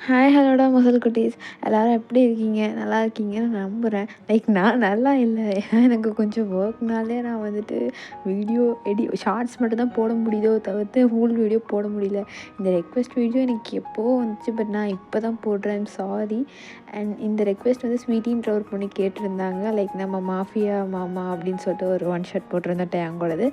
Hi ஹலோடா முதல் குட்டீஸ் எல்லோரும் எப்படி இருக்கீங்க? நல்லா இருக்கீங்கன்னு நம்புகிறேன். நான் நல்லா இல்லை, எனக்கு கொஞ்சம் ஒர்க்னாலே நான் வந்துட்டு வீடியோ ஷார்ட்ஸ் மட்டும் தான் போட முடியுதோ தவிர்த்து ஃபுல் வீடியோ போட முடியல. இந்த ரெக்வெஸ்ட் வீடியோ எனக்கு எப்போது வந்துச்சு, பட் நான் இப்போ தான் போடுறேன். I'm sorry. அண்ட் இந்த ரெக்வெஸ்ட் வந்து ஸ்வீட்டின்ற ஒரு பொண்ணு கேட்டிருந்தாங்க. நம்ம மாஃபியா மாமா அப்படின்னு சொல்லிட்டு ஒரு ஒன் ஷர்ட் போட்டிருந்தேன் டேங்கோடது.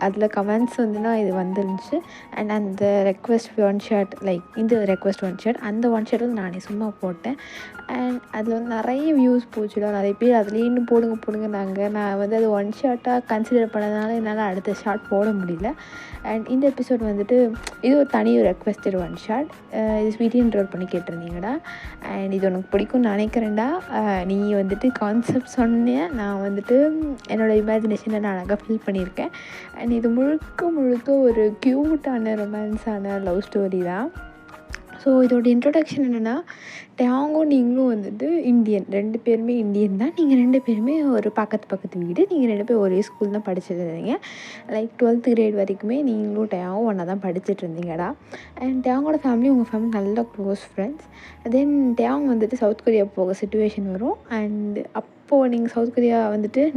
அதில் கமெண்ட்ஸ் நான் இது வந்துருந்துச்சு. அண்ட் அந்த ரெக்வெஸ்ட் ஒன் ஷர்ட் இந்த ரெக்வெஸ்ட் ஒன் ஷர்ட் அந்த ஒன் ஷர்ட் நானே சும்மா போட்டேன். அண்ட் அதில் நிறைய வியூஸ் போச்சுடா. நிறைய பேர் அதுலேயே இன்னும் போடுங்கன்னாங்க. நான் அது ஒன் ஷார்ட்டாக கன்சிடர் பண்ணதுனால என்னால் அடுத்த ஷார்ட் போட முடியல. அண்ட் இந்த எபிசோட் இது ஒரு தனி ஒரு ரெக்வெஸ்டட் ஒன் ஷார்ட். இது ஸ்வீட்டின்ற ஒரு பண்ணி கேட்டிருந்தீங்கடா. அண்ட் இது உனக்கு பிடிக்கும்னு நினைக்கிறேன்டா. நீ கான்செப்ட் சொன்னேன், நான் என்னோடய இமேஜினேஷனை நான் அழகாக ஃபில் பண்ணியிருக்கேன். அண்ட் இது முழுக்க ஒரு க்யூட்டான ரொமான்ஸான லவ் ஸ்டோரி தான். ஸோ இதோட இன்ட்ரொடக்ஷன் என்னென்னா, டேங்கும் நீங்களும் இந்தியன், 2 பேருமே இந்தியன் தான். நீங்கள் 2 பேருமே ஒரு பக்கத்து வீடு. நீங்கள் 2 பேரும் ஒரே ஸ்கூல் தான் படிச்சுருந்தீங்க. 12th கிரேட் வரைக்குமே நீங்களும் டேங்கும் ஒன்றா தான் படிச்சுட்டு இருந்தீங்கடா. அண்ட் டேங்கோட ஃபேமிலி உங்கள் ஃபேமிலி நல்ல க்ளோஸ் ஃப்ரெண்ட்ஸ். தென் டேங் சவுத் கொரியா போக சிச்சுவேஷன் வரும். அண்ட் அப்போது நீங்கள் சவுத் கொரியா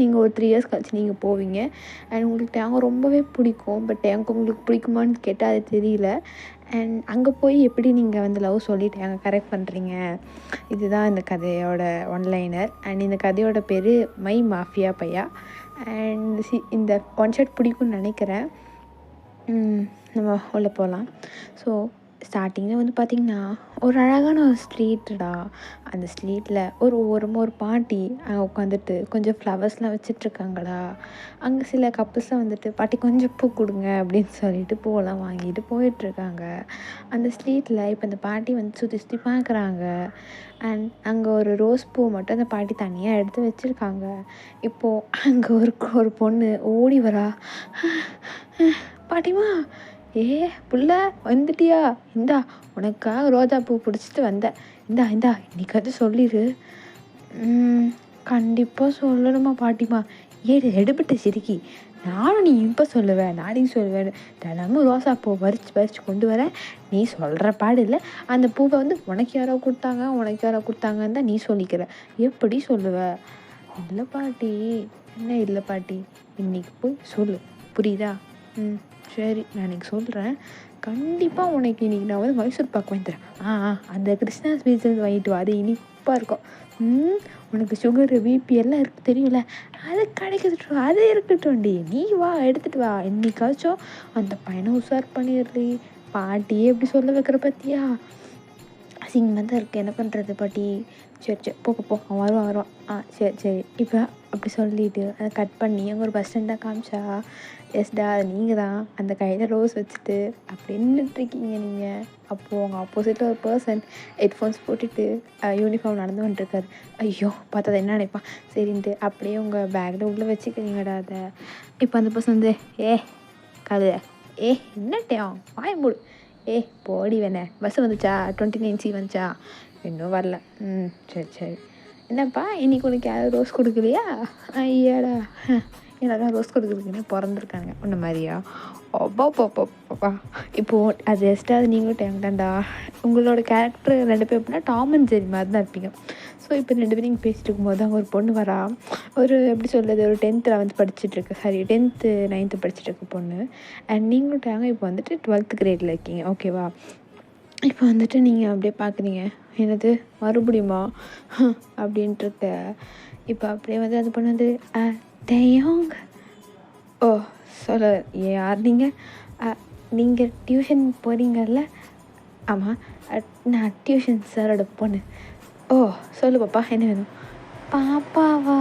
நீங்கள் ஒரு 3 இயர்ஸ் கழிச்சு நீங்கள் போவீங்க. அண்ட் உங்களுக்கு டேங்கை ரொம்பவே பிடிக்கும். பட் டேங்க் உங்களுக்கு பிடிக்குமான்னு கேட்டால் அது தெரியல. அண்ட் அங்கே போய் எப்படி நீங்கள் லவ் சொல்லிட்டு அங்கே கரெக்ட் பண்ணுறீங்க, இதுதான் இந்த கதையோட ஒன்லைனர். அண்ட் இந்த கதையோட பேர் மை மாஃபியா பையா. அண்ட் இந்த ஒன் ஷாட் பிடிக்கும்னு நினைக்கிறேன். நம்ம உள்ளே போகலாம். ஸோ ஸ்டார்டிங்கில் பார்த்திங்கன்னா ஒரு அழகான ஒரு ஸ்ட்ரீட்டுடா. அந்த ஸ்ட்ரீட்டில் ஒரு ஓரமாக ஒரு பாட்டி அங்கே உட்காந்துட்டு கொஞ்சம் ஃப்ளவர்ஸ்லாம் வச்சிட்ருக்காங்களா. அங்கே சில கப்புள்ஸ்லாம் பாட்டி கொஞ்சம் பூ கொடுங்க அப்படின்னு சொல்லிட்டு பூவெல்லாம் வாங்கிட்டு போயிட்டுருக்காங்க அந்த ஸ்ட்ரீட்டில். இப்போ அந்த பாட்டி சுற்றி சுற்றி பார்க்குறாங்க. அண்ட் அங்கே ஒரு ரோஸ் பூ மட்டும் அந்த பாட்டி தனியாக எடுத்து வச்சுருக்காங்க. இப்போது அங்கே ஒரு பொண்ணு ஓடி வரா. பாட்டிமா, புள்ள வந்துட்டியா? இந்தா உனக்காக ரோஜா பூ பிடிச்சிட்டு வந்தேன். இந்தா இன்னைக்காவது சொல்லிடு. கண்டிப்பாக சொல்லணுமா பாட்டிமா? எடுபட்டு சிரிக்கி, நானும் நீ இப்போ சொல்லுவேன், நாளைக்கு சொல்லுவேன். தினமும் ரோசா பூ பறித்து கொண்டு வரேன். நீ சொல்கிற பாடு இல்லை. அந்த பூவை உனக்கு யாரோ கொடுத்தாங்கன்னு தான் நீ சொல்லிக்கிற. எப்படி சொல்லுவ? இல்லை பாட்டி. என்ன இல்லை பாட்டி? இன்னைக்கு போய் சொல்லு, புரியுதா? சரி, நான் இன்றைக்கி சொல்கிறேன். கண்டிப்பாக உனக்கு இன்றைக்கி நான் மைசூர் பாக்கு வாங்கி தரேன். அந்த கிருஷ்ணா ஸ்வீட்ஸ் வாங்கிட்டு வா, அது இனிப்பாக இருக்கும். உனக்கு சுகரு பிபி எல்லாம் இருக்குது தெரியும்ல, அது கிடைக்கட்டும், அது இருக்கட்டும்டி. நீ வா, எடுத்துகிட்டு வா. இன்னைக்காச்சும் அந்த பையனை உஷார் பண்ணிடுறி. பாட்டியே எப்படி சொல்ல வைக்கிற பற்றியா? அசிங்கமாக தான் இருக்குது, என்ன பண்ணுறது பாட்டி? சரி போ, அவன் வருவான். சரி. இப்போ அப்படி சொல்லிவிட்டு அதை கட் பண்ணி அங்கே ஒரு பஸ் ஸ்டாண்டாக காமிச்சா, எஸ்டா அது நீங்கள் தான். அந்த கையில் ரோஸ் வச்சுட்டு அப்படி நின்றுட்டுருக்கீங்க நீங்கள். அப்போது உங்கள் ஆப்போசிட்டில் ஒரு பர்சன் ஹெட்ஃபோன்ஸ் போட்டுட்டு யூனிஃபார்ம் நடந்து வந்துட்டுருக்காரு. ஐயோ, பார்த்தா அதை என்ன நினைப்பான் சரின்ட்டு அப்படியே உங்கள் பேக்கில் உள்ளே வச்சுக்கிறீங்கடா அதை. இப்போ அந்த பர்சன் கதை என்னட்டையும் வாய் மூடு. போடி வேணே. பஸ்ஸு வந்துச்சா? 29C வந்துச்சா? இன்னும் வரல. சரி. என்னப்பா, இன்றைக்கி உனக்கு யாரும் ரோஸ் கொடுக்கலையா? ஐயாடா, எனக்கெல்லாம் ரோஸ் கொடுக்குறதுக்குன்னே பிறந்திருக்காங்க உன்ன மாதிரியா? அப்பா. இப்போது அது எஸ்ட்டாவது நீங்களும் டைம் தான்டா. உங்களோட கேரக்டர் 2 பேர் எப்படின்னா டாம் அண்ட் ஜெர்ரி மாதிரி தான் இருப்பீங்க. ஸோ இப்போ 2 பேரும் நீங்கள் பேசிகிட்டு இருக்கும்போது அங்கே ஒரு பொண்ணு வரா. ஒரு எப்படி சொல்கிறது, ஒரு 10th 11th படிச்சுட்ருக்கு, 10th 9th படிச்சுட்ருக்க பொண்ணு. அண்ட் நீங்களும் டாங்க இப்போ 12th கிரேடில் இருக்கீங்க, ஓகேவா? இப்போ நீங்கள் அப்படியே பார்க்குறீங்க, என்னது மறுபடியுமா அப்படின்ட்டுருக்க. இப்போ அப்படியே அது பண்ணது டேயோங். ஓ, சொல்ல யார் நீங்கள் டியூஷன் போகிறீங்கல்ல? ஆமாம், நான் டியூஷன் சாரோட பொண்ணு. ஓ, சொல்லு பாப்பா, என்ன வேணும்? பாப்பாவா?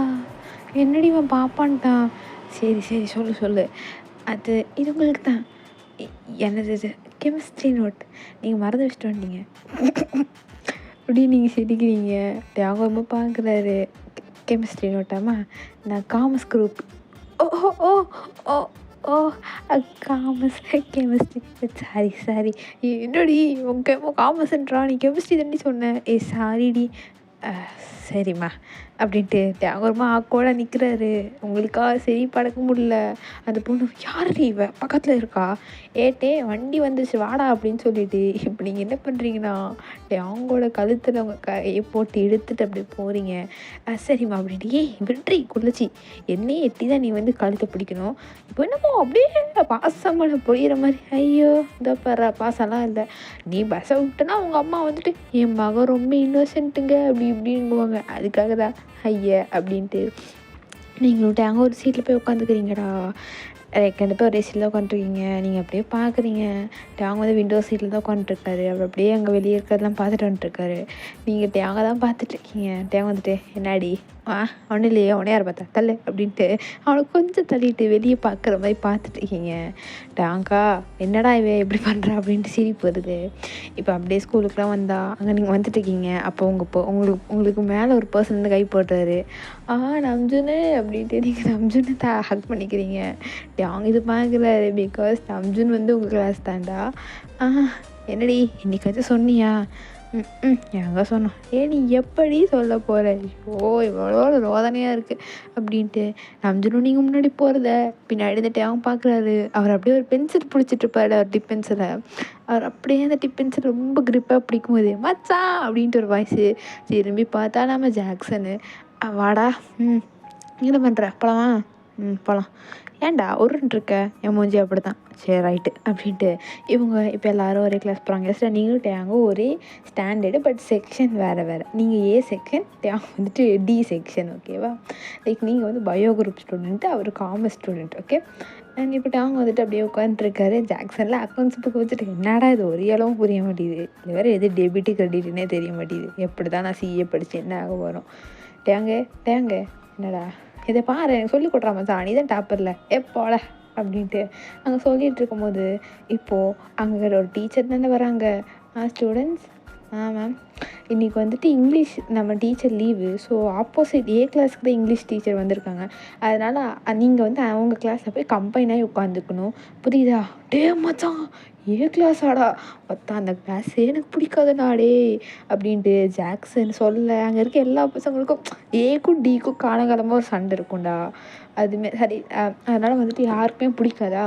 என்னடிமா பாப்பான்ட்டான்? சரி சொல்லு. இது உங்களுக்கு தான். என்னது இது? Chemistry note. நீங்கள் மறந்து வச்சுட்டு வந்தீங்க. அப்படி நீங்கள் சிரிக்கிறீங்க. அவங்க ரொம்ப பார்க்குறாரு. கெமிஸ்ட்ரி நோட்டாமா? நான் காமர்ஸ் குரூப். ஓ காமர்ஸ் கெமிஸ்ட்ரி. சாரி. என்னடி உங்கள் காமர்ஸ்ன்றா? நீ கெமிஸ்ட்ரி தாண்டி சொன்னேன். சாரிடி. சரிம்மா, அப்படின்ட்டு தேங்கரமா ஆக்கோட நிற்கிறாரு. உங்களுக்கா சரி படக்க முடியல. அந்த பொண்ணு யார் இவ பக்கத்தில் இருக்கா, ஏட்டே வண்டி வந்துச்சு வாடா அப்படின்னு சொல்லிட்டு இப்போ நீங்கள் என்ன பண்ணுறீங்கன்னா தேங்கோட கழுத்தில் உங்கள் கையை போட்டு இழுத்துட்டு அப்படியே போகிறீங்க. சரிம்மா அப்படின்ட்டு ஏய் விட்ரி குளிச்சி என்னையே எட்டி தான் நீ வந்து கழுத்தை பிடிக்கணும். இப்போ என்னமோ அப்படியே பாசமலை பொழியிற மாதிரி ஐயோ இந்த பாரு பாசம்லாம் இல்லை. நீ பஸ்ஸை விட்டனா உங்கள் அம்மா வந்துட்டு என் மகன் ரொம்ப இன்னோசென்ட்டுங்க அப்படி இப்படிங்குவாங்க. அதுக்காக தான் ஐயா அப்படின்ட்டு நீங்களும் டேங்க ஒரு சீட்டில் போய் உட்காந்துக்கிறீங்கடா. ரெண்டு பேர் ஒரே சீட்டில் தான் உட்காந்துருக்கீங்க. நீங்கள் அப்படியே பார்க்குறீங்க. டேங்க வந்து விண்டோ சீட்டில் தான் உட்காந்துருக்காரு. அவர் அப்படியே அங்கே வெளியே இருக்கிறதெல்லாம் பார்த்துட்டு வந்துட்டுருக்காரு. நீங்கள் டேங்க தான் பார்த்துட்ருக்கீங்க. டேங்க வந்துட்டு என்னாடி ஒன்றும் இல்லையே உன்னை யார் பார்த்தா தள்ளு அப்படின்ட்டு அவனை கொஞ்சம் தள்ளிட்டு வெளியே பார்க்குற மாதிரி பார்த்துட்ருக்கீங்க. டேங்கா என்னடா இவன் எப்படி பண்ணுறா அப்படின்ட்டு சிரிப்பு வருது. இப்போ அப்படியே ஸ்கூலுக்குலாம் வந்தால் அங்கே நீங்கள் வந்துட்டுருக்கீங்க. அப்போ உங்களுக்கு மேலே ஒரு பர்சன் வந்து கை போடுறாரு. நம்ஜுனு அப்படின்ட்டு நீங்கள் நம்ஜுன்னு ஹக் பண்ணிக்கிறீங்க. டேங் இது பார்க்குறாரு. பிகாஸ் நம்ஜுன் வந்து உங்கள் கிளாஸ் தான்டா. என்னடி இன்னைக்காச்சும் சொன்னியா? எங்கே சொன்னோம் நீ எப்படி சொல்ல போகிற? இவ்வளோ ரோதனையாக இருக்குது அப்படின்ட்டு நம்ஜுனும் நீங்கள் முன்னாடி போகிறத பின்னாடி இந்த டேங் பார்க்குறாரு. அவர் அப்படியே ஒரு பென்சில் பிடிச்சிட்ருப்பாரு. அவர் டிப் பென்சிலை அவர் அப்படியே அந்த டிப் பென்சில் ரொம்ப கிரிப்பாக பிடிக்கும்போது மச்சான் அப்படின்ட்டு ஒரு வாய்ஸு. திரும்பி பார்த்தா நம்ம ஜாக்சனு. வாடா என்ன பண்ணுற போகலாமா? போகலாம். ஏன்டா உருன்ட்ருக்க? என் மூஞ்சி அப்படி தான். சரி ரைட்டு அப்படின்ட்டு இவங்க இப்போ எல்லோரும் ஒரே கிளாஸ் போகிறாங்க. சார் நீங்களும் டேங்க ஒரே ஸ்டாண்டர்டு பட் செக்ஷன் வேறு வேறு. நீங்கள் ஏ செக்ஷன், டேங் வந்துட்டு டி செக்ஷன். ஓகேவா? லைக் நீங்கள் வந்து பயோ குரூப் ஸ்டூடெண்ட்டு, அவர் காமர்ஸ் ஸ்டூடெண்ட். ஓகே. அண்ட் இப்போ டேங் வந்துட்டு அப்படியே உட்காந்துருக்காரு. ஜாக்சனில் அக்கௌண்ட்ஸ் புக்கு வச்சுட்டு என்னடா இது ஒரு அளவும் புரிய மாட்டேங்குது. இது வேறு எது டெபிட்டு கிரெடிட்னே தெரிய மாட்டேங்குது. எப்படி தான் நான் சிஏ படித்து என்ன ஆக வரும்? டேங்க என்னடா இதை பாரு எனக்கு சொல்லி கொடுறா மச்சான், நீ தான் டாப்பரில் போல அப்படின்ட்டு அங்கே சொல்லிகிட்டு இருக்கும்போது இப்போது அங்கே ஒரு டீச்சர் தானே வராங்க. ஸ்டூடெண்ட்ஸ் மேம் இன்றைக்கி வந்துட்டு இங்கிலீஷ் நம்ம டீச்சர் லீவு. ஸோ ஆப்போசிட் ஏ கிளாஸுக்கு தான் இங்கிலீஷ் டீச்சர் வந்திருக்காங்க. அதனால் நீங்கள் வந்து அவங்க கிளாஸில் போய் கம்பைனாகி உட்காந்துக்கணும். புரியுதா? மச்சான் ஏ கிளாஸாடா பார்த்தா அந்த கிளாஸே எனக்கு பிடிக்காத நாடே அப்படின்ட்டு ஜாக்சன் சொல்ல அங்கே இருக்க எல்லா பசங்களுக்கும் ஏக்கும் டிக்கும் காலகாலமாக ஒரு சண்டை இருக்கும்டா. அதுமாரி சரி அதனால் வந்துட்டு யாருக்குமே பிடிக்காதா.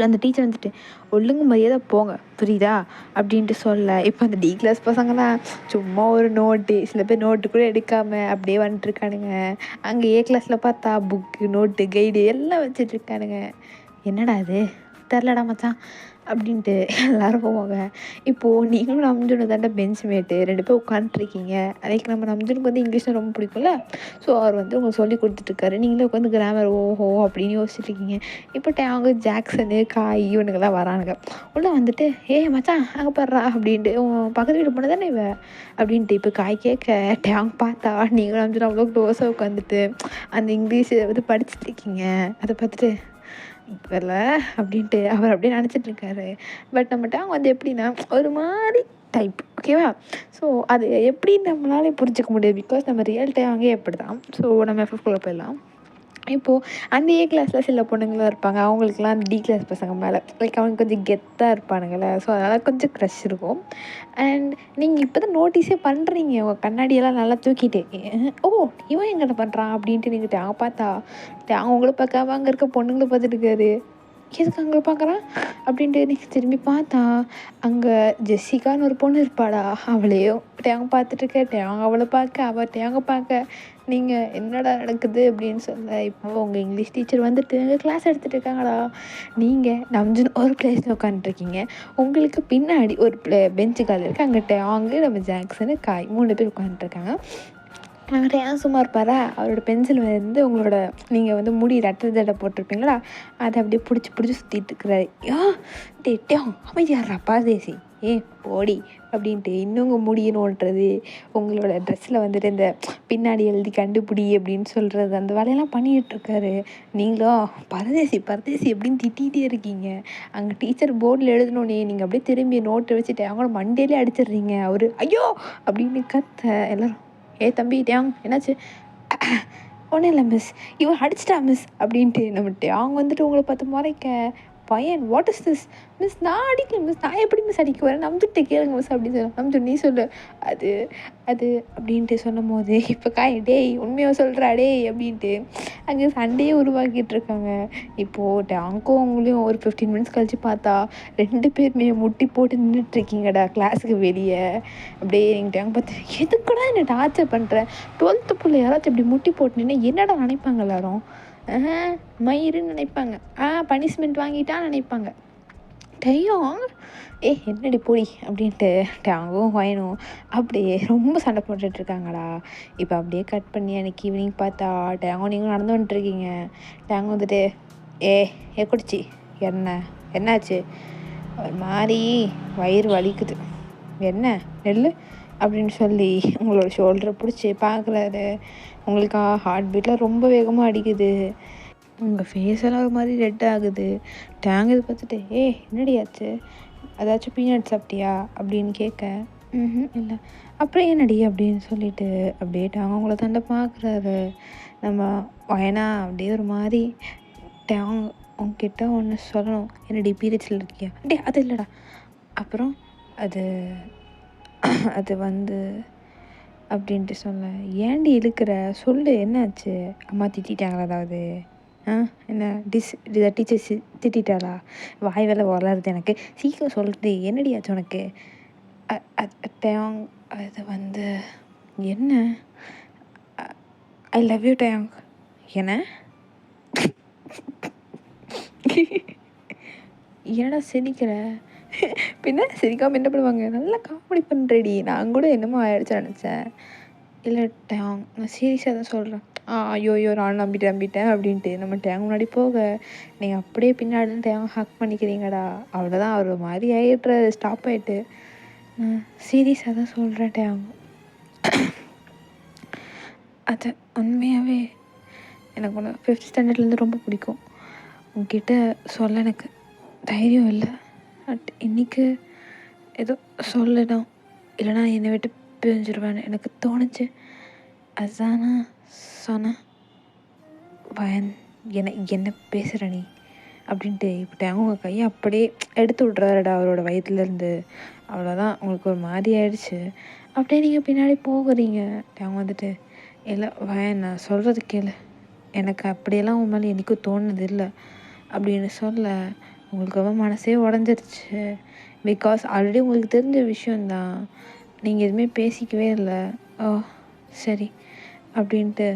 அந்த டீச்சர் வந்துட்டு ஒழுங்கு மரியாதை போங்க புரியுதா அப்படின்ட்டு சொல்ல இப்போ அந்த டி கிளாஸ் பசங்களாம் சும்மா ஒரு நோட்டு, சில பேர் நோட்டு கூட எடுக்காமல் அப்படியே வந்துட்டுருக்கானுங்க. அங்கே ஏ கிளாஸில் பார்த்தா புக்கு நோட்டு கைடு எல்லாம் வச்சிட்ருக்கானுங்க. என்னடா அது தெரிலடா மச்சான் அப்படின்ட்டு எல்லோரும் போவாங்க. இப்போது நீங்களும் நம்ஜுனு தாண்டா பெஞ்ச் மேட்டு 2 பேர் உட்காந்துட்ருக்கீங்க. அதுக்கு நம்ம நம்ஜுனுக்கு வந்து இங்கிலீஷ்னால் ரொம்ப பிடிக்கும்ல. ஸோ அவர் வந்து உங்களுக்கு சொல்லி கொடுத்துட்ருக்காரு. நீங்களே உட்காந்து கிராமர் ஓஹோ அப்படின்னு யோசிச்சுட்ருக்கீங்க. இப்போ அவங்க ஜாக்சனு காய் இவனுங்கெல்லாம் வரானுங்க. உள்ளே வந்துட்டு மச்சான் அங்கே பாடுறா அப்படின்ட்டு பக்கத்து வீடு பொண்ணு தானே இவ அப்படின்ட்டு இப்போ காய் கேட்க டேங் பார்த்தா நீங்களும் நம்ஜுனு அவ்வளோ க்ளோஸாக உட்காந்துட்டு அந்த இங்கிலீஷை வந்து படிச்சுட்ருக்கீங்க. அதை பார்த்துட்டு வரல அப்படின்ட்டு அவர் அப்படியே நினச்சிட்ருக்காரு. பட் நம்மகிட்ட அவங்க வந்து எப்படின்னா ஒரு மாதிரி டைப். ஓகேவா? ஸோ அது எப்படி நம்மளால புரிஞ்சிக்க முடியாது. பிகாஸ் நம்ம ரியல் டைம் அங்கேயே எப்படி தான். ஸோ நம்ம எஃப்எஃப்குள்ளே போயிடலாம். இப்போது அந்த ஏ கிளாஸில் சில பொண்ணுங்களாம் இருப்பாங்க. அவங்களுக்குலாம் அந்த டி கிளாஸ் பசங்க மேலே லைக் அவனுக்கு கொஞ்சம் கெத்தாக இருப்பானுங்கள. ஸோ அதனால் கொஞ்சம் க்ரஷ் இருக்கும். அண்ட் நீங்கள் இப்போ தான் நோட்டீஸே பண்ணுறீங்க. உங்கள் கண்ணாடியெல்லாம் நல்லா தூக்கிட்டு இவன் எங்கிட்ட பண்ணுறான் அப்படின்ட்டு நீங்கள் அவங்க பார்த்தா அவங்க உங்களை பார்க்காம அங்கே இருக்க பொண்ணுங்களை பார்த்துட்டுருக்காரு. எதுக்கு அங்கே பார்க்குறான் அப்படின்ட்டு நீங்கள் திரும்பி பார்த்தா அங்கே ஜெஸ்ஸிகான்னு ஒரு பொண்ணு இருப்பாடா. அவளையும் டேங்க பார்த்துட்டு டேங்க அவளை பார்க்க அவள் டேங்க பார்க்க நீங்கள் என்னடா நடக்குது அப்படின்னு சொல்ல இப்போ உங்கள் இங்கிலீஷ் டீச்சர் வந்துட்டு எங்கள் கிளாஸ் எடுத்துகிட்டு இருக்காங்கடா. நீங்கள் நம்ஜுன் ஒரு பிளேஸில் உட்காந்துட்ருக்கீங்க. உங்களுக்கு பின்னாடி ஒரு பெஞ்சு கால் இருக்குது. அங்கே டேங்கு நம்ம ஜாக்சனு காய் 3 பேர் உட்காந்துட்ருக்காங்க. அவர்கிட்ட ஏன் சும்மா இருப்பாரா? அவரோட பென்சில் வந்து உங்களோட நீங்கள் வந்து முடி ரெட்டை ஜடை போட்டிருப்பீங்களா அதை அப்படியே பிடிச்சி சுற்றிட்டு இருக்கிறாரு. டேம் அமைதியாடுறா பாரதேசி போடி அப்படின்ட்டு இன்னும் உங்கள் முடியை நோண்டுறது, உங்களோட ட்ரெஸ்ஸில் வந்துட்டு இந்த பின்னாடி எழுதி கண்டுபிடி அப்படின்னு சொல்கிறது, அந்த வேலையெல்லாம் பண்ணிகிட்ருக்காரு. நீங்களும் பரதேசி அப்படின்னு திட்டிகிட்டே இருக்கீங்க. அங்கே டீச்சர் போர்டில் எழுதணுன்னே நீங்கள் அப்படியே திரும்பி நோட்டை வச்சுட்டு அவங்களோட மண்டையிலே அடிச்சிடுறீங்க. அவர் ஐயோ அப்படின்னு கத்த எல்லோரும் தம்பி டேங் என்னாச்சு? ஒன்றும் இல்லை மிஸ், இவன் அடிச்சிட்டா மிஸ் அப்படின்ட்டு நம்ம டேங் வந்துட்டு உங்களை பார்த்து முறைக்க பையன் வாட் இஸ் திஸ் மிஸ், நான் அடிக்கல மிஸ், நான் எப்படி மிஸ் அடிக்க வரேன், நம்துட்ட கேளுங்க மிஸ் அப்படின்னு சொல்ல, நம்து நீ சொல்லு அது அது அப்படின்ட்டு சொல்லும் போது இப்போ டேய் உண்மையாக சொல்கிறா டேய் அப்படின்ட்டு அங்கே சண்டையே உருவாக்கிட்டு இருக்காங்க. இப்போது டேங்க்கும் அவங்களையும் ஒரு 15 மினிட்ஸ் கழித்து பார்த்தா 2 பேருமே முட்டி போட்டு நின்றுட்டுருக்கீங்கடா கிளாஸுக்கு வெளியே. அப்படியே நீங்கள் டேங்க் பார்த்து எதுக்குடா என்ன டார்ச்சர் பண்ணுற, 12th புள்ள யாராச்சும் இப்படி முட்டி போட்டு நின்று என்னடா நினைப்பாங்க எல்லாரும், மயிருன்னு நினைப்பாங்க, பனிஷ்மெண்ட் வாங்கிட்டான்னு நினைப்பாங்க. டேயாங் என்னடி போடி அப்படின்ட்டு டேங்கும் வயனும் அப்படியே ரொம்ப சண்டை போட்டுட்ருக்காங்கடா. இப்போ அப்படியே கட் பண்ணி அன்றைக்கி ஈவினிங் பார்த்தா டேங்கும் நீங்களும் நடந்து வந்துட்டுருக்கீங்க. டேங்கும் வந்துட்டு குடிச்சி என்னாச்சு, ஒரு மாதிரி வயிறு வலிக்குது, என்ன நெல் அப்படின்னு சொல்லி உங்களோட ஷோல்டரை பிடிச்சி பார்க்குறாரு. உங்களுக்கு ஹார்ட் பீட்லாம் ரொம்ப வேகமாக அடிக்குது, உங்கள் ஃபேஸெல்லாம் ஒரு மாதிரி ரெட் ஆகுது. டேங்க் இது பார்த்துட்டு என்னடி ஆச்சு, அதாச்சும் பீனட் சாப்பிட்டியா அப்படின்னு கேட்க, இல்லை, அப்புறம் என்னடி அப்படின்னு சொல்லிட்டு அப்படியே டேங்க் உங்களை தாண்ட பார்க்குறாரு. நம்ம வயனா அப்படியே ஒரு மாதிரி டேங்க் உங்ககிட்ட ஒன்று சொல்லணும், என்னடி பீரியட்ஸில் இருக்கியா, அது இல்லைடா, அப்புறம் அது அது வந்து அப்படின்ட்டு சொல்ல, ஏண்டி இழுக்கிற சொல்லு என்னாச்சு, அம்மா திட்டாங்களா ஏதாவது, என்ன டீச்சர் திட்டாளா, வாய் வேலை வளருது எனக்கு, சீக்கிரம் சொல்கிறது என்னடி ஆச்சு உனக்கு, டேங் அது வந்து என்ன, ஐ லவ் யூ டேங், என்ன ஏடா சிரிக்கிற, பின்ன சிரிக்காமல் என்ன பண்ணுவாங்க, நல்லா காமெடி பண்ணுறடி, நான் கூட என்னமோ ஆயிடுச்சு நினச்சேன், இல்லை டேங் நான் சீரியஸாக தான் சொல்கிறேன், ஐயோ நான் நம்பிட்டேன் அப்படின்ட்டு நம்ம டேங் முன்னாடி போக நீங்கள் அப்படியே பின்னாடி டேங் ஹக் பண்ணிக்கிறீங்கடா. அவ்வளோதான், அவர் மாதிரி ஆகிட்டுறாரு, ஸ்டாப் ஆகிட்டு. சீரியஸாக தான் சொல்கிறேன் டேங், அது உண்மையாகவே எனக்கு ஒன்று 5th ஸ்டாண்டர்ட்லேருந்து ரொம்ப பிடிக்கும், உங்ககிட்ட சொல்ல எனக்கு தைரியம் இல்லை, பட் இன்றைக்கி ஏதோ சொல்லணும், இல்லைனா என்னை விட்டு பிரிஞ்சிருவேன்னு எனக்கு தோணுச்சு, அதுதான் நான் சொன்னேன். வயன் என்ன பேசுகிற நீ அப்படின்ட்டு இப்போ அவங்க கையை அப்படியே எடுத்து விட்றாருடா அவரோட வயிற்றுலேருந்து. அவ்வளோதான், உங்களுக்கு ஒரு மாதிரி ஆயிடுச்சு. அப்படியே நீங்கள் பின்னாடி போகிறீங்க. அவங்க வந்துட்டு, இல்லை வயன் நான் சொல்கிறது கேளு, எனக்கு அப்படியெல்லாம் உன் மேலே என்றைக்கும் தோணுது இல்லை அப்படின்னு சொல்ல, உங்களுக்கு ரொம்ப மனசே உடஞ்சிருச்சு. பிகாஸ் ஆல்ரெடி உங்களுக்கு தெரிஞ்ச விஷயந்தான், நீங்கள் எதுவுமே பேசிக்கவே இல்லை. சரி அப்படின்ட்டு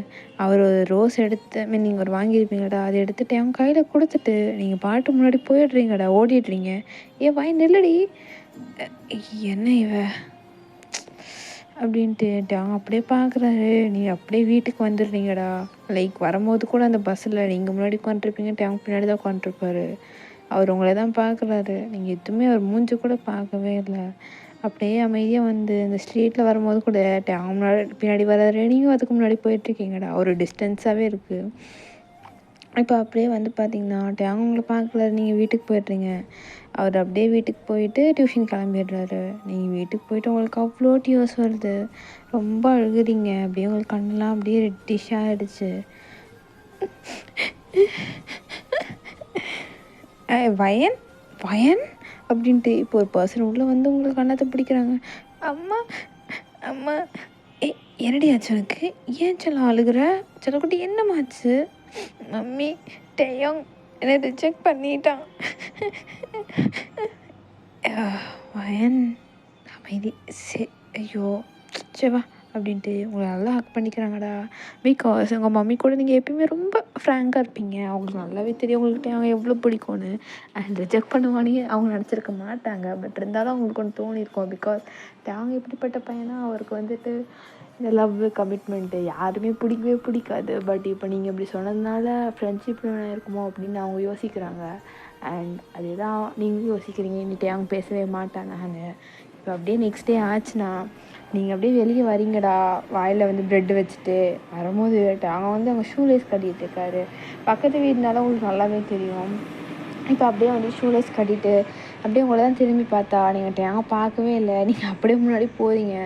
அவர் ஒரு ரோஸ் எடுத்து நீங்கள் ஒரு வாங்கியிருப்பீங்கடா, அதை எடுத்துகிட்டு அவங்க கையில் கொடுத்துட்டு நீங்கள் பாட்டு முன்னாடி போயிடுறீங்கடா, ஓடிடுறீங்க. வாய் நெல்லடி, என்ன இவ அப்படின்ட்டு அவங்க அப்படியே பார்க்குறாரு. நீங்கள் அப்படியே வீட்டுக்கு வந்துடுறீங்கடா. லைக் வரும்போது கூட அந்த பஸ்ஸில் நீங்கள் முன்னாடி உட்காந்துருப்பீங்க, அவங்க பின்னாடி தான் உட்காந்துருப்பாரு. அவர் உங்களை தான் பார்க்குறாரு, நீங்கள் எதுவுமே அவர் மூஞ்சி கூட பார்க்கவே இல்லை. அப்படியே அமைதியாக வந்து இந்த ஸ்ட்ரீட்டில் வரும்போது கூட அவங்க முன்னாடி பின்னாடி வராது, நீங்களும் அதுக்கு முன்னாடி போயிட்டுருக்கீங்கடா, ஒரு டிஸ்டன்ஸாகவே இருக்குது. இப்போ அப்படியே வந்து பார்த்தீங்கன்னா அவங்க உங்களை பார்க்கல, நீங்கள் வீட்டுக்கு போய்ட்றீங்க. அவர் அப்படியே வீட்டுக்கு போயிட்டு டியூஷன் கிளம்பிடுறாரு. நீங்கள் வீட்டுக்கு போயிட்டு உங்களுக்கு அவ்வளோ டியூஸ் வருது, ரொம்ப அழுகுறீங்க. அப்படியே உங்களுக்கு கண்ணெலாம் அப்படியே ரெட்டிஷாக ஆகிடுச்சு. வயன் வயன் அப்படின்ட்டு இப்போ ஒரு பர்சன் உள்ளே வந்து உங்களுக்கு கண்ணத்தை பிடிக்கிறாங்க. அம்மா அம்மா என்னடி ஆச்சு உனக்கு, ஏன் சொல்ல அழுகிற, சொல்லக்குட்டி என்னமாச்சு, மம்மி டேயோங் என்னை ரிஜெக்ட் பண்ணிட்டான். வயன் அமைதி, ஐயோ சேவா அப்படின்ட்டு உங்களை நல்லா ஹக் பண்ணிக்கிறாங்கடா. பிகாஸ் உங்கள் மம்மி கூட நீங்கள் எப்பயுமே ரொம்ப ஃப்ராங்காக இருப்பீங்க, அவங்களுக்கு நல்லாவே தெரியும் உங்கள்கிட்ட அவங்க எவ்வளோ பிடிக்கும்னு. அண்ட் ரிஜெக்ட் பண்ணுவானே அவங்க நினச்சிருக்க மாட்டாங்க, பட் இருந்தாலும் அவங்களுக்கு ஒன்று தோணியிருக்கும். பிகாஸ் அவங்க எப்படிப்பட்ட பையனா, அவருக்கு வந்துட்டு இந்த லவ் கமிட்மெண்ட்டு யாருமே பிடிக்கவே பிடிக்காது. பட் இப்போ நீங்கள் இப்படி சொன்னதுனால ஃப்ரெண்ட்ஷிப் இருக்குமோ அப்படின்னு அவங்க யோசிக்கிறாங்க. அண்ட் அதுதான் நீங்களும் யோசிக்கிறீங்க, இன்னிட்டு அவங்க பேசவே மாட்டாங்கன்னு. இப்போ அப்படியே நெக்ஸ்ட் டே ஆச்சுன்னா நீங்கள் அப்படியே வெளியே வரீங்கடா, வாயில் வந்து ப்ரெட்டு வச்சுட்டு வரும்போது அவங்க வந்து அவங்க ஷூலேஸ் கட்டிகிட்டு இருக்காரு. பக்கத்து வீடுனால உங்களுக்கு நல்லாவே தெரியும். இப்போ அப்படியே வந்து ஷூலேஸ் கட்டிட்டு அப்படியே உங்களை தான் திரும்பி பார்த்தா நீங்கள் டேங்க பார்க்கவே இல்லை. நீங்கள் அப்படியே முன்னாடி போகிறீங்க.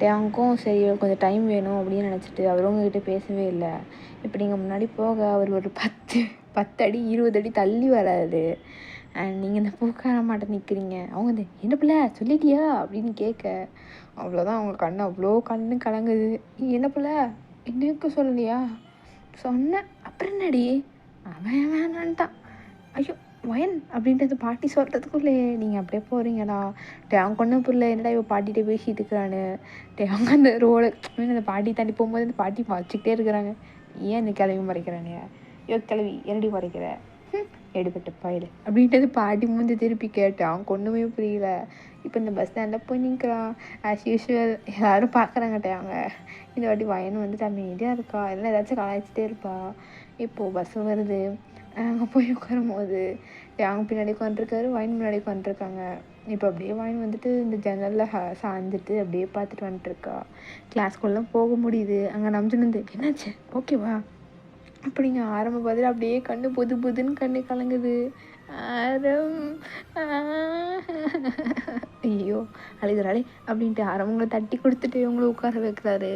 டேங்க்கும் சரி கொஞ்சம் டைம் வேணும் அப்படின்னு நினச்சிட்டு அவர் உங்ககிட்ட பேசவே இல்லை. இப்போ நீங்கள் முன்னாடி போக அவர் ஒரு 10 அடி 20 அடி தள்ளி வராது. நீங்கள் இந்த பூக்கார மாட்ட நிற்கிறீங்க. அவங்க வந்து என்ன பிள்ளை சொல்லிட்டியா அப்படின்னு கேட்க, அவ்வளோதான் அவங்க கண்ணு அவ்வளோ கண்ணு கலங்குது. என்ன பிள்ளை இன்னும் சொல்லலையா? சொன்னேன். அப்புறம் என்னடி அவன் வேணான்ட்டான். ஐயோ வயன் அப்படின்றது பாட்டி சொல்கிறதுக்குள்ளே நீங்கள் அப்படியே போகிறீங்கடா. அவங்க கொண்டு பிள்ளை என்னடா இவ பாட்டிகிட்டே பேசிகிட்டு இருக்கிறான்னு. அவங்க அந்த ரோடு அந்த பாட்டி தாண்டி போகும்போது அந்த பாட்டி வச்சுக்கிட்டே இருக்கிறாங்க. ஏன் இந்த கிளவி மறைக்கிறானே? ஐயோ கிளவி என்னடி மறைக்கிற எடுபட்ட பயிர் அப்படின்றது பாட்டி மூஞ்சி திருப்பி கேட்டேன். அவங்க ஒன்றுமே புரியல. இப்போ இந்த பஸ் ஸ்டாண்டில் போய் நிற்கிறான். ஆஸ் யூஷுவல் எல்லோரும் பார்க்குறாங்கட்டே. அவங்க இந்த வாட்டி வயன் வந்துட்டு அமைதியாக இருக்கா, இல்லை ஏதாச்சும் கலாய்ச்சிட்டே இருப்பா. இப்போது பஸ்ஸு வருது. அங்கே போய் உட்காரும்போது அவங்க பின்னாடி உட்காந்துருக்காரு, வயன் முன்னாடி உட்காந்துருக்காங்க. இப்போ அப்படியே வயன் வந்துட்டு இந்த ஜன்னலில் சாஞ்சிட்டு அப்படியே பார்த்துட்டு வந்துட்டுருக்கா. கிளாஸ்க்குள்ளே போக முடியுது. அங்கே நம்பிச்சுன்னு என்னாச்சு ஓகேவா அப்படிங்க ஆரம்ப பதில் அப்படியே கண்ணு புது புதுன்னு கண்ணு கலங்குது. ஐயோ அழுகிறாளே அப்படின்ட்டு ஆரம்பங்களை தட்டி கொடுத்துட்டு இவங்களை உட்கார வைக்கிறாரு.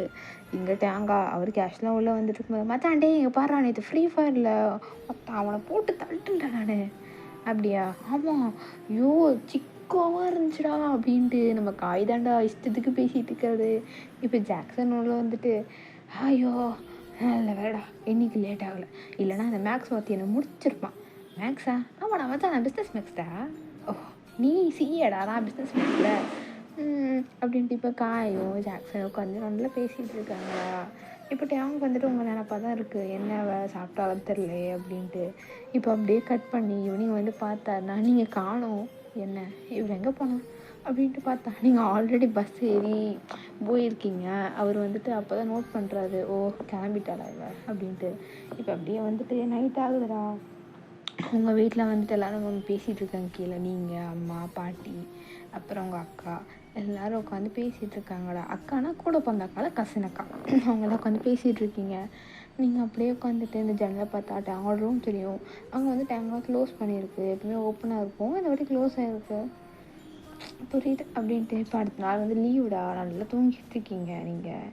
இங்கே தேங்காய் அவர் கேஷ்லாம் உள்ளே வந்துட்டு இருக்கும்போது மச்சான் டே இங்கே பாடுறான் நேற்று ஃப்ரீ ஃபயரில் அவனை போட்டு தள்ளிட்டுண்டேன் நான். அப்படியா? ஆமாம். ஐயோ சிக்காவாக இருந்துச்சுடா அப்படின்ட்டு நம்ம காய்தாண்டா இஷ்டத்துக்கு பேசிகிட்டு இருக்கிறது. இப்போ ஜாக்சன் உள்ள வந்துட்டு ஐயோ இல்லை வேடா இன்னைக்கு லேட் ஆகலை, இல்லைனா அந்த மேக்ஸ் வார்த்தை என்னை முடிச்சிருப்பான். மேக்ஸா? ஆமாடா மச்சான் நான் பிஸ்னஸ் மேக்ஸ்டா. ஓ நீ சிஏடா நான் பிஸ்னஸ் மேக்ஸில் அப்படின்ட்டு இப்போ காயும் ஜாக்சன் உட்காந்து நல்லா பேசிகிட்டு இருக்காங்களா. இப்போ அவங்க வந்துட்டு உங்கள் நினப்பாக தான் இருக்குது, என்ன சாப்பிட்டாலும் தெரில அப்படின்ட்டு. இப்போ அப்படியே கட் பண்ணி ஈவினிங் வந்து பார்த்தாருனா நீங்கள் காணும் என்ன இவர் எங்கே போனோம் அப்படின்ட்டு பார்த்தா நீங்கள் ஆல்ரெடி பஸ் ஏறி போயிருக்கீங்க. அவர் வந்துட்டு அப்போ தான் நோட் பண்ணுறாரு, ஓ கிளம்பிட்டாளா இவ அப்படின்ட்டு. இப்போ அப்படியே வந்துட்டு நைட் ஆகுதுடா. உங்கள் வீட்டில் வந்துட்டு எல்லோரும் பேசிகிட்டு இருக்காங்க கீழே. நீங்கள் அம்மா பாட்டி அப்புறம் உங்கள் அக்கா எல்லோரும் உட்காந்து பேசிகிட்டு இருக்காங்கடா. அக்கானா கூட பிறந்த அக்கால கசின் அக்கா அவங்களாம் உட்காந்து பேசிகிட்டு இருக்கீங்க. நீங்கள் அப்படியே உட்காந்துட்டு இந்த ஜன்னலை பார்த்தாட்டு அவங்களோட ரூம் தெரியும். அங்கே வந்துட்டு அவங்க க்ளோஸ் பண்ணியிருக்கு, எப்பவுமே ஓப்பனாக இருக்கும், இந்த வாட்டி க்ளோஸ் ஆகிருக்கு. புரியுது அப்படின்ட்டு. இப்போ அடுத்த நாள் வந்து லீவுடா, நல்லா தூங்கிட்டு இருக்கீங்க. நீங்கள்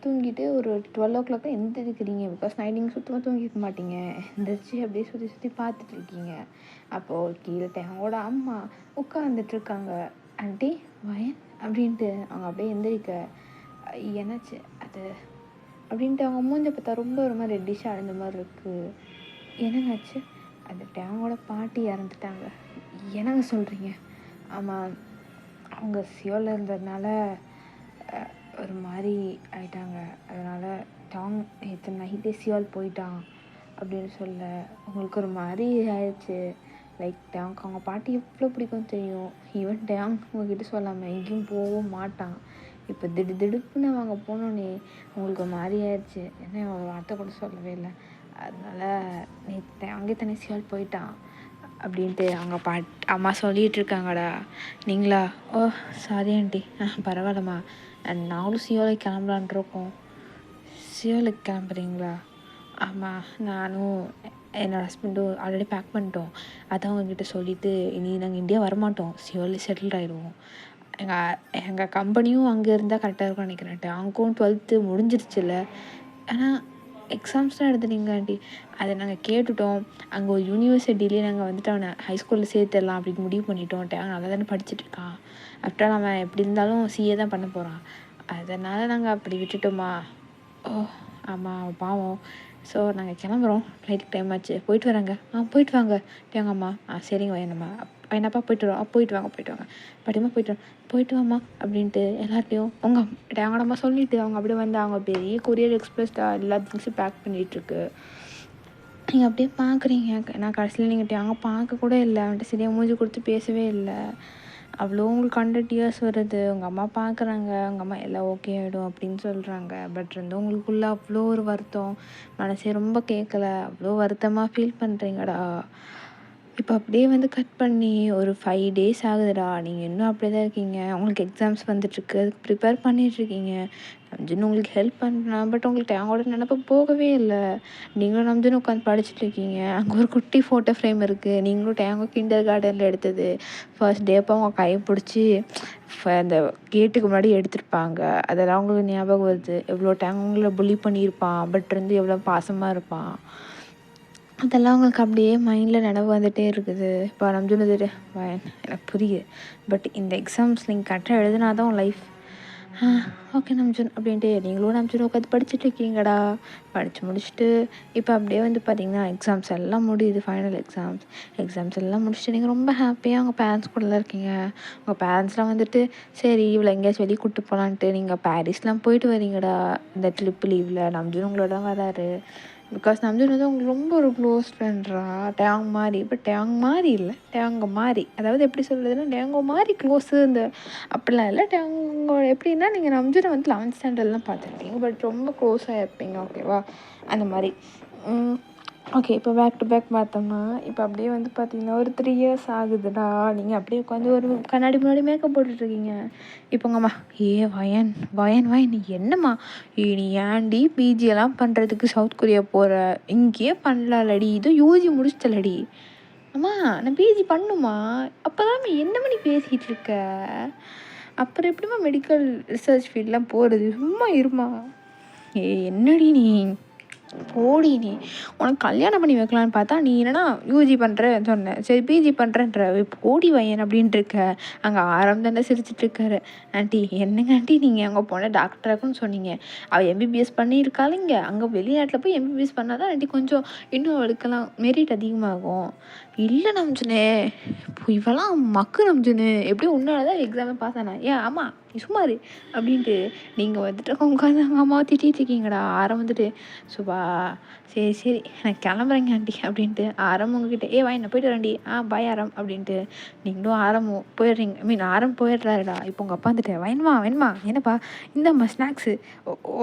தூங்கிட்டு ஒரு 12 o'clock எந்திரிக்கிறீங்க. பிகாஸ் நைட் நீங்கள் சுத்தமாக தூங்கிக்க மாட்டீங்க. எந்திரிச்சு அப்படியே சுற்றி சுற்றி பார்த்துட்டு இருக்கீங்க. அப்போது கீழே அவங்களோட அம்மா உட்காந்துட்ருக்காங்க. ஆண்டி வயன் அப்படின்ட்டு அவங்க அப்படியே எந்திரிக்க என்னாச்சு அது அப்படின்ட்டு அவங்க மூஞ்ச பார்த்தா ரொம்ப ஒரு மாதிரி ரெட்டிஷாக அடைந்த மாதிரி இருக்குது. என்னங்காச்சு? அந்த அவங்களோட பாட்டி இறந்துட்டாங்க. என்னங்க சொல்கிறீங்க? ஆமாம் அவங்க சியோவில் இருந்ததுனால ஒரு மாதிரி ஆயிட்டாங்க. அதனால் நேற்று நைட்டே சியோல் போயிட்டான் அப்படின்னு சொல்ல உங்களுக்கு ஒரு மாதிரி ஆயிடுச்சு. லைக் அவங்க பாட்டி எவ்வளோ பிடிக்கும் தெரியும். ஈவன் உங்ககிட்ட சொல்லாமல் எங்கேயும் போகவும் மாட்டான். இப்போ திடுப்புன்னு அவங்க போனோன்னே உங்களுக்கு மாதிரி ஆயிடுச்சு. ஏன்னா ஒரு வார்த்தை கூட சொல்லவே இல்லை. அதனால் நேற்று அங்கே தானே சியோல் போயிட்டான் அப்படின்ட்டு அவங்க அம்மா சொல்லிகிட்டு இருக்காங்கடா. நீங்களா? ஓ சாரி ஆண்டி. பரவாயில்லம்மா, நாங்களும் சியோலுக்கு கிளம்பலான் இருக்கோம். சியோலுக்கு கிளம்புறீங்களா? ஆமாம், நானும் என்னோடய ஹஸ்பண்டும் ஆல்ரெடி பேக் பண்ணிட்டோம். அதான் அவங்கக்கிட்ட சொல்லிவிட்டு இனி நாங்கள் இந்தியா வரமாட்டோம், சியோலில் செட்டில் ஆகிடுவோம். எங்கள் கம்பெனியும் அங்கே இருந்தால் கரெக்டாக இருக்கும்னு நினைக்கிறேன். அங்கேயும் 12th முடிஞ்சிருச்சுல்ல. ஆனால் எக்ஸாம்ஸ்லாம் எழுதுனீங்க ஆண்டி. அதை நாங்கள் கேட்டுட்டோம். அங்கே ஒரு யூனிவர்சிட்டிலேயே நாங்கள் வந்துட்டு அவனை ஹைஸ்கூலில் சேர்த்துடலாம் அப்படின்னு முடிவு பண்ணிட்டோம். அவன் நல்லா தானே படிச்சுட்டு இருக்கான். ஆஃப்டர் அவன் எப்படி இருந்தாலும் சிஏ தான் பண்ண போகிறான். அதனால் நாங்கள் அப்படி விட்டுட்டோமா. ஓ ஆமாம் பாவம். ஸோ நாங்கள் கிளம்புறோம், ஃப்ளைட்டுக்கு டைம் ஆச்சு. போயிட்டு வராங்க. போயிட்டு வாங்க அம்மா. சரிங்க என்னம்மா என்னப்பா போயிட்டு வரோம். போயிட்டு வாங்க பாட்டியம்மா போயிட்டு வாம்மா அப்படின்ட்டு எல்லார்ட்டையும் அவங்களோட அம்மா சொல்லிவிட்டு அவங்க அப்படியே வந்து அவங்க பெரிய கொரியர் எக்ஸ்பிரஸ்டாக எல்லா திங்ஸும் பேக் பண்ணிகிட்ருக்கு. நீங்கள் அப்படியே பார்க்குறீங்க. நான் கடைசியில் நீங்கள் அவங்க பார்க்க கூட இல்லை. அவன்கிட்ட சரியாக மூஞ்சி கொடுத்து பேசவே இல்லை. அவ்வளோ உங்களுக்கு 100 tears வருது. உங்கள் அம்மா பார்க்குறாங்க, உங்கள் அம்மா எல்லாம் ஓகே ஆகிடும் அப்படின்னு சொல்கிறாங்க. பட் உங்களுக்குள்ளே அவ்வளோ ஒரு வருத்தம், மனசே ரொம்ப கேட்கல, அவ்வளோ வருத்தமாக ஃபீல் பண்ணுறீங்கடா. இப்போ அப்படியே வந்து கட் பண்ணி ஒரு 5 days ஆகுதுடா. நீங்கள் இன்னும் அப்படியே தான் இருக்கீங்க. உங்களுக்கு எக்ஸாம்ஸ் வந்துட்டுருக்கு, அதுக்கு ப்ரிப்பேர் பண்ணிகிட்ருக்கீங்க. நம்ஜுன்னு உங்களுக்கு ஹெல்ப் பண்ணுறேன். பட் உங்களுக்கு அவங்களோட நினப்பு போகவே இல்லை. நீங்களும் நம்ஜுன்னு உட்காந்து படிச்சுட்ருக்கீங்க. அங்கே ஒரு குட்டி ஃபோட்டோ ஃப்ரேம் இருக்குது. நீங்களும் டேங்கோ கிண்டர் கார்டனில் எடுத்தது. ஃபர்ஸ்ட் டே அப்போ அவங்க கையை பிடிச்சி அந்த கேட்டுக்கு முன்னாடி எடுத்திருப்பாங்க. அதெல்லாம் அவங்களுக்கு ஞாபகம் வருது. எவ்வளோ டேங்கோ உங்களை புள்ளி பண்ணியிருப்பான். பட் எவ்வளோ பாசமாக இருப்பான். அதெல்லாம் உங்களுக்கு அப்படியே மைண்டில் நினைவு வந்துகிட்டே இருக்குது. இப்போ நம்ஜுன் வந்துட்டு வயன் எனக்கு புரியுது, பட் இந்த எக்ஸாம்ஸ் நீங்கள் கரெக்டாக எழுதுனா தான் உன் லைஃப். ஓகே நம்ஜுன் அப்படின்ட்டு நீங்களும் நம்ஜுன் உட்காந்து படிச்சுட்டு இருக்கீங்கடா. படித்து முடிச்சுட்டு இப்போ அப்படியே வந்து பார்த்திங்கன்னா எக்ஸாம்ஸ் எல்லாம் முடியுது, ஃபைனல் எக்ஸாம்ஸ் எல்லாம் முடிச்சுட்டு நீங்கள் ரொம்ப ஹாப்பியாக உங்கள் பேரண்ட்ஸ் கூடலாம் இருக்கீங்க. உங்கள் பேரண்ட்ஸ்லாம் வந்துட்டு சரி இவ்வளோ எங்கேயாச்சும் வெளியே கூப்பிட்டு போகலான்ட்டு நீங்கள் பாரிஸ்லாம் போயிட்டு வரீங்கடா இந்த ட்ரிப் லீவில். நம்ஜுன் உங்களோட வராரு. பிகாஸ் நம்ஜுன் வந்து உங்களுக்கு ரொம்ப ஒரு க்ளோஸ் ஃப்ரெண்ட்ரா. டேங் மாதிரி, பட் டேங் மாதிரி இல்லை, டேங்க மாதிரி. அதாவது எப்படி சொல்கிறதுன்னா டேங்கோ மாதிரி க்ளோஸு இந்த அப்படிலாம் இல்லை. டேங்கோ எப்படின்னா நீங்கள் நம்ஜுனை வந்து 11th ஸ்டாண்டர்ட்லாம் பார்த்துருப்பீங்க, பட் ரொம்ப க்ளோஸாக இருப்பீங்க. ஓகேவா? அந்த மாதிரி. ஓகே, இப்போ பேக் டு பேக் பார்த்தோம்னா இப்போ அப்படியே வந்து பார்த்திங்கன்னா ஒரு 3 years ஆகுதுடா. நீங்கள் அப்படியே உட்காந்து ஒரு கண்ணாடி முன்னாடி மேக்கப் போட்டுட்ருக்கீங்க. இப்போங்கம்மா வயன் நீ என்னம்மா நீ ஏன்டி பிஜியெல்லாம் பண்ணுறதுக்கு சவுத் கொரியா போகிற? இங்கேயே பண்ணலாம்லடி, இதுவும் யூஜி முடிச்சிட்டலடி. அம்மா நான் பிஜி பண்ணுமா? அப்போ தான் என்னம்மா நீ பேசிகிட்டு இருக்க? அப்புறம் எப்படிம்மா மெடிக்கல் ரிசர்ச் ஃபீல்டெலாம் போகிறது? சும்மா இருமா. என்னடி நீ போடி, நீ உனக்கு கல்யாணம் பண்ணி வைக்கலான்னு பார்த்தா நீ என்னன்னா யூஜி பண்ணுறேன்னு சொன்னேன், சரி பிஜி பண்ணுறேன்ற போடி வயன் அப்படின்ட்டு இருக்க. அங்கே தானே சிரிச்சிட்டு இருக்காரு. ஆண்டி என்னங்க ஆண்டி நீங்கள் அங்கே போன டாக்டராக்குன்னு சொன்னீங்க, அவள் எம்பிபிஎஸ் பண்ணியிருக்காளிங்க. அங்கே வெளிநாட்டில் போய் எம்பிபிஎஸ் பண்ணால் தான் ஆண்டி கொஞ்சம் இன்னும் அவளுக்கெல்லாம் மெரிட் அதிகமாகும். இல்லை நம்ஜுனே, இவெல்லாம் மக்கு நம்ஜுனு, எப்படியும் உன்னால தான் எக்ஸாமே பாஸ் ஆனேன். ஏன் ஆமாம் நீ சும்மாரு அப்படின்ட்டு நீங்கள் வந்துட்டு உட்காந்து அங்கே அம்மாவை திட்டிகிட்டு இருக்கீங்கடா. வந்துட்டு சுபா சரி நான் கிளம்புறேங்க ஆண்டி அப்படின்ட்டு உங்ககிட்ட என்ன போயிட்டு வரேன்டி. பாய் அப்படின்ட்டு நீங்களும் போயிடுறீங்க. போயிடுறாருடா. இப்போ உங்கள் அப்பா வந்துட்டு வேணுமா என்னப்பா இந்தம்மா ஸ்நாக்ஸு.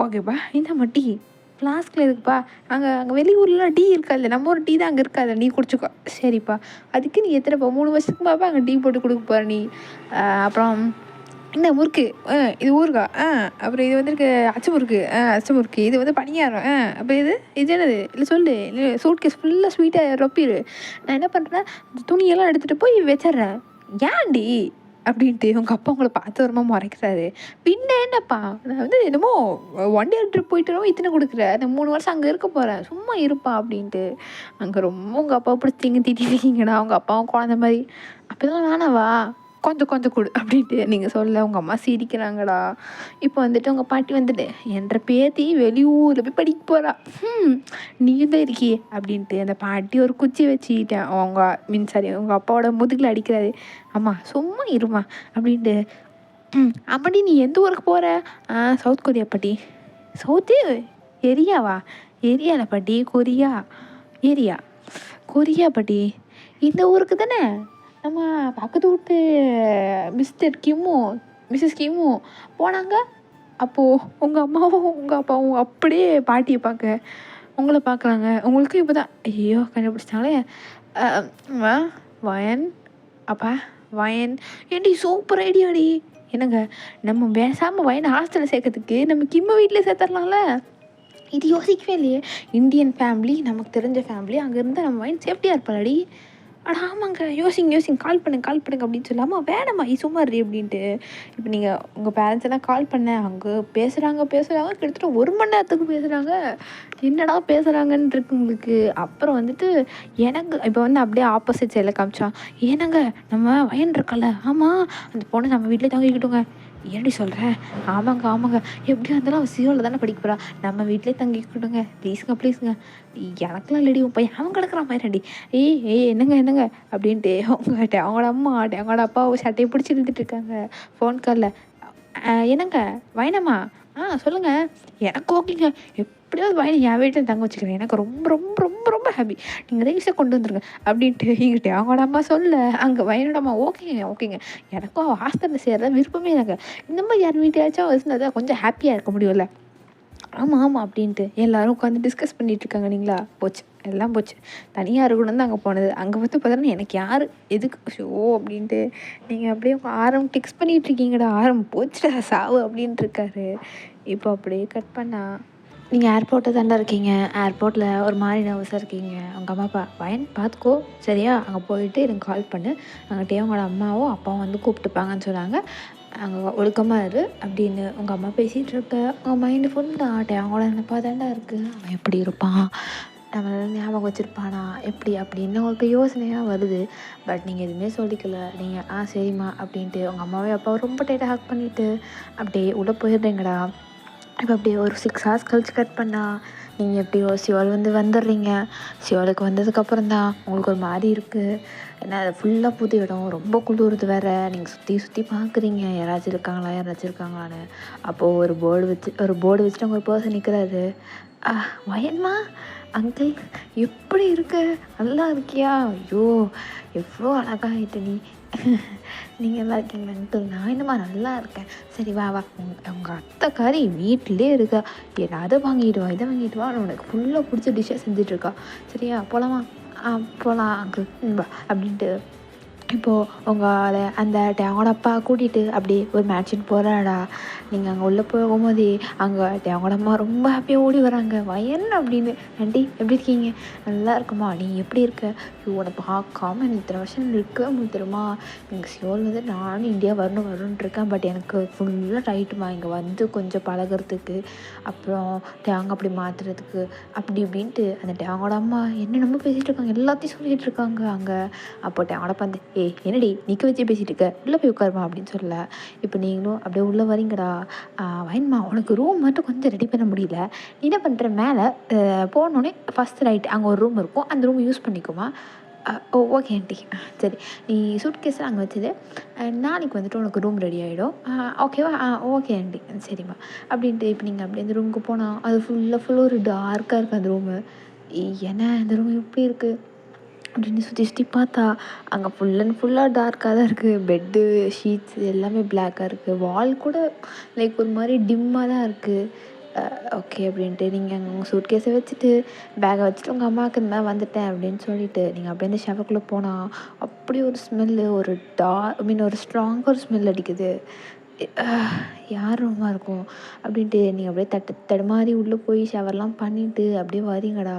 ஓகேப்பா இந்தம்மா டீ ஃப்ளாஸ்கில் இருக்குப்பா. அங்கே வெளியூர்லாம் டீ இருக்காது, நம்ம ஒரு டீ தான் அங்கே இருக்காது, நீ குடிச்சிக்கோ. சரிப்பா, அதுக்கு நீ எத்தனைப்பா 3 வருஷத்துக்கு பாப்பா அங்கே டீ போட்டு கொடுக்க போகிற நீ. அப்புறம் இந்த முறுக்கு, இது ஊறுகாய், அப்புறம் இது வந்துருக்கு அச்சு முறுக்கு, இது வந்து பணியாரம், அப்புறம் இது என்னது இல்லை சொல்லு, இல்லை சூட்கேஸ் ஃபுல்லாக ஸ்வீட்டாக ரொப்பிடு. நான் என்ன பண்ணுறேன்னா துணியெல்லாம் எடுத்துகிட்டு போய் வச்சிட்றேன். ஏன்டி அப்படின்ட்டு உங்கள் அப்பா உங்களை பார்த்து வருமா முறைக்கிறாரு. பின்ன என்னப்பா, நான் வந்து என்னமோ 1 day ட்ரிப் போயிட்டு இத்தனை கொடுக்குற, நான் 3 வருஷம் அங்கே இருக்க போகிறேன், சும்மா இருப்பா அப்படின்ட்டு அங்கே ரொம்ப உங்கள் அப்பா பிடிச்சிங்க திட்டிருக்கீங்கடா. அவங்க அப்பாவும் குழந்த மாதிரி. அப்படிலாம் வேணாவா, கொஞ்சம் கொடு அப்படின்ட்டு நீங்கள் சொல்ல உங்கள் அம்மா சிரிக்கிறாங்கடா. இப்போ வந்துட்டு உங்கள் பாட்டி வந்துட்டு என்ற பேத்தி வெளியூரில் போய் படிக்க போகிறா, நீ தான் இருக்கியே அப்படின்ட்டு அந்த பாட்டி ஒரு குச்சி வச்சுக்கிட்டேன் உங்கள் அப்பாவோட முதுகில் அடிக்கிறாரு. அம்மா சும்மா இருமா அப்படின்ட்டு. அப்படி நீ எந்த ஊருக்கு போகிற? சவுத் கொரியா பாட்டி. சவுத்து எரியாவா? எரியாவில் பாட்டி, கொரியா பாட்டி. இந்த ஊருக்கு தானே நம்ம பக்கத்து வீட்டு மிஸ்ஸஸ் கிம்மு போனாங்க. அப்போது உங்கள் அம்மாவும் உங்கள் அப்பாவும் அப்படியே பாட்டியை பார்க்க உங்களை பார்க்குறாங்க. உங்களுக்கும் இப்போ தான் ஐயோ கண்டுபிடிச்சிட்டாங்களே. வயன் அப்பா வயன் ஏன்டி சூப்பர் ஐடியாடி. என்னங்க நம்ம பேசாமல் வயனை ஹாஸ்டலில் சேர்க்கறதுக்கு நம்ம கிம்ம வீட்டில் சேர்த்துடலாம்ல. இது யோசிக்கவே இல்லையே. இந்தியன் ஃபேமிலி, நமக்கு தெரிஞ்ச ஃபேமிலி, அங்கே இருந்தால் நம்ம வயன் சேஃப்டியாக இருப்பாளடி. ஆமாங்க யோசிங்க கால் பண்ணுங்க அப்படின்னு சொல்லாமல் வேணாம்மா சும்மா இரு அப்படின்ட்டு. இப்போ நீங்கள் உங்கள் பேரண்ட்ஸ் எல்லாம் கால் பண்ணேன், அங்கே பேசுகிறாங்க கிட்டத்தட்ட 1 மணி நேரத்துக்கு பேசுகிறாங்க. என்னடா பேசுகிறாங்கன்னு இருக்கு உங்களுக்கு. அப்புறம் வந்துட்டு எனக்கு இப்போ வந்து அப்படியே ஆப்போசிட் சைடில் காமிச்சா, ஏன்னாங்க நம்ம வயன் இருக்கல, ஆமாம் அந்த பொண்ணு நம்ம வீட்டிலே தங்கிக்கிட்டோங்க. ஏன்டி சொல்கிறேன்? ஆமாங்க எப்படியா இருந்தாலும் அவள் சியோவில் தானே படிக்க போகிறா, நம்ம வீட்டிலே தங்கிக்கிட்டோங்க ப்ளீஸுங்க. எனக்குலாம் இல்லடி உன் பையன் அவன் கிடக்குற மாதிரிடி. என்னங்க அப்படின்ட்டு அவங்களோட அம்மா அவங்களோட அப்பாவை சட்டையை பிடிச்சி இழுத்துட்டு இருக்காங்க ஃபோன் காலில். என்னங்க வயனம்மா? சொல்லுங்கள். எனக்கு ஓகேங்க, எப்படியாவது வயனை என் வீட்டில் தங்க வச்சுக்கிறேன், எனக்கு ரொம்ப ரொம்ப ரொம்ப ரொம்ப ஹாப்பி, நீங்கள் ரைஸை கொண்டு வந்துருங்க அப்படின்ட்டு இங்கிட்ட அவங்களோட அம்மா சொல்ல அங்கே வயனோட அம்மா ஓகேங்க எனக்கும் அவள் ஹாஸ்டலில் சேர்றத விருப்பமே இல்லைங்க, இந்த மாதிரி யார் வீட்டையாச்சும் வச்சுருந்தா கொஞ்சம் ஹாப்பியாக இருக்க முடியும்ல. ஆமாம் அப்படின்ட்டு எல்லோரும் உட்காந்து டிஸ்கஸ் பண்ணிகிட்ருக்காங்க. நீங்களா எல்லாம் போச்சு. தனியாக இருக்கணும் தான் அங்கே போனது. அங்கே பார்த்து பார்த்தோன்னா எனக்கு யார் எதுக்கு ஷோ அப்படின்ட்டு நீங்கள் அப்படியே உங்கள் டெக்ஸ்ட் பண்ணிகிட்ருக்கீங்கடா. போச்சுடா சாவு அப்படின்ட்டு இருக்காரு. இப்போ அப்படியே கட் பண்ணால் நீங்கள் ஏர்போர்ட்டில் தாண்டா இருக்கீங்க, ஏர்போர்ட்டில் ஒரு மாதிரி நர்வஸாக இருக்கீங்க. அவங்க அம்மா அப்பா வயன் பார்த்துக்கோ சரியா, அங்கே போயிட்டு எனக்கு கால் பண்ணு, அங்கிட்டே அவங்களோட அம்மாவும் அப்பாவும் வந்து கூப்பிட்டுப்பாங்கன்னு சொன்னாங்க, அங்கே ஒழுக்கமாக இரு அப்படின்னு உங்கள் அம்மா பேசிகிட்டு இருக்க. உங்கள் மைண்டு ஃபுல்லாக அவங்களோட நினைப்பா தாண்டா இருக்குது. அவன் எப்படி இருப்பான், நம்மள ஞாபகம் வச்சுருப்பானா எப்படி அப்படின்னு உங்களுக்கு யோசனையாக வருது. பட் நீங்கள் எதுவுமே சொல்லிக்கல. நீங்கள் சரிம்மா அப்படின்ட்டு உங்கள் அம்மாவே அப்பாவை ரொம்ப டைட்டாக ஹக் பண்ணிவிட்டு அப்படியே உள்ளே போயிடுறீங்கடா. இப்போ அப்படியே ஒரு 6 ஹார்ஸ் கழிச்சு கட் பண்ணால் நீங்கள் எப்படியோ சியோல் வந்துடுறீங்க. சியோலுக்கு வந்ததுக்கப்புறம் தான் உங்களுக்கு ஒரு மாதிரி இருக்குது. ஏன்னா அது ஃபுல்லாக புது இடம், ரொம்ப குளிருது வேறு. நீங்கள் சுற்றி சுற்றி பார்க்குறீங்க யாராச்சும் இருக்காங்களான்னு. அப்போது ஒரு போர்டு வச்சுட்டு அங்கே ஒரு பர்சன் நிற்கிறாரு. வயன்மா அங்கிள் எப்படி இருக்கு, நல்லா இருக்கியா? ஐயோ எவ்வளோ அழகாகிட்ட நீ. நீங்கள் நல்லா இருக்கீங்களா அங்கிள்? நான் என்னம்மா நல்லா இருக்கேன். சரி வா வா, உங்கள் அத்தைக்காரி வீட்டிலே இருக்கா. அதை வாங்கிட்டு வா, இதை வாங்கிட்டு வா, உனக்கு ஃபுல்லாக பிடிச்ச டிஷ்ஷாக செஞ்சிட்ருக்கா. சரியா போகலாமா? போகலாம் அங்கிள் வா அப்படின்ட்டு இப்போது உங்களை அந்த அவங்களோட அப்பா கூட்டிகிட்டு அப்படியே ஒரு மேட்சின் போகிறாடா. நீங்கள் அங்கே உள்ளே போகும்போதே அங்கே அவங்களோட அம்மா ரொம்ப ஹாப்பியாக ஓடி வராங்க. வயன் அப்படின்னு. ஆண்டி எப்படி இருக்கீங்க? நல்லா இருக்குமா, நீ எப்படி இருக்க? உன்னை பார்க்காம எனக்கு இத்தனை வருஷம் இருக்க முடியுமா? எங்கள் சியோல் வந்து நானும் இந்தியா வரணும்னு இருக்கேன். பட் எனக்கு ஃபுல்லாக டைட்டுமா இங்கே வந்து கொஞ்சம் பழகிறதுக்கு, அப்புறம் தேங்காய் அப்படி மாற்றுறதுக்கு அப்படி இப்படின்ட்டு அந்த அவங்களோட அம்மா என்னென்னமோ பேசிகிட்டு இருக்காங்க, எல்லாத்தையும் சொல்லிகிட்டு இருக்காங்க அங்கே. அப்போ அவங்களோட அப்பா வந்து என்னடி நிற்க வச்சு பேசிகிட்டு இருக்க, உள்ளே போய் உட்காருமா அப்படின்னு சொல்ல. இப்போ நீங்களும் அப்படியே உள்ளே வரீங்கடா. வயன்மா உனக்கு ரூம் மட்டும் கொஞ்சம் ரெடி பண்ண முடியல, நீ என்ன பண்ணுற, மேலே போனோடனே ஃபஸ்ட் ரைட் அங்கே ஒரு ரூம் இருக்கும், அந்த ரூம் யூஸ் பண்ணிக்குமா? Okay aunty. சரி, நீ சூட்கேஸில் அங்கே வச்சது, நாளைக்கு வந்துட்டு உனக்கு ரூம் ரெடி ஆகிடும், ஓகேவா? Okay aunty. சரிம்மா அப்படின்ட்டு இப்போ நீங்கள் அப்படியே அந்த ரூமுக்கு போனால் அது ஃபுல்லாக ஒரு டார்க்காக இருக்குது அந்த ரூமு. ஏன்னா இந்த ரூம் எப்படி இருக்குது அப்படின்னு சுற்றி பார்த்தா அங்கே ஃபுல்லாக டார்க்காக தான் இருக்குது. பெட்டு ஷீட்ஸ் எல்லாமே பிளாக்காக இருக்குது. வால் கூட லைக் ஒரு மாதிரி டிம்மாக தான் இருக்குது. ஓகே அப்படின்ட்டு நீங்கள் அங்கே உங்கள் சூட்கேஸை வச்சுட்டு பேக்கை வச்சுட்டு உங்கள் அம்மாவுக்கு இந்த மாதிரி வந்துட்டேன் அப்படின்னு சொல்லிட்டு நீங்கள் அப்படியே அந்த ஷவருக்குள்ளே போனால் அப்படி ஒரு ஸ்மெல்லு, ஒரு ஒரு ஸ்ட்ராங்காக ஒரு ஸ்மெல் அடிக்குது. யார் ரூமாக இருக்கும் அப்படின்ட்டு நீங்கள் அப்படியே தடுமாறி உள்ளே போய் ஷவர்லாம் பண்ணிவிட்டு அப்படியே வரீங்கடா.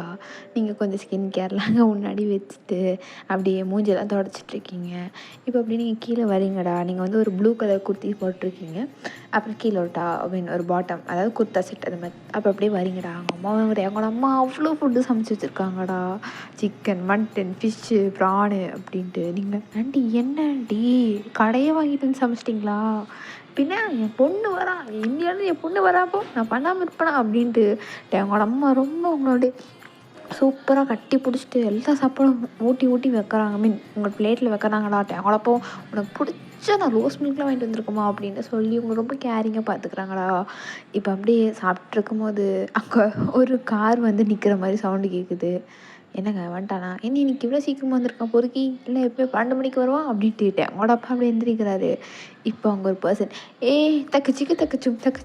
நீங்கள் கொஞ்சம் ஸ்கின் கேர்லாம் முன்னாடி வச்சுட்டு அப்படியே மூஞ்செல்லாம் தொடச்சிட்ருக்கீங்க. இப்போ அப்படியே நீங்கள் கீழே வரீங்கடா. நீங்கள் வந்து ஒரு ப்ளூ கலர் குர்த்தி போட்டிருக்கீங்க, அப்புறம் கீழே ஒரு பாட்டம், அதாவது குர்த்தா செட் அது மாதிரி. அப்போ அப்படியே வரீங்கடா. அவங்களோட அம்மா அவ்வளோ ஃபுட்டு சமைச்சு வச்சுருக்காங்கடா. சிக்கன், மட்டன், ஃபிஷ்ஷு, ப்ரானு அப்படின்ட்டு. நீங்கள் ஆண்டி என்ன ஆண்டி கடையை வாங்கிட்டு வந்து சமைச்சிட்டிங்களா? பின்ன என் பொண்ணு வரா, இந்தியாவிலேருந்து என் பொண்ணு வராப்போ நான் பண்ணாமல் இருப்பேனா அப்படின்ட்டு எங்களோட அம்மா ரொம்ப உங்களுடைய சூப்பராக கட்டி பிடிச்சிட்டு எல்லா சாப்பாடும் ஊட்டி வைக்கிறாங்க. உங்கள் பிளேட்டில் வைக்கிறாங்கடா. எங்களப்போ உனக்கு பிடிச்ச நான் ரோஸ் மில்க்லாம் வாங்கிட்டு வந்திருக்கோமா அப்படின்னு சொல்லி உங்களை ரொம்ப கேரிங்காக பார்த்துக்குறாங்கடா. இப்போ அப்படியே சாப்பிட்ருக்கும் போது அங்கே ஒரு கார் வந்து நிற்கிற மாதிரி சவுண்டு கேட்குது. என்னங்க வந்துட்டானா, என்ன இன்னைக்கு இவ்வளோ சீக்கிரமாக வந்திருக்கான் பொறுக்கி, இல்லை எப்போ 12 மணிக்கு வருவான் அப்படின்ட்டு அவங்களோட அப்பா அப்படி எந்திரிக்கிறாரு. இப்போ அங்கே ஒரு பர்சன் தக்கச்சிக்கு தக்கச்சும் சக்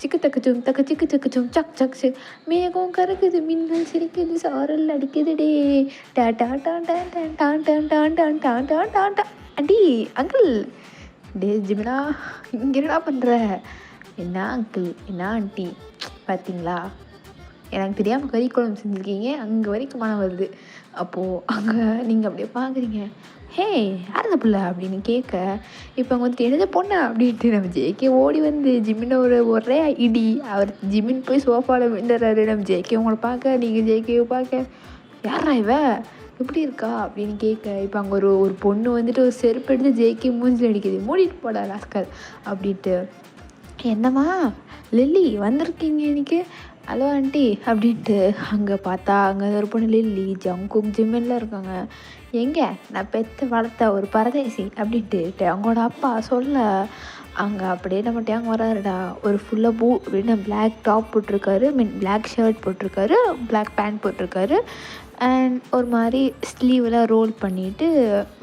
சக் சக், மேகம் கறக்குது, மின்னல் சிரிக்குது, சாரல் அடிக்குது டே டா டா டா டா டான் டான் டான் டான் டான் டான் டான் டான் டான். அடி அங்கிள், டே ஜிமினா இங்கே என்னடா பண்ணுற? என்ன அங்கிள், என்ன ஆண்டி, பார்த்தீங்களா எனக்கு தெரியாமல் கறி குழம்பு செஞ்சுருக்கீங்க, அங்கே வரைக்கும் மனம் வருது. அப்போது அங்கே நீங்கள் அப்படியே பார்க்குறீங்க. ஹே யார் அந்த பிள்ளை அப்படின்னு கேட்க, இப்போ அங்கே வந்துட்டு என்னது பொண்ணு அப்படின்ட்டு நம்ம ஜேகே ஓடி வந்து ஜிமினை ஒரே இடி. அவர் ஜிமின் போய் சோஃபாவில் விழுந்துடுறாரு. நம்ம ஜேகே உங்களை பார்க்க, நீங்கள் ஜேகேவை பார்க்க, யாரா இவ எப்படி இருக்கா அப்படின்னு கேட்க, இப்போ அங்கே ஒரு பொண்ணு வந்துட்டு ஒரு செருப்பு எடுத்து ஜேகே மூஞ்சில் அடிக்குது. மூடிட்டு போடா ராஸ்கல் அப்படின்ட்டு. என்னம்மா லில்லி வந்திருக்கீங்க இன்னைக்கு, ஹலோ ஆண்டி அப்படின்ட்டு அங்கே பார்த்தா அங்கே ஒரு பொண்ணு லில்லி, ஜங்குக், ஜிம்மெல்லாம் இருக்காங்க. எங்கே நான் பெற்று வளர்த்த ஒரு பரதேசி அப்படின்ட்டு அவங்களோட அப்பா சொல்ல, அங்கே அப்படியே நம்ம டேங் வராருடா. ஒரு ஃபுல்லாக பூ அப்படின்னு பிளாக் டாப் போட்டிருக்காரு, பிளாக் ஷர்ட் போட்டிருக்காரு, பிளாக் பேண்ட் போட்டிருக்காரு, அண்ட் ஒரு மாதிரி ஸ்லீவெலாம் ரோல் பண்ணிவிட்டு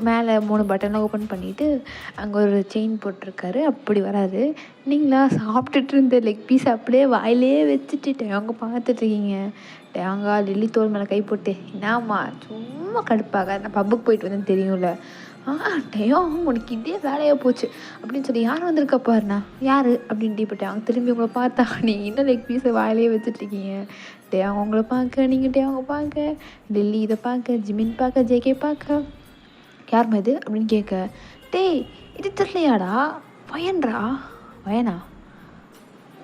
மேலே 3 பட்டன்லாம் ஓப்பன் பண்ணிவிட்டு அங்கே ஒரு செயின் போட்டிருக்காரு. அப்படி வராது. நீங்களா சாப்பிட்டுட்டு இருந்த லெக் பீஸ் அப்படியே வாயிலே வச்சுட்டு அவங்க பார்த்துட்ருக்கீங்க. தேங்காய் லில்லி தோல் மேலே கை போட்டு, என்னம்மா சும்மா கடுப்பாக, நான் பப்புக்கு போயிட்டு வந்தேன்னு தெரியும்ல, டேயும் உனக்கு இதே வேலையாக போச்சு அப்படின்னு சொல்லி யார் வந்திருக்கா பாருண்ணா, யார் அப்படின்ட்டு இப்போ அவங்க திரும்பி உங்களை பார்த்தா நீங்கள் இன்னும் லெக் பீஸை வாயிலே வச்சுட்ருக்கீங்க. அவங்க உங்களை பார்க்க, நீங்கள் அவங்க பார்க்க, டெல்லி இதை பார்க்க, ஜிமின் பார்க்க, ஜேகே பார்க்க, யாருமா இது அப்படின்னு கேட்க, இது தெரியலையாடா, வயன்றா, வயனா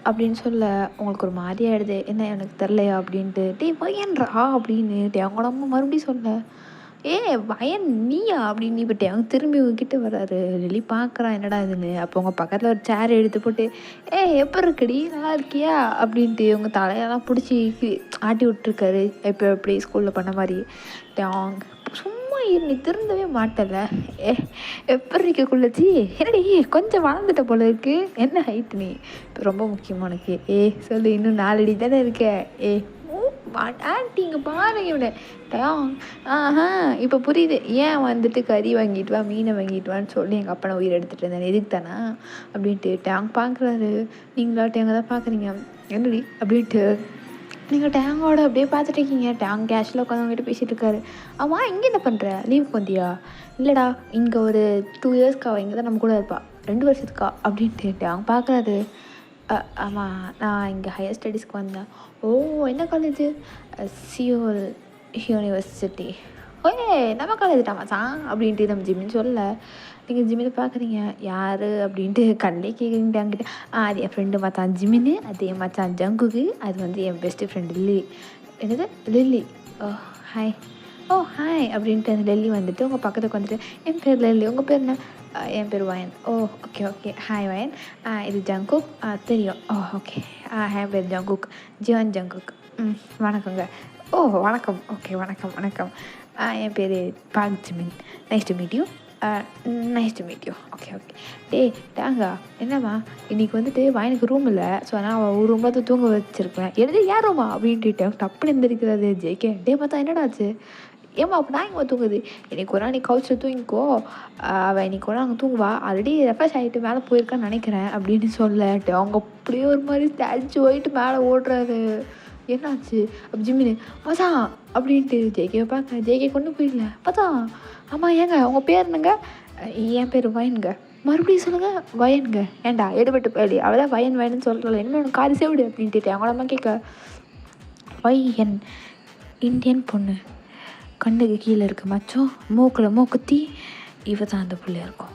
அப்படின்னு சொல்ல உங்களுக்கு ஒரு மாதிரி ஆகிடுது. என்ன எனக்கு தெரிலையா அப்படின்ட்டு. டேய் வயன்ரா அப்படின்னு அவங்க அம்மா மறுபடியும் சொல்ல, ஏ வயன் நீயா அப்படின்னு இப்போ அவங்க திரும்பி உங்ககிட்ட வராரு. லில்லி பார்க்குறான் என்னடா இதுன்னு. அப்போ உங்கள் பக்கத்தில் ஒரு சேர் எடுத்து போட்டு, ஏ எப்போ இருக்குடி நல்லா இருக்கியா அப்படின்ட்டு உங்கள் தலையெல்லாம் பிடிச்சி ஆட்டி விட்டுருக்காரு. இப்போ எப்படி ஸ்கூலில் பண்ண மாதிரி. அவங்க சும்மா நீ திருந்தவே மாட்டல. ஏ எப்படி இருக்கக்குள்ளச்சி என்னடி கொஞ்சம் வளர்ந்துட்ட போல இருக்கு. என்ன ஹைட்டு நீ இப்போ ரொம்ப முக்கியமாக உனக்கு. ஏ சொல்லு இன்னும் 4 அடி தானே இருக்க. ஏ ஆண்டி இங்கே பாருங்க இவனை. ஆஹா இப்போ புரியுது ஏன் வந்துட்டு கறி வாங்கிட்டு வா மீனை வாங்கிட்டு வான்னு சொல்லி எங்கள் அப்பா நான் உயிர் எடுத்துகிட்டு இருந்தேன் எதுக்கு தானா அப்படின்ட்டு டேங் பார்க்குறாரு. நீங்களா டேங்க தான் பார்க்குறீங்க என்னடி அப்படின்ட்டு நீங்கள் டேங்கோட அப்படியே பார்த்துட்டு இருக்கீங்க. டேங் கேஷில் உட்காந்து அவங்ககிட்ட பேசிகிட்டு இருக்காரு. ஆமாம் இங்கே என்ன பண்ணுற லீவுக்கு வந்தியா? இல்லைடா இங்கே ஒரு 2 இயர்ஸ்க்கா இங்கே தான் நம்ம கூட இருப்பா 2 வருஷத்துக்கா அப்படின்ட்டு டேங் பார்க்குறாரு. ஆமாம் நான் இங்கே ஹையர் ஸ்டடீஸ்க்கு வந்தேன். ஓ என்ன காலேஜு? Seoul university. ஓயே நம்ம காலேஜ் மச்சான் அப்படின்ட்டு நம்ம ஜிம்மின்னு சொல்ல. நீங்கள் ஜிம்மினை பார்க்குறீங்க யார் அப்படின்ட்டு கண்ணிலே கேட்குறீங்கிட்ட. அது என் ஃப்ரெண்டு மச்சான் ஜிம்மின்னு, அது என் மச்சான் ஜங்குக்கு, அது வந்து என் பெஸ்ட்டு ஃப்ரெண்டு லில்லி. என்னது லில்லி? ஓ ஹாய். ஓ ஹாய் அப்படின்ட்டு அந்த லில்லி வந்துட்டு உங்கள் பக்கத்துக்கு வந்துட்டு என் பேர் லில்லி உங்கள் பேர் என்ன? என் பேர் வயன். ஓ ஓகே ஓகே ஹாய் வயன். இது ஜங்குக் தெரியும். ஓ ஓகே என் பேர் ஜங்குக் ஜியான் ஜங்குக். வணக்கங்க. ஓ வணக்கம். ஓகே வணக்கம் வணக்கம். என் பேர் Park Jimin. Nice to meet you. Nice to meet you. Okay okay. டேங்கா என்னம்மா இன்றைக்கி வந்துட்டு வயனுக்கு ரூம் இல்லை. ஸோ நான் அவள் ஒரு ரூமில் தான் தூங்க வச்சுருக்கேன். எழுதி ஏன் ரூமா அப்படின்ட்டு டப்புன்னு எந்திரிக்கிறது. ஜேகே பார்த்தா என்னடாச்சு? ஏம்மா அப்போ நான் இங்கே தூங்குது. இன்றைக்கி ஒரு நாள் நீ கவுச்சில் தூங்கிக்கோ. அவள் இன்றைக்கி ஒரு நாள் அங்கே தூங்குவா. ஆல்ரெடி ரெஃப்ரெஷ் ஆகிட்டு மேலே போயிருக்கான்னு நினைக்கிறேன் அப்படின்னு சொல்லட்டு அவங்க அப்படியே ஒரு மாதிரி ஸ்டாச்சு போயிட்டு மேலே ஓடுறாரு. என்னாச்சு? அப்போ ஜிம்மினு மச்சான் அப்படின்ட்டு ஜேகே பார்க்க. ஜேகே கொண்டு போயிடல மச்சான். ஆமாம் ஏங்க உங்கள் பேர் என்னங்க? என் பேர் வயனுங்க. மறுபடியும் சொல்லுங்கள் வயனுங்க. ஏன்டா எடுபட்டு போயிடு அவள் தான் வயன் வயனுன்னு சொல்கிறல இனிமேல் உனக்கு காது சேவிடு அப்படின்ட்டு அவங்கள அம்மா கேட்க. வயன் இந்தியன் பொண்ணு கண்ணுக்கு கீழே இருக்க மச்சம் மூக்கில் மூக்குத்தி இவ தான் அந்த பிள்ளையா இருக்கும்.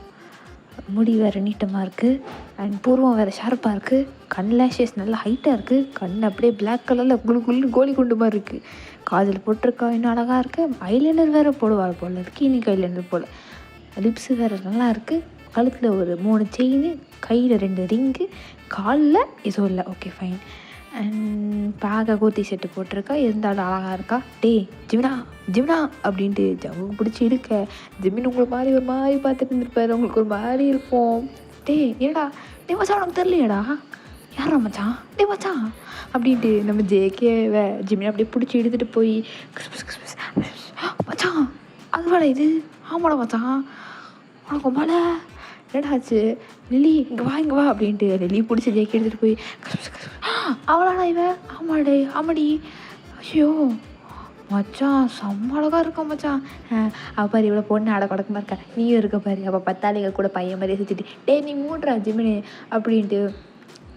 முடி வேறு நீட்டமாக இருக்குது அண்ட் பூர்வம் வேறு ஷார்ப்பாக இருக்குது. கண் லேஷஸ் நல்லா ஹைட்டாக இருக்குது. கண் அப்படியே பிளாக் கலரில் குளு கோழி குண்டு மாதிரி இருக்குது. காதில் போட்டிருக்கா இன்னும் அழகாக இருக்குது. ஐலைனர் வேறு போடுவாள் போல் இருக்குது. இன்னைக்கு ஐலைனர் போல். லிப்ஸு வேறு நல்லா இருக்குது. கழுத்தில் ஒரு 3 செயின், கையில் 2 ரிங்கு, காலில் எதுவும் இல்லை. Okay fine. அண்ட் பார்க்க கூத்தி செட்டு போட்டிருக்கா. இருந்தாலும் அழகாக இருக்கா. ஜிமினா ஜிமினா அப்படின்ட்டு ஜவுக்கு பிடிச்சி இழுக்க. ஜிமின் உங்களை மாதிரி ஒரு மாதிரி பார்த்துட்டு இருந்திருப்பாரு. உங்களுக்கு ஒரு மாதிரி இருக்கும். ஏடா மச்சான் உனக்கு தெரியலையடா யாரா மச்சான்? மச்சான் அப்படின்ட்டு நம்ம ஜேகேவை ஜிமினை அப்படியே பிடிச்சி எடுத்துகிட்டு போய் மச்சான் அதுவாடா இது? ஆமாடா மச்சான் உனக்கு மழை என்னடாச்சு? லில்லி இங்கே வா அப்படின்ட்டு லில்லி பிடிச்சி ஜேகே எடுத்துகிட்டு போய் அவளாடா இவன்? ஆமாடே ஆமாடி. ஐயோ மச்சான் செம்ம அழகாக இருக்கா மச்சான். அவள் பாரு இவ்வளோ பொண்ணு அட கொடக்கமாக இருக்கா. நீயும் இருக்க பாரு. அப்போ 10 கூட பையன் மாதிரியே சுற்றிட்டு நீ மூடுறா ஜிமினு அப்படின்ட்டு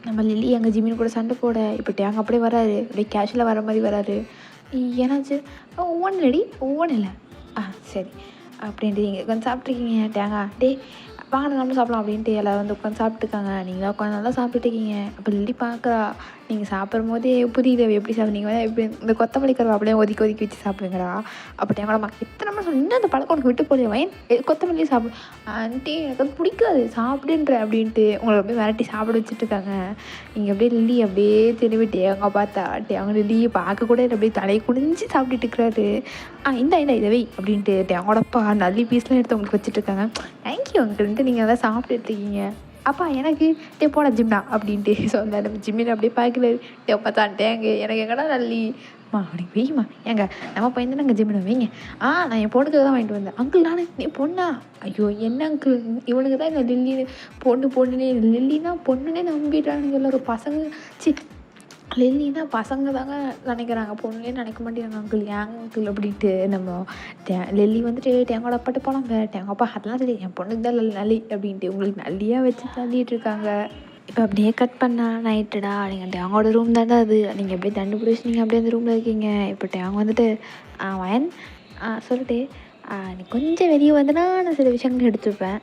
நம்ம லில்லி எங்கள் ஜிமின் கூட சண்டை போட. இப்போ டேங்க அப்படியே வராரு. அப்படியே கேஷுவலாக வர மாதிரி வராரு. ஏன்னாச்சு? ஒவ்வொன்று ரெடி ஒவ்வொன்றும் இல்லை. சரி அப்படின்ட்டு நீங்கள் உட்காந்து சாப்பிட்ருக்கீங்க. டேங்கா வாங்க நம்மளும் சாப்பிடலாம் அப்படின்ட்டு எல்லோரும் வந்து உட்காந்து சாப்பிட்டுருக்காங்க. நீங்களாம் உட்காந்து நல்லா சாப்பிட்டுருக்கீங்க. அப்போ லில்லி பார்க்குறா. நீங்கள் சாப்பிடும் போதே புரியுது எப்படி சாப்பிட்றீங்க. எப்படி இந்த கொத்தமல்லி கருவா அப்படியே ஒதுக்கி வச்சு சாப்பிடுங்கடா. அப்போ டேங்கடா எத்தனை நம்ம இன்னும் அந்த பழக்கம் உனக்கு விட்டு போதே வயன் கொத்தமல்லியே சாப்பிடு. ஆண்டி எனக்கு அது பிடிக்காது சாப்பிடுன்ற அப்படின்ட்டு உங்களை அப்படியே விரட்டி சாப்பிட வச்சுட்ருக்காங்க. நீங்கள் அப்படியே லில்லி அப்படியே திரும்பி டேங்க பார்த்தா அவங்க லில்லியை பார்க்க கூட அப்படியே தலையை குனிஞ்சு சாப்பிட்டுட்டு இருக்கிறாரு. இந்த இதை வை அப்படின்ட்டு டேங்கோடப்பா நல்லி பீஸ்லாம் எடுத்து உங்களுக்கு வச்சுட்ருக்காங்க. தேங்க்யூ அங்கிட்டு நீங்கள் அதான் சாப்பிட்டுட்டு இருக்கீங்க. அப்பா எனக்கு போட ஜிம்னா அப்படின்ட்டு சொல்ல. நம்ம ஜிம்மில் அப்படியே பார்க்கலாரு. பார்த்தான்ட்டேங்க எனக்கு எங்கடா நல்லிம்மா அப்படி வெய்யுமா ஏங்க நம்ம பையன் தானே அங்கே ஜிம்மில் வைங்க. நான் என் பொண்ணுக்கு தான் வாங்கிட்டு வந்தேன். அங்கிள் நானே நீ பொண்ணா? ஐயோ என்ன அங்கிள் இவனுக்கு தான் இந்த லில்லின்னு பொண்ணுனே லில்லினா பொண்ணுன்னே நம்பிட்டானுங்க எல்லோரும். பசங்க லில்லினா பசங்க தாங்க நினைக்கிறாங்க. பொண்ணுன்னே நினைக்க மாட்டேங்கிறாங்க. அங்கிள் ஏங்க அங்கிள் அப்படின்ட்டு நம்ம லில்லி வந்துட்டு தேங்காய் அப்பாட்டு போகலாங்க. தேங்காய்ப்பா அதெல்லாம் சரி என் பொண்ணுக்கு தான் நல்லி அப்படின்ட்டு உங்களுக்கு நல்லியாக வச்சு தள்ளிட்டு இருக்காங்க. இப்போ அப்படியே கட் பண்ணால் நைட்டுடா நீங்கள் டேங்கோட ரூம் தானே அது. நீங்கள் அப்படியே தண்டு பிடிச்சி நீங்கள் அப்படியே அந்த ரூமில் இருக்கீங்க. இப்போ டேங்க வந்துட்டு வயன் சொல்லிட்டு நீ கொஞ்சம் வெளியே வந்தனா நான் சில விஷயங்கள் எடுத்துருப்பேன்.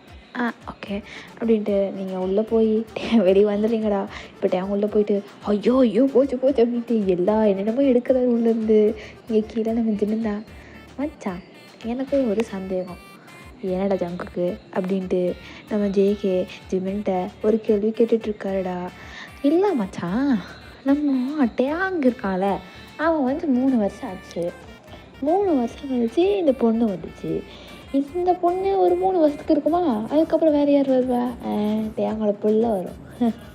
ஓகே அப்படின்ட்டு நீங்கள் உள்ளே போய் வெளியே வந்துடுறீங்கடா. இப்போ டேங்க உள்ளே போயிட்டு ஐயோ ஐயோ போச்சு போச்சு அப்படின்ட்டு எல்லா என்னென்னமோ எடுக்கிறாரு உள்ளேருந்து. இங்கே கீழே நம்ம ஜின்னுந்தா மச்சான் எனக்கு ஒரு சந்தேகம் என்னடா ஜங்குக்கு அப்படின்ட்டு நம்ம ஜேகே ஜிமின்கிட்ட ஒரு கேள்வி கேட்டுட்ருக்காருடா. இல்லை மச்சான் நம்ம டேங் இருக்கான்ல அவன் வந்து 3 வருஷம் ஆச்சு. 3 வருஷம் கழிச்சு இந்த பொண்ணு வந்துச்சு. இந்த பொண்ணு ஒரு 3 வருஷத்துக்கு இருக்குமா, அதுக்கப்புறம் வேறு யார் வருவா? டேங்கோட புள்ள வரும்.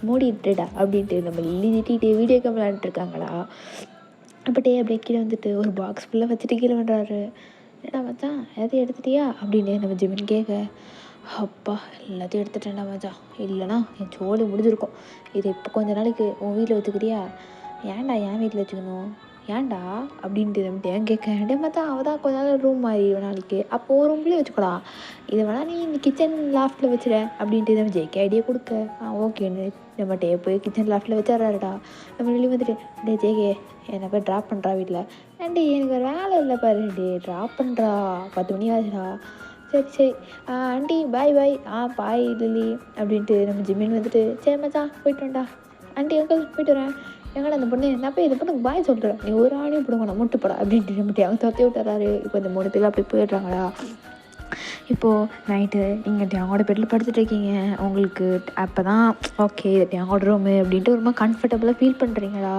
மூடிட்டுடா அப்படின்ட்டு நம்ம திட்டிகிட்டு வீடியோ கேம் விளையாண்டுருக்காங்களா. அப்படியே அப்படியே கீழே வந்துட்டு ஒரு பாக்ஸ் ஃபுல்லாக வச்சுட்டு கீழே பண்ணுறாரு. என்னடா மச்சான் எதையும் எடுத்துட்டியா அப்படின்னு நம்ம ஜிமின் கேட்க, அப்பா எல்லாத்தையும் எடுத்துட்டேன்டா மச்சான், இல்லைனா என் சோழி முடிஞ்சிருக்கும். இதை இப்போ கொஞ்ச நாளைக்கு உன் வீட்டில் வச்சுக்கிறியா? ஏன்டா என் வீட்டில் வச்சுக்கணும், ஏன்டா அப்படின்ட்டு நம்ம ஏன் கேட்க, டே மச்சான் அவள் தான் கொஞ்ச நாள் ரூம் மாதிரி ஒரு நாளைக்கு, அப்போ ஒரு ரூம்லேயே வச்சுக்கூடா, இதை வேணா நீ இந்த கிச்சன் லாஃப்ட்டில் வச்சுட அப்படின்ட்டு நம்ம ஜேகே ஐடியா கொடுக்க, ஓகேன்னு நம்ம டே போய் கிச்சன் லாஃப்ட்டில் வச்சிடறாருடா. நம்ம வெளியே வந்துட்டு டே ஜேகே என்னை போய் ட்ராப் பண்ணுறா வீட்டில். ஏன்டி எனக்கு ஒரு வேலை இல்லை பாரு, டே ட்ராப் பண்ணுறா 10 மணி ஆச்சுடா. சரி சரி ஆண்டி பாய் பாய். பாய் லில்லி அப்படின்ட்டு நம்ம ஜிம்மின் வந்துட்டு சரி மச்சான் போயிட்டு வேண்டா ஆண்டி அங்கிள் போயிட்டு வரேன். எங்கடா அந்த பொண்ணு நான் போய் இந்த பொண்ணுக்கு பாய் சொல்கிறேன், நீ ஒரு ஆணையும் போடுங்க நான் முட்டுப்படா அப்படின்ட்டு நம்ம அவங்க துரத்தி விட்டுறாரு. இப்போ இந்த 3 பேர் அப்படி போயிடுறாங்களா. இப்போது நைட்டு நீங்கள் டேங்கோட பெட்டில் படுத்துட்டு இருக்கீங்க. உங்களுக்கு அப்போ தான் ஓகே டேங்கோட ரூமு அப்படின்ட்டு ரொம்ப கம்ஃபர்டபுளாக ஃபீல் பண்ணுறீங்களா.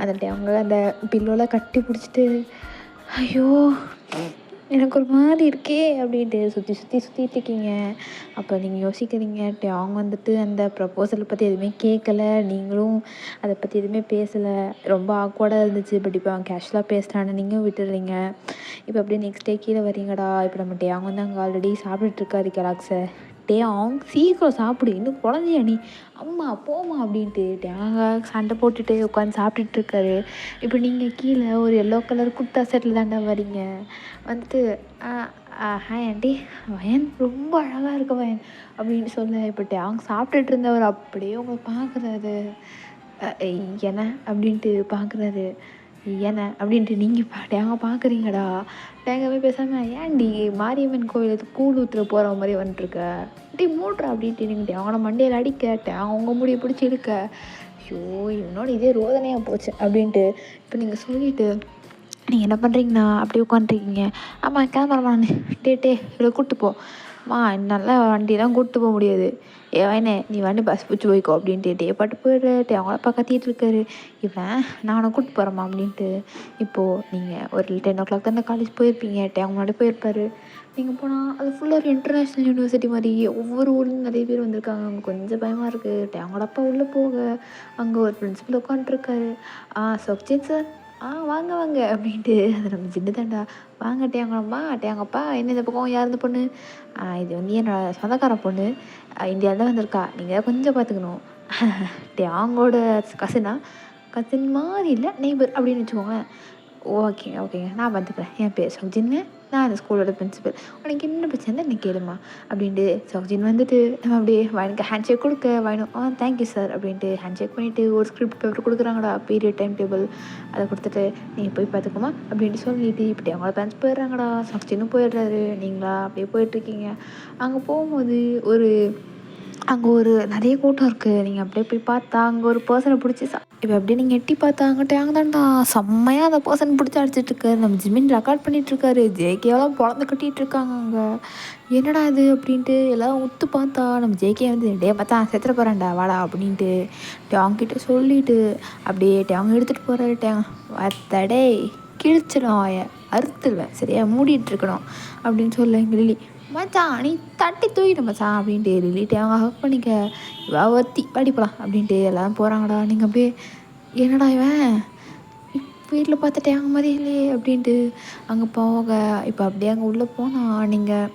அந்த டேங்க அந்த பில்லோவில் கட்டி பிடிச்சிட்டு ஐயோ எனக்கு ஒரு மாதிரி இருக்கே அப்படின்ட்டு சுற்றிட்டு இருக்கீங்க. அப்போ நீங்கள் யோசிக்கிறீங்க அவங்க வந்துட்டு அந்த ப்ரப்போசலை பற்றி எதுவுமே கேட்கல, நீங்களும் அதை பற்றி எதுவுமே பேசலை, ரொம்ப ஆக்வர்டாக இருந்துச்சு. பட் இப்போ அவன் கேஷுவலாக பேசுகிறான்னு நீங்கள் விட்டுடுறீங்க. இப்போ அப்படியே நெக்ஸ்ட் டே கீழே வரீங்கடா. இப்போ நம்ம அவங்க வந்து அங்கே ஆல்ரெடி சாப்பிட்டுட்ருக்காரு கெலாக்ஸை. அவங்க சீக்கிரம் சாப்பிடு, இன்னும் குழந்தையா நீ, அம்மா போமா அப்படின்ட்டு தேங்க சண்டை போட்டுட்டு உட்காந்து சாப்பிட்டுட்ருக்காரு. இப்போ நீங்கள் கீழே ஒரு எல்லோ கலர் குர்த்தா செட்டில் தாண்டா வரீங்க. வந்துட்டு ஹாய் ஆண்டி, வயன் ரொம்ப அழகாக இருக்க வயன் அப்படின்னு சொல்ல, இப்போ அவங்க சாப்பிட்டுட்டு இருந்தவர் அப்படியே உங்களை பார்க்குறாரு. என்ன அப்படின்ட்டு பார்க்குறாரு. என்ன அப்படின்ட்டு நீங்கள் டேங்க பார்க்குறீங்கடா. டேங்கவே பேசாமல் ஏன்டி மாரியம்மன் கோவிலுக்கு கூழ் ஊற்றுற போகிற மாதிரி வந்துட்டுருக்க, அப்படி மூட்றா அப்படின்ட்டு நீங்கள் டேங்கோட மண்டையில் அடிக்க, டேங்க உங்கள் முடியை பிடிச்சி இழுக்க, ஐயோ இவனோட இதே ரோதனையாக போச்சு அப்படின்ட்டு இப்போ நீங்கள் சொல்லிவிட்டு நீங்கள் என்ன பண்ணுறீங்கண்ணா அப்படியே உட்காந்துருக்கீங்க. ஆமாம் கேமராமேன் டே இவ்வளோ கூப்பிட்டு போ மா, நல்லா வண்டியெலாம் கூப்பிட்டு போக முடியாது, வயனே நீ வண்டி பஸ் பிடிச்சி போய்க்கோ அப்படின்ட்டு பாட்டு போயிடுறேன். அவங்களப்பா கத்திட்டு இருக்காரு. இவன் நான் கூப்பிட்டு போகிறேம்மா அப்படின்ட்டு. இப்போது நீங்கள் ஒரு 10 o'clock தானே காலேஜ் போயிருப்பீங்க. அவங்க முன்னாடி போயிருப்பார். நீங்கள் போனால் அது ஃபுல்லாக ஒரு இன்டர்நேஷ்னல் யூனிவர்சிட்டி மாதிரி ஒவ்வொரு ஊர்லேயும் நிறைய பேர் வந்திருக்காங்க. அவங்க கொஞ்சம் பயமாக இருக்குது. அவங்களோட அப்பா உள்ளே போக அங்கே ஒரு பிரின்சிபல் உட்காந்துருக்காரு. சக்ஜின் சார் வாங்க வாங்க அப்படின்ட்டு அது நம்ம சின்ன தாண்டா வாங்க டேங்கப்பா என்ன இந்த பக்கம் யார் இந்த பொண்ணு, இது வந்து என்னோடய சொந்தக்கார பொண்ணு, இந்தியாவில் தான் வந்திருக்கா, நீங்கள் கொஞ்சம் பார்த்துக்கணும். டேங்கோட கசின் மாதிரி இல்லை நெய்பர் அப்படின்னு வச்சுக்கோங்க. ஓகேங்க நான் பார்த்துக்கிறேன், என் பேர் சௌஜின்னு, நான் அந்த ஸ்கூலோட பிரின்சிபல், உனக்கு என்ன பிரச்சனை நீ கேளுமா அப்படின்ட்டு சௌஜின் வந்துட்டு நம்ம அப்படியே வயனுக்கு ஹேண்ட் ஷேக் கொடுக்க, வயனும் தேங்க்யூ சார் அப்படின்ட்டு ஹேண்ட் ஷேக் பண்ணிவிட்டு ஒரு ஸ்கிரிப்ட் பேப்பர் கொடுக்குறாங்கடா, பீரியட் டைம் டேபிள், அதை கொடுத்துட்டு நீங்கள் போய் பார்த்துக்கோமா அப்படின்ட்டு சொல்லிட்டு இப்படி அவங்களோட பேரண்ட்ஸ் போயிடுறாங்கடா. சௌஜினும் போயிடுறாரு. நீங்களா அப்படியே போயிட்டுருக்கீங்க. அங்கே போகும்போது அங்கே ஒரு நிறைய கூட்டம் இருக்குது. நீங்கள் அப்படியே போய் பார்த்தா அங்கே ஒரு பர்சனை பிடிச்சி இப்போ அப்படியே நீங்கள் எட்டி பார்த்தா அங்கிட்ட தான்டா செம்மையாக அந்த பர்சன் பிடிச்சி அடிச்சிட்ருக்காரு. நம்ம ஜிமின் ரெக்கார்ட் பண்ணிகிட்ருக்காரு. ஜேகேவெல்லாம் பிறந்து கட்டிகிட்ருக்காங்க அங்கே. என்னடா இது அப்படின்ட்டு எல்லோரும் உத்து பார்த்தா நம்ம ஜேகே வந்து டே பார்த்தா செத்துற போகிறேன்டா வாடா அப்படின்ட்டு அவங்ககிட்ட சொல்லிவிட்டு அப்படியே அவங்க எடுத்துகிட்டு போகிறாரு. வத்தடே கிழிச்சிடும் வாயை அறுத்துடுவேன், சரியா மூடிட்டுருக்கணும் அப்படின்னு சொல்ல எங்கள் லில்லி மச்சான் நீ தட்டி தூக்கிட்ட மச்சான் அப்படின்ட்டு லில்லிட்டு அவங்க ஹக் பண்ணிக்க வத்தி படிப்பலாம் அப்படின்ட்டு எல்லோரும் போகிறாங்கடா. நீங்கள் அப்படியே என்னடா இவன் வீட்டில் பார்த்துட்டே அங்கே மாதிரி இல்லையே அப்படின்ட்டு அங்கே போக இப்போ அப்படியே அங்கே உள்ளே போனால் நீங்கள்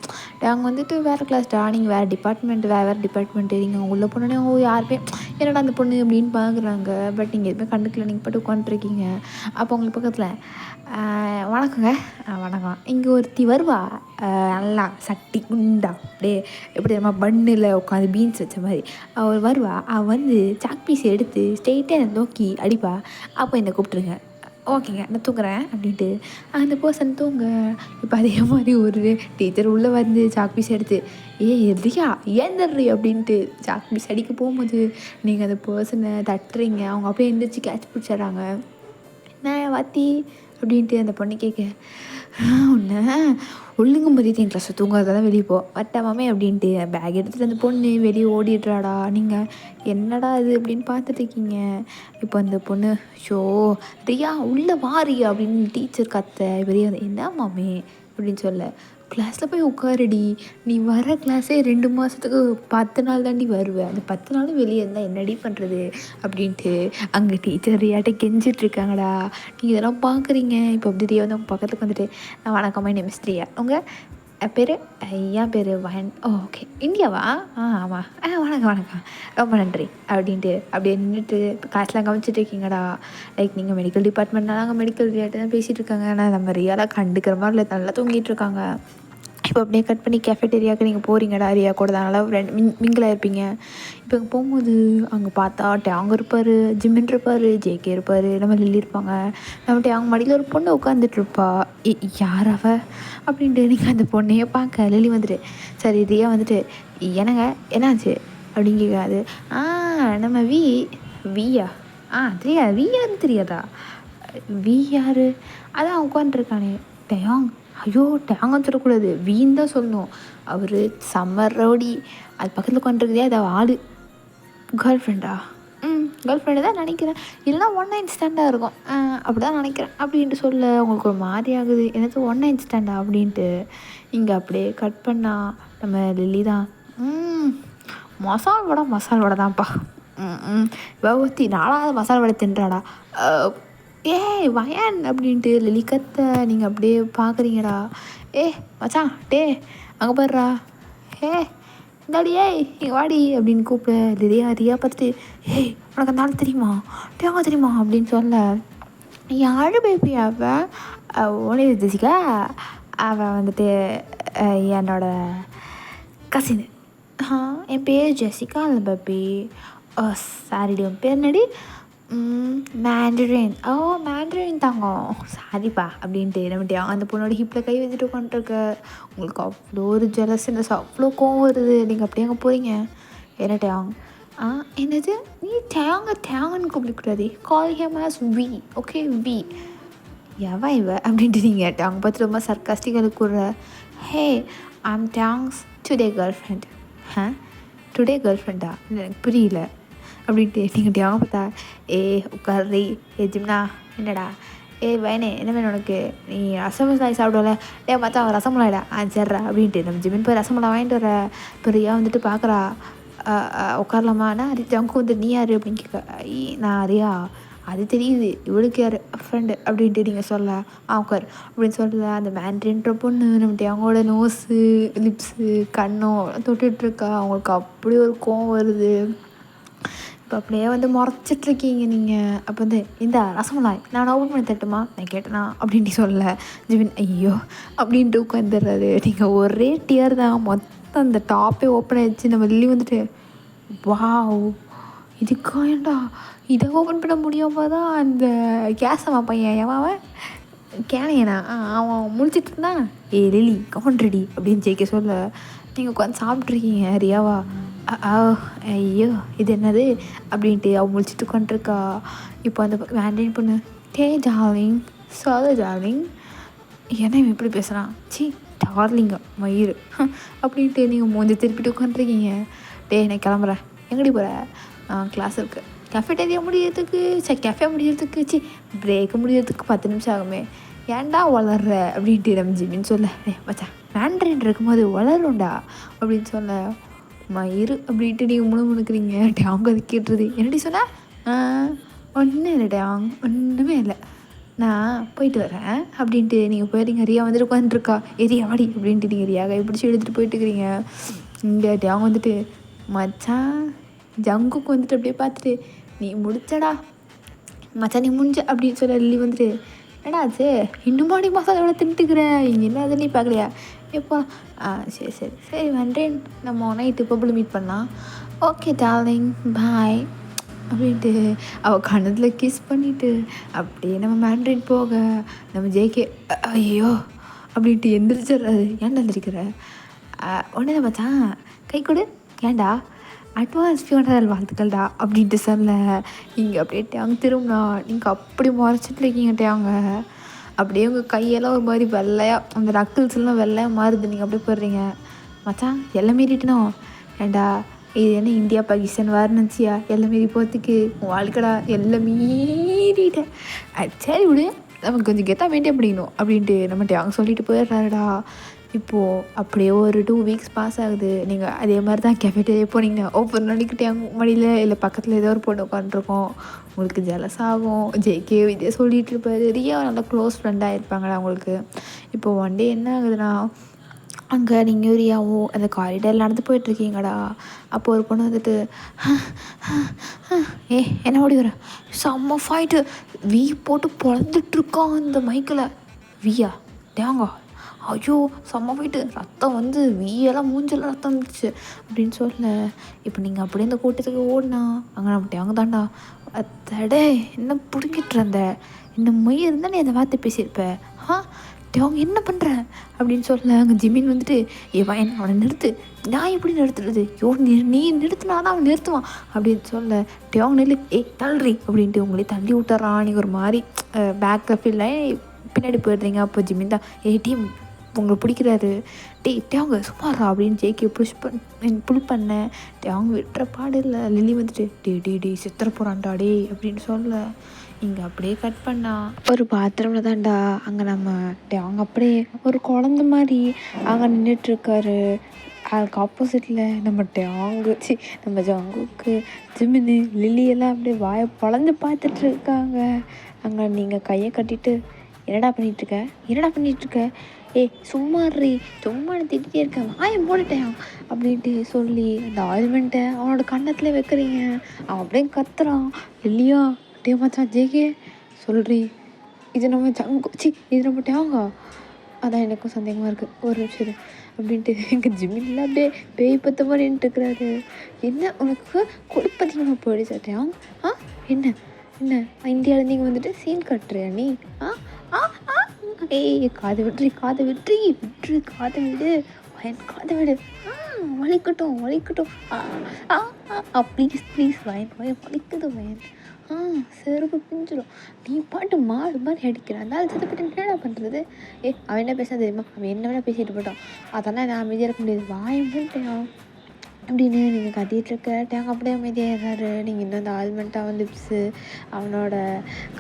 அங்கே வந்துட்டு வேறு கிளாஸ்டா, நீங்கள் வேறு டிபார்ட்மெண்ட்டு நீங்கள் அங்கே உள்ளே போனோடனே அவங்க யாருமே என்னடா அந்த பொண்ணு அப்படின்னு பார்க்குறாங்க. பட் நீங்கள் எதுவுமே கண்டுக்கல, நீங்கள் பாட்டு உட்காந்துருக்கீங்க. அப்போ உங்களுக்கு பக்கத்தில் வணக்கங்க, வணக்கம், இங்கே ஒருத்தி வருவா நல்லா சட்டி குண்டா அப்படியே எப்படி நம்ம பண்ணில் உட்காந்து பீன்ஸ் வச்ச மாதிரி அவள் வருவா. அவள் வந்து சாக் பீஸ் எடுத்து ஸ்ட்ரெயிட்டாக என்னை நோக்கி அடிப்பா. அப்போ என்னை கூப்பிட்ருங்க ஓகேங்க நான் தூங்குறேன் அப்படின்ட்டு அந்த பர்சன் தூங்க. இப்போ அதே மாதிரி ஒரு டீச்சர் உள்ளே வந்து சாக் பீஸ் எடுத்து ரியா ஏந்தர்றி அப்படின்ட்டு சாக் பீஸ் அடிக்க போகும்போது நீங்கள் அந்த பர்சனை தட்டுறீங்க. அவங்க அப்படியே எந்திரிச்சு கேட்ச் பிடிச்சிட்றாங்க. நான் வாத்தி அப்படின்ட்டு அந்த பொண்ணு கேட்க ஒன்று ஒழுங்கு மரியாதை என் க்ளாஸை தூங்காதான் வெளியே போ வட்டமாமே அப்படின்ட்டு பேக் எடுத்துகிட்டு அந்த பொண்ணு வெளியே ஓடிடுறாடா. நீங்கள் என்னடா இது அப்படின்னு பார்த்துட்டு இருக்கீங்க. இப்போ அந்த பொண்ணு ஷோ ரியா உள்ளே வா ரியா அப்படின்னு டீச்சர் கத்த பெரிய வந்து என்ன மாமே அப்படின்னு சொல்ல கிளாஸில் போய் உட்காருடி. நீ வர கிளாஸே 2 மாதத்துக்கு 10 நாள் தாண்டி வருவேன். அந்த 10 நாளும் வெளியே இருந்தால் என்னடி பண்ணுறது அப்படின்ட்டு அங்கே டீச்சர் ரியாட்ட கெஞ்சிட்ருக்காங்கடா. நீங்கள் இதெல்லாம் பார்க்குறீங்க. இப்போ அப்படி ரியா வந்து அவங்க பக்கத்துக்கு வந்துட்டு வணக்கம் மை நேம் இஸ் ரியா. உங்கள் பேர் என் பேர் வயன். ஓகே இந்தியாவா? ஆமாம் வணக்கம் வணக்கம் ரொம்ப நன்றி அப்படின்ட்டு அப்படியே நின்றுட்டு கிளாஸ்லாம் கவனிச்சிட்டு இருக்கீங்கடா. லைக் நீங்கள் மெடிக்கல் டிபார்ட்மெண்ட்னால அங்கே மெடிக்கல் ரியாட்ட தான் பேசிகிட்டு இருக்காங்க. ஆனால் நம்ம ரியாலாக கண்டுக்கிற மாதிரி இல்லை, நல்லா தூங்கிட்டு இருக்காங்க. இப்போ அப்படியே கட் பண்ணி கேஃபேட்டேரியாவுக்கு நீங்கள் போகிறீங்கடா ரியா கூட தான் நல்லா மிங்கிளாக இருப்பீங்க. இப்போ அங்கே போகும்போது அங்கே பார்த்தா டேங் இருப்பார், ஜிம்மின் இருப்பார், ஜேகே இருப்பார், நம்ம லில்லி இருப்பாங்க. நம்ம டேங் மடியில் ஒரு பொண்ணு உட்காந்துட்ருப்பா. யார் அவ அப்படின்ட்டு நீங்கள் அந்த பொண்ணையே பார்க்க லில்லி வந்துட்டு சரி ரியா வந்துட்டு என்னங்க என்னாச்சு அப்படின்னு கேட்காது. நம்ம வியா தெரியாது வியான்னு தெரியாதா? வி யார்? அதான் உட்காந்துருக்கானே டேங். ஐயோ டேங்கன்னு சொல்லக்கூடாது, வீண் தான் சொல்லணும். அவர் சம்மர் ரவுடி. அது பக்கத்தில் உட்காந்துருக்குதே அது ஆள் கேர்ள் ஃப்ரெண்டா? கேர்ள் ஃப்ரெண்டு தான் நினைக்கிறேன், இல்லைனா ஒன் நைட் ஸ்டாண்டாக இருக்கும் அப்படி தான் நினைக்கிறேன் அப்படின்ட்டு சொல்ல உங்களுக்கு ஒரு மாதிரி ஆகுது. எனக்கு ஒன் நைட் ஸ்டாண்டா அப்படின்ட்டு இங்கே அப்படியே கட் பண்ணால் நம்ம லில்லி தான் மசால் வடை தான்ப்பா. பகவதி 4வது மசால் வடை தின்றாடா. வயன் அப்படின்ட்டு லில்லி கத்த நீங்கள் அப்படியே பார்க்குறீங்கடா. மச்சான் அங்கே போடுறா. இந்தாடி இங்கே வாடி அப்படின்னு கூப்பிட ரியா பார்த்துட்டு உனக்கு அந்த ஆள் தெரியுமா தெரியுமா அப்படின்னு சொல்ல யாரு பேபி ஒன்று ஜெசிகா அவள் வந்துட்டு என்னோட கசின். என் பேர் ஜெசிகா இல்லை பேபி. சாரிடி உன் பேர் என்னடி? மேண்ட்ரின். மேண்ட்ரின் தாங்க சாரிப்பா அப்படின்ட்டு நம்மகிட்ட அந்த பொண்ணோட ஹிப்பில் கை வச்சுட்டு உட்காந்துருக்க. உங்களுக்கு அவ்வளோ ஒரு ஜெலஸ்னஸ், அவ்வளோ கோவம் வருது. நீங்கள் அப்படியே அங்கே போகிறீங்க. என்ன டேங்? என்னது நீ டேங்கன்னு கூப்பிடக்கூடாது, call him as V. Okay V. இவ அப்படின்ட்டு நீங்கள் டேங் பார்த்து ரொம்ப சர்க்காஸ்டிக்காக கூடுற. ஹே ஐம் டேங்ஸ் today girl friend. Today girl ஃப்ரெண்டா? எனக்கு புரியல அப்படின்ட்டு நீங்கள் டேங்க பார்த்தா உட்காரி ஜிம்னா என்னடா வயனே என்ன வேணும் உனக்கு? நீ ரசமலாய் சாப்பிடுவல பார்த்தா அவன் ரசமலாயிடா சரிடா அப்படின்ட்டு நம்ம ஜிம்மின் போய் ரசமலாய் வாங்கிட்டு வர. பிரியா வந்துட்டு பார்க்குறா உட்காரலாமாண்ணா ஜங்கு வந்து நீ யார் அப்படின்னு கேட்க. நான் ரியா. அது தெரியுது, இவளுக்கு யார் ஃப்ரெண்டு அப்படின்ட்டு நீங்கள் சொல்ல உட்கார் அப்படின்னு சொல்ல அந்த மேண்ட்ரின்ற பொண்ணு நம்மகிட்ட அவங்களோட நோஸு லிப்ஸு கண்ணும் தொட்டுட்ருக்கா. அவங்களுக்கு அப்படி ஒரு கோவம் வருது. இப்போ அப்படியே வந்து முறைச்சிட்ருக்கீங்க நீங்கள். அப்போ வந்து இந்த ரசமலாய் நான் ஓப்பன் பண்ணி தட்டுமா நான் கேட்டேனா அப்படின்ட்டு சொல்ல ஜிவின் ஐயோ அப்படின்ட்டு உட்காந்துடுறாரு. நீங்கள் ஒரே டியர் தான், மொத்தம் அந்த டாப்பே ஓப்பன் ஆகிடுச்சு. நம்ம லில்லி வந்துட்டு வாவ் இதுக்காண்டா இதை ஓப்பன் பண்ண முடியாமல் தான் அந்த கேஸம்மா பையன் எவன் கேனையனா அவன் முடிச்சிட்டு இருந்தான். லில்லி கவுண்ட்ரெடி அப்படின்னு ஜெயிக்க சொல்ல நீங்கள் உட்காந்து சாப்பிட்ருக்கீங்க. ரியாவா ஐயோ இது என்னது அப்படின்ட்டு அவன் முடிச்சுட்டு உட்காந்துருக்கா. இப்போ அந்த வேண்டேன் பொண்ணு டார்லிங் டார்லிங் ஏன்னா இவன் எப்படி பேசுகிறான் டார்லிங்க மயிறு அப்படின்ட்டு நீங்கள் மூஞ்சி திருப்பிட்டு உட்காந்துருக்கீங்க. நான் கிளம்புறேன். எங்கடி போகிற? கிளாஸ் இருக்குது. கேஃபேட்டேரியா முடியறதுக்கு கேஃபே முடியறதுக்கு பிரேக்கு முடியறதுக்கு 10 நிமிஷம் ஆகுமே, ஏன்டா வளர்ற அப்படின்ட்டு நம்ம ஜிமின்னு சொல்ல மச்சா மேண்ட்ரின் இருக்கும்போது வளரும்டா அப்படின்னு சொல்ல மயிறு அப்படின்ட்டு நீங்கள் முணுமுணுக்குறீங்க. டேங்க அது கேட்டுருது. என்னடி சொன்ன? ஒன்றும் இல்லை டேங், ஒன்றுமே இல்லை, நான் போயிட்டு வரேன் அப்படின்ட்டு நீங்கள் போயிடுறீங்க. ரியா வந்துட்டு உட்காந்துருக்கா. ரியா வாடி அப்படின்ட்டு நீங்கள் ரியா கை பிடிச்சி எடுத்துகிட்டு போயிட்டுருக்கிறீங்க. இங்கே டேங் வந்துட்டு மச்சான் ஜங்குக்கு வந்துட்டு அப்படியே பார்த்துட்டு நீ முடிச்சடா மச்சான் நீ முடிஞ்ச அப்படின்னு சொல்ல லில்லி வந்துட்டு என்னடா ஆச்சு இன்னுமாடி மசாலோட தின்ட்டுக்கிற இங்கே என்ன அதை நீ பார்க்கலையா எப்போ? சரி சரி சரி வந்துட்டேன், நம்ம நைட்டு பப்புள் மீட் பண்ணலாம். ஓகே டார்லிங் பாய் அப்படின்ட்டு அவள் கண்ணத்தில் கிஸ் பண்ணிவிட்டு அப்படியே நம்ம மேண்ட்ரின் போக நம்ம ஜேகே ஐயோ அப்படின்ட்டு எந்திரிச்சிடுறாரு. ஏன்டா எந்திரிக்கிற? ஒன்று தான் மச்சான் கை கொடு. ஏன்டா? அட்வான்ஸ் ஃபியூனரல் வாழ்த்துக்கள்டா அப்படின்ட்டு சொல்ல இங்கே அப்படியே டேங்க திரும்பினா நீங்கள் அப்படி முறைச்சிட்டு இருக்கீங்க டேங்க. அப்படியே உங்கள் கையெல்லாம் ஒரு மாதிரி வெள்ளையாக அந்த நக்கிள்ஸ்லாம் வெள்ளையாக மாறுது. நீங்கள் அப்படியே போடுறீங்க மச்சான் எல்லாம் மீறிட்டுனோ. ஏண்டா இது என்ன இந்தியா பாகிஸ்தான் வார் நினச்சியா? எல்லாம் மீறி போகிறதுக்கு உன் வாழ்க்கடா எல்லாம் மீறிட்டேன். சரி விடு நமக்கு கொஞ்சம் கெத்தாக மெயின்டைன் பண்ணிக்கணும் அப்படின்ட்டு நம்மகிட்ட அவங்க சொல்லிட்டு போயிடுறாருடா. இப்போது அப்படியே ஒரு 2 வீக்ஸ் பாஸ் ஆகுது. நீங்கள் அதே மாதிரி தான் கேஃபேட்டே போனீங்கன்னா ஓப்பன் பண்ணிக்கிட்டே மடியில் இல்லை பக்கத்தில் ஏதோ ஒரு பொண்ணு உட்காந்துருக்கோம். உங்களுக்கு ஜெலஸ் ஆகும். ஜேகே இதே சொல்லிகிட்டு இருப்பாரு. ரியா நல்லா க்ளோஸ் ஃப்ரெண்டாக இருப்பாங்களா உங்களுக்கு. இப்போது ஒன் டே என்ன ஆகுதுன்னா அங்கே நீங்கள் ரியாவும் அந்த காரிடரில் நடந்து போயிட்டுருக்கீங்கடா. அப்போ ஒரு பொண்ணு வந்துட்டு என்ன ஓடி வர செம்ம ஃபைட்டு வீ போட்டு பொழந்துட்டுருக்கான் அந்த மைக்கில். வீயா தேங்கா ஐயோ செம்ம ஃபைட்டு ரத்தம் வந்து வீயெல்லாம் மூஞ்செல்லாம் ரத்தம் வந்துடுச்சு அப்படின்னு சொல்ல. இப்போ நீங்கள் அப்படியே இந்த கூட்டத்துக்கு ஓடினா அங்கே நம்ம தேங்க தாண்டா அத்தடே என்ன பிடிங்கிட்டு இருந்த இந்த மொய் இருந்தால் நீ அந்த வார்த்தை பேசியிருப்ப. அவங்க என்ன பண்ணுற அப்படின்னு சொல்ல அங்கே ஜிமின் வந்துட்டு ஏன் அவனை நிறுத்து. நான் எப்படி நிறுத்துறது? நீ நிறுத்தினா தான் அவன் நிறுத்துவான் அப்படின்னு சொல்ல டேவங்க நெல்லு தள்ளுறி அப்படின்ட்டு உங்களே தள்ளி விட்டுறான். நீங்கள் ஒரு மாதிரி பேக்கில் ஃபீல்ல பின்னாடி போயிடுறீங்க. அப்போ ஜிமின் தான் டீம் உங்களை பிடிக்கிறாரு. டேவங்க சும்மாறா அப்படின்னு ஜேகே புல் பண்ணேன். அவங்க விட்டுற பாடு இல்லை. லில்லி வந்துட்டு டே சித்திர போகிறான்டா டே அப்படின்னு சொல்ல இங்கே அப்படியே கட் பண்ணா ஒரு பாத்ரூமில் தான்டா. அங்கே நம்ம அவங்க அப்படியே ஒரு குழந்த மாதிரி அங்கே நின்றுட்டுருக்காரு. அதுக்கு ஆப்போசிட்டில் நம்ம நம்ம ஜங்குக்கு ஜிமினி லில்லியெல்லாம் அப்படியே வாயை பொழந்து பார்த்துட்ருக்காங்க. அங்கே நீங்கள் கையை கட்டிட்டு என்னடா பண்ணிகிட்ருக்க சும்மாறி சும்மா திட்டிகிட்டே இருக்கேன் வாயை போட்டுட்டேன் அப்படின்ட்டு சொல்லி அந்த ஆயில்மெண்ட்டை அவனோட கன்னத்தில் வைக்கிறீங்க. அவன் அப்படியே கத்துறான். இல்லையா டே மச்சான் ஜேகே சொல்கிறீ இது நம்ம இது நம்ம டேங்க. அதான் எனக்கும் சந்தேகமாக இருக்குது ஒரு நிமிஷம் அப்படின்ட்டு எங்கள் ஜிம்மின்லாம் அப்படியே பேய் பத்த மாதிரி நின்றுட்டுருக்குறாரு. என்ன உனக்கு கொடுப்பதிகமாக போயிடுச்சா டேங்க? என்ன இந்தியாவில் நீங்கள் வந்துட்டு சீன் கட்டுறியா நீ? காதை விட்டு காதை விடு காதை விடு வலிக்கட்டும் ப்ளீஸ் வயன் வலிக்குது வயன் செருப்பு பிஞ்சிடும். நீ பாட்டு மாடு மாதிரி அடிக்கிறான். அதனால சத்தப்பட்டு என்னடா பண்ணுறது? அவன் என்ன பேச தெரியுமா? அவன் என்ன வேணால் பேசிட்டு போட்டான். அதெல்லாம் நான் அமைதியாக இருக்க முடியாது. வாயம் போட்டேன் அப்படின்னு நீங்கள் கத்திகிட்ருக்க டேங்க அப்படியே அமைதியாகிறாரு. நீங்கள் இன்னும் அந்த ஆல்மெண்ட்டாக லிப்ஸு அவனோட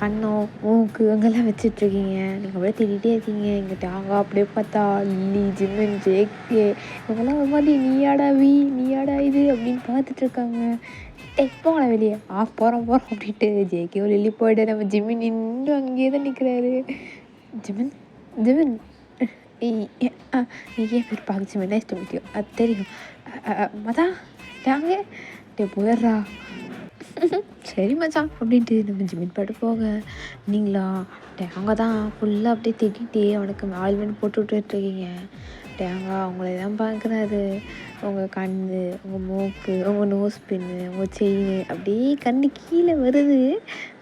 கண்ணம் மூக்கு அங்கெல்லாம் வச்சிட்ருக்கீங்க. நீங்கள் அப்படியே திட்டிகிட்டே இருக்கீங்க. இங்கே டேங்க அப்படியே பார்த்தா லில்லி ஜிம்மன் ஜேகே இவங்கெல்லாம் ஒரு மாதிரி நீயாடா இது அப்படின்னு பார்த்துட்ருக்காங்க. போங்களேன் வெளியே போகிறோம் அப்படின்ட்டு ஜேகேவும் லில்லி போய்ட்டு நம்ம ஜிம்மின் இன்னும் அங்கேயே தான் நிற்கிறாரு. ஜிமின் ஏன் பேர் பார்க்க Jimin nice to meet you. அது தெரியும் மச்சான் டேங்க போயிடுறா. சரி மச்சான் அப்படின்ட்டு நம்ம ஜிமின் பாட்டு போக நீங்களா டேங்க தான் ஃபுல்லாக அப்படியே திட்டிகிட்டே அவனுக்கு ஆயில்மெண்ட் போட்டு விட்டுருக்கீங்க. டேங்க அவங்கள தான் பார்க்குறாரு. உங்கள் கண் உங்கள் மூக்கு உங்கள் நோஸ் பின்னு உங்கள் செயின் அப்படியே கண்ணு கீழே வருது.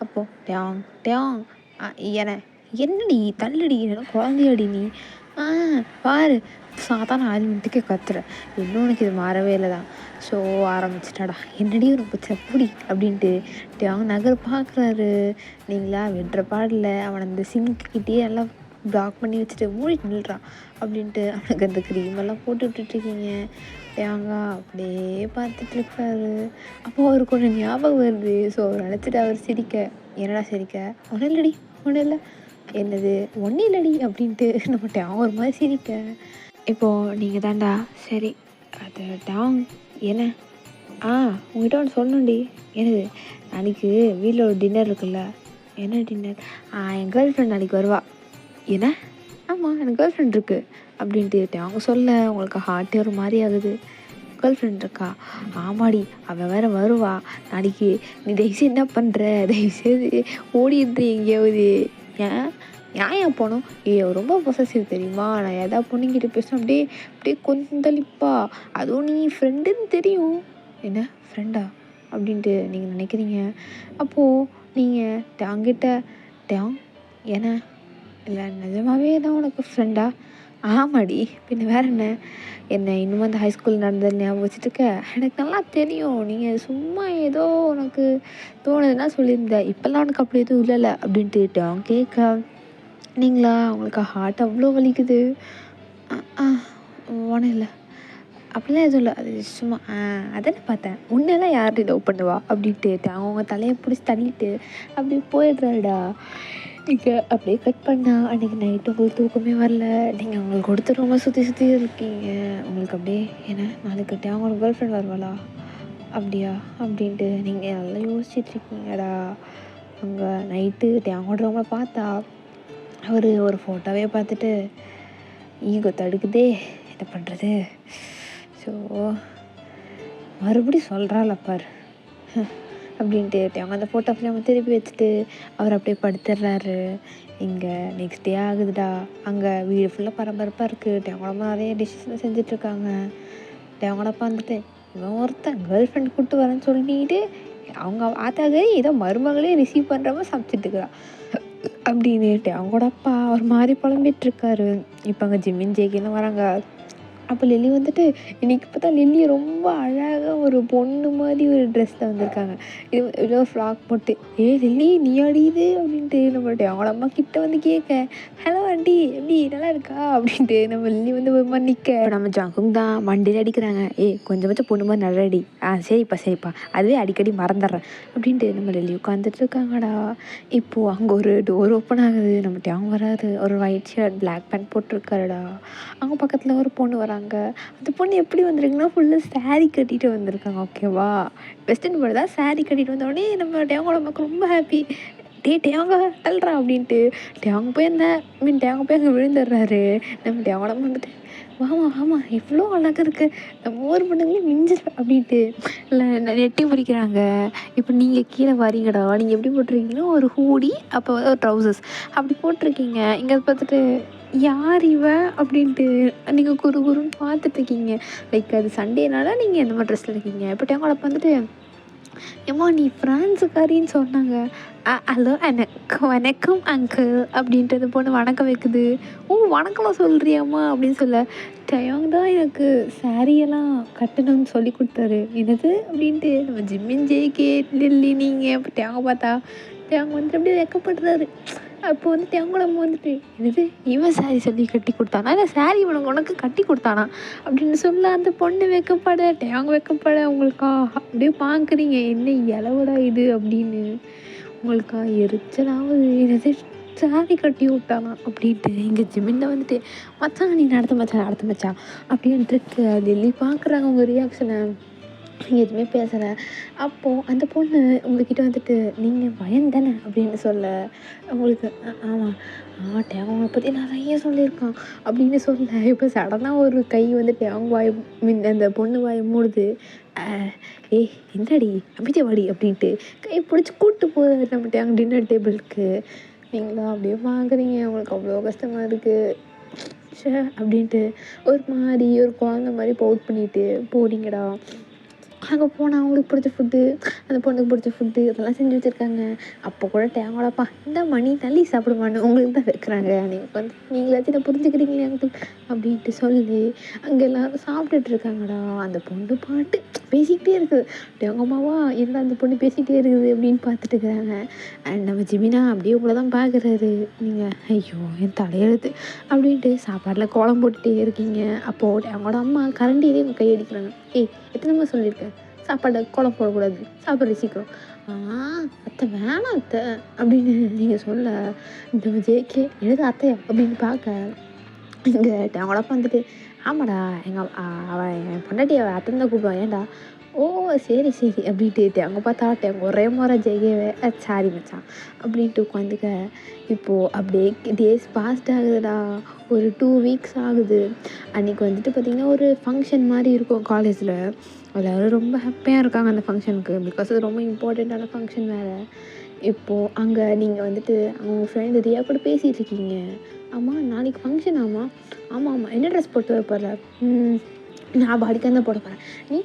அப்போது என்னடி தள்ளுடி என்ன குழந்தையாடி நீ பாரு சாதாரண ஆயில்மெண்ட்டுக்கே கத்துறேன். இன்னும் உனக்கு இது மாறவே இல்லை தான். ஸோ ஆரம்பிச்சிட்டாடா என்னடி உனக்கு செப்புடி அப்படின்ட்டு அவங்க நகர் பார்க்குறாரு. நீங்களா விடுற பாடல அவனை அந்த சிங்க்கிட்டே எல்லாம் பிளாக் பண்ணி வச்சுட்டு மூடிட்டு நில்றான் அப்படின்ட்டு அவனுக்கு அந்த க்ரீமெல்லாம் போட்டு விட்டுட்ருக்கீங்க. தேங்காய் அப்படியே பார்த்துட்ருக்காரு. அப்போ அவருக்கு ஒன்று ஞாபகம் வருது. ஸோ நினச்சிட்டு அவர் சிரிக்க என்னடா சிரிக்க ஒன்றும் இல்லை என்னது ஒன்றும் இல்லடி அப்படின்ட்டு நம்ம டேங் ஒரு மாதிரி சிரிக்க. இப்போது நீங்கள் தாண்டா சரி அது டேங் என்ன உங்கள்கிட்ட ஒன்று சொல்லணும்டி. என்னது நாளைக்கு வீட்டில் ஒரு டின்னர் இருக்குல்ல. என்ன டின்னர்? என் கேர்ள் ஃப்ரெண்ட் நாளைக்கு வருவா. என்ன? ஆமாம் எனக்கு கேர்ள் ஃப்ரெண்ட் இருக்குது அப்படின்ட்டு அவங்க சொல்ல உங்களுக்கு ஹார்ட்டே ஒரு மாதிரி ஆகுது. கேர்ள் ஃப்ரெண்ட் இருக்கா? ஆமாடி அவள் வேறு வருவா நாளைக்கு. நீ தயவுசெய்து என்ன பண்ணுற? தயவுசெய்து ஓடிடுறீ எங்கேயாவது. ஏன் போகணும்? ரொம்ப பொசசிவ் தெரியுமா? நான் எதாவது பொண்ணுங்கிட்ட பேசணும் அப்படியே கொந்தளிப்பா. அதுவும் நீ ஃப்ரெண்டுன்னு தெரியும். என்ன ஃப்ரெண்டா? அப்படின்ட்டு நீங்கள் நினைக்கிறீங்க. அப்போது நீங்கள் டேங்கிட்ட டேங் என்ன இல்லை நிஜமாவே தான் உனக்கு ஃப்ரெண்டா? ஆமாடி, பின்ன வேற என்ன? என்ன இன்னும் அந்த ஹைஸ்கூல் நடந்தது ஞாபகம் வச்சுட்டுருக்க? எனக்கு நல்லா தெரியும். நீங்கள் சும்மா ஏதோ உனக்கு தோணுதுன்னா சொல்லியிருந்த. இப்போல்லாம் உனக்கு அப்படி எதுவும் இல்லைல்ல அப்படின்ட்டு டேங் கேட்க, நீங்களா உங்களுக்கு ஹார்ட் அவ்வளோ வலிக்குது? ஒன்றும் இல்லை, அப்படிலாம் எதுவும் இல்லை, அது சும்மா அதானே பார்த்தேன், உன்னெல்லாம் யார்டி லவ் பண்ணுவா அப்படின்ட்டு அவங்க தலையை பிடிச்சி தள்ளிட்டு அப்படி போயிடுறாருடா. நீங்கள் அப்படியே கட் பண்ணா அன்றைக்கி நைட்டு உங்களுக்கு தூக்கமே வரல. நீங்கள் அவங்களுக்கு கொடுத்து ரொம்ப சுற்றி சுற்றி இருக்கீங்க. உங்களுக்கு அப்படியே ஏன்னா நாளைக்கு அவங்களோட கேர்ள் ஃப்ரெண்ட் வருவாளா அப்படியா அப்படின்ட்டு நீங்கள் நல்லா யோசிச்சுட்ருக்கீங்கடா. அங்கே நைட்டு அவங்களோட ரூமை பார்த்தா அவர் ஒரு ஃபோட்டோவே பார்த்துட்டு ஈகோ தடுக்குதே, என்ன பண்ணுறது? ஸோ மறுபடியும் சொல்கிறாள் பார் அப்படின்ட்டு அவங்க அந்த ஃபோட்டோ ஃபிலிம் திருப்பி வச்சுட்டு அவர் அப்படியே படுத்துடுறாரு. இங்கே நெக்ஸ்ட் டே ஆகுதுடா. அங்கே வீடு ஃபுல்லாக பரபரப்பாக இருக்குது. அவங்களமா நிறைய டிஷ்ஷஸ்லாம் செஞ்சிட்ருக்காங்க. அவங்களப்பா வந்துட்டு இவன் ஒருத்தன் கேர்ள் ஃப்ரெண்ட் கூப்பிட்டு வரேன்னு சொல்லிட்டு அவங்க ஆத்தாவே ஏதோ மருமகளே ரிசீவ் பண்ணுறவங்க சமைச்சிட்டுருக்குறா அப்படின்னுட்டு அவங்களோட அப்பா ஒரு மாதிரி புலம்பிகிட்ருக்காரு. இப்போ அங்கே ஜிம்மின் ஜேக்கிலாம் வராங்க. அப்போ லில்லி வந்துட்டு இன்றைக்கி பார்த்தா லில்லி ரொம்ப அழகாக ஒரு பொண்ணு மாதிரி ஒரு ட்ரெஸ்ஸில் வந்திருக்காங்க. ஏதோ ஃப்ராக் போட்டு லில்லி நீ அடியுது அப்படின்ட்டு நம்மள்ட்ட அவங்கள அம்மா கிட்ட வந்து கேட்க, ஹலோ ஆண்டி எப்படி நல்லா இருக்கா அப்படின்ட்டு நம்ம லில்லி வந்து ஒரு மாதிரி நிற்க நம்ம ஜாங்கும் தான் மண்டியில் அடிக்கிறாங்க. கொஞ்சம் பொண்ணு மாதிரி நல்லா அடி. சரிப்பா அதுவே அடிக்கடி மறந்துடுறேன் அப்படின்ட்டு நம்ம லில்லி உட்காந்துட்டு இருக்காங்கடா. இப்போது அங்கே ஒரு டோர் ஓப்பன் ஆகுது. நம்ம டேங் வராது. ஒரு ஒயிட் ஷர்ட் பிளாக் பேண்ட் போட்டிருக்காருடா. அவங்க பக்கத்தில் ஒரு பொண்ணு வராங்க. அந்த பொண்ணு எப்படி வந்திருக்குன்னா ஃபுல்லாக சாரீ கட்டிட்டு வந்திருக்காங்க. ஓகேவா, வெஸ்டர்ன் போர்டு தான் சாரீ கட்டிட்டு வந்தோடனே நம்ம டேங்கோட நமக்கு ரொம்ப ஹாப்பி. டேங்க தள்ளுறா அப்படின்ட்டு டேங்க போய் டேங்க போய் அங்கே விழுந்துடுறாரு. நம்ம டேங்கோட வந்துட்டு வாமா எவ்வளோ அழகாக இருக்குது, நம்ம ஊர் பொண்ணுங்களே மிஞ்சிரு அப்படின்ட்டு இல்லை நெட்டி முறிக்கிறாங்க. இப்போ நீங்கள் கீழே வரீங்கடா. நீங்கள் எப்படி போட்டிருக்கீங்கன்னா ஒரு ஹூடி, அப்போ ஒரு ட்ரௌசர்ஸ் அப்படி போட்டிருக்கீங்க. இங்கே பார்த்துட்டு யார் இவ அப்படின்ட்டு நீங்கள் குறுன்னு பார்த்துட்ருக்கீங்க. லைக் அது சண்டேனால நீங்கள் இந்த மாதிரி ட்ரெஸ்ஸில் இருக்கீங்க. இப்போ டேங்கோட வந்துட்டு ஏம்மா நீ ஃப்ரான்ஸுக்காரின்னு சொன்னாங்க. ஹலோ வணக்கம் அங்கிள் அப்படின்ட்டு பொண்ணு வணக்கம் வைக்குது. வணக்கம்லாம் சொல்கிறியாம்மா அப்படின்னு சொல்ல, டயங் தான் எனக்கு சாரியெல்லாம் கட்டணும்னு சொல்லி கொடுத்தாரு. என்னது அப்படின்ட்டு நம்ம ஜிம்மின் ஜேகே லில்லி நீங்கள் இப்போ டேங்க பார்த்தா டேங்க வந்துட்டு அப்படியே வைக்கப்படுறாரு. அப்போ வந்துட்டு அவங்கள வந்துட்டு என்னது இவன் சாரி சொல்லி கட்டி கொடுத்தானா இல்லை சாரி உனக்கு கட்டி கொடுத்தானா அப்படின்னு சொல்ல அந்த பொண்ணு வைக்கப்பட டேங்க வைக்கப்பட உங்களுக்கா அப்படியே பார்க்குறீங்க என்ன இலவடா இது அப்படின்னு. உங்களுக்கா எரிச்சலாவது என்னது சாரி கட்டி விட்டானா அப்படின்ட்டு எங்கள் ஜிம்மின்ல வந்துட்டு மச்சான் நீ நடத்த மச்சான் அப்படின்ட்டு இருக்கு. அது எல்லி பார்க்குறாங்க உங்கள் ரியாக்ஷனை. நீங்கள் எதுவுமே பேசலை. அப்போது அந்த பொண்ணு உங்கள்கிட்ட வந்துட்டு நீங்கள் பயம் தானே அப்படின்னு சொல்ல உங்களுக்கு ஆமாம் டேங்கை பற்றி நிறைய சொல்லியிருக்கான் அப்படின்னு சொல்ல இப்போ சடனாக ஒரு கை வந்துட்டு அவங்க வாய் அந்த பொண்ணு வாயை மூடுது. என்னடி அமைதியா வாடி அப்படின்ட்டு கை பிடிச்சி கூப்பிட்டு போகிறாரு நம்ம டேங் டின்னர் டேபிளுக்கு. நீங்களா அப்படியே பார்க்குறீங்க. உங்களுக்கு அவ்வளோ கஷ்டமாக இருக்குது அப்படின்ட்டு ஒரு மாதிரி ஒரு குழந்த மாதிரி பவுட் பண்ணிட்டு போறீங்கடா. அங்கே போனால் அவங்களுக்கு பிடிச்ச ஃபுட்டு, அந்த பொண்ணுக்கு பிடிச்ச ஃபுட்டு இதெல்லாம் செஞ்சு வச்சுருக்காங்க. அப்போ கூட டேங்கோடப்பா இந்த மணி தள்ளி சாப்பிடுவான்னு உங்களுக்கு தான் வைக்கிறாங்க. நீங்கள் வந்து நீங்களாச்சும் இதை புரிஞ்சுக்கிறீங்களே அங்கிள் அப்படின்ட்டு சொல்லி அங்கே எல்லோரும் சாப்பிட்டுட்ருக்காங்கடா. அந்த பொண்ணு பாட்டு பேசிக்கிட்டே இருக்குது. டேங்கம்மாவா என்ன அந்த பொண்ணு பேசிக்கிட்டே இருக்குது அப்படின்னு பார்த்துட்டு இருக்கிறாங்க. அண்ட் நம்ம ஜிமினா அப்படியே உங்களை தான் பார்க்குறாரு. நீங்கள் ஐயோ என் தலையெழுத்து அப்படின்ட்டு சாப்பாட்டில் கோலம் போட்டுகிட்டே இருக்கீங்க. அப்போது அவங்களோட அம்மா கரண்டியிலே உங்கள் கையடிக்கிறாங்க. எத்தனை சொல்லியிருக்கேன் சாப்பாடை கோலம் போடக்கூடாது, சாப்பிட்ற சீக்கிரம். அத்தை வேணாம் அத்தை அப்படின்னு நீங்கள் சொல்ல நம்ம ஜேகே எழுத அத்தையா அப்படின்னு பார்க்க இங்கே அவங்கள வந்துட்டு ஆமாடா அவன் என் பொண்டாட்டி அவள் அத்தை தான் கூப்பிடுவான். ஏன்டா சரி அப்படின்ட்டு அவங்க பார்த்தா ஒரே முறை ஜெயவே சாரி மச்சான் அப்படின்ட்டு உட்காந்துக்க. இப்போது அப்படியே டேஸ் பாஸ்ட் ஆகுதுடா. ஒரு 2 வீக்ஸ் ஆகுது. அன்றைக்கி வந்துட்டு பார்த்திங்கன்னா ஒரு ஃபங்க்ஷன் மாதிரி இருக்கும் காலேஜில். எல்லோரும் ரொம்ப ஹாப்பியாக இருக்காங்க அந்த ஃபங்க்ஷனுக்கு. பிகாஸ் அது ரொம்ப இம்பார்ட்டண்ட்டான ஃபங்க்ஷன் வேறு. இப்போது அங்கே நீங்கள் வந்துட்டு அவங்க ஃப்ரெண்டு ரியா கூட பேசிகிட்ருக்கீங்க. ஆமாம் நாளைக்கு ஃபங்க்ஷன். ஆமாம் என்ன ட்ரெஸ் போட்டு வைப்பார்? நான் பாடிக்கான் தான் போட போகிறேன். நீ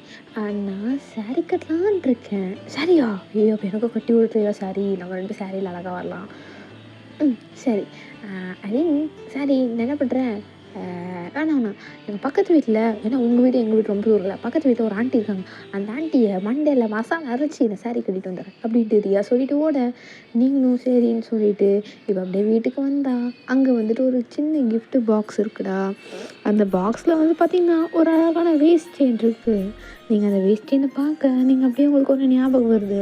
நான் சாரீ கட்டலான்னு இருக்கேன். சாரியா? ஐயோ அப்போ எனக்கும் கட்டி விடுறியா சாரி? நம்ம 2 சாரியில் அழகாக வரலாம். சரி. அதே சாரி நான் என்ன பண்ணுறேன், வேணாம் எங்கள் பக்கத்து வீட்டில், ஏன்னா உங்கள் வீடு எங்கள் வீடு ரொம்ப தூரம் இல்லை, பக்கத்து வீட்டில் ஒரு ஆண்டி இருக்காங்க. அந்த ஆண்டியை மண்டையில் மசாலா அரைச்சி இந்த சாரீ கட்டிட்டு வந்துடுறேன் அப்படின்ட்டு ரியா சொல்லிட்டு ஓட, நீங்களும் சரின்னு சொல்லிட்டு இப்போ அப்படியே வீட்டுக்கு வந்தா அங்கே வந்துட்டு ஒரு சின்ன கிஃப்ட்டு பாக்ஸ் இருக்குடா. அந்த பாக்ஸில் வந்து பார்த்திங்கன்னா ஒரு அழகான வேஸ்ட் செயின் இருக்குது. நீங்கள் அந்த வேஸ்ட் செயினை பார்க்க நீங்கள் அப்படியே உங்களுக்கு ஒரு ஞாபகம் வருது.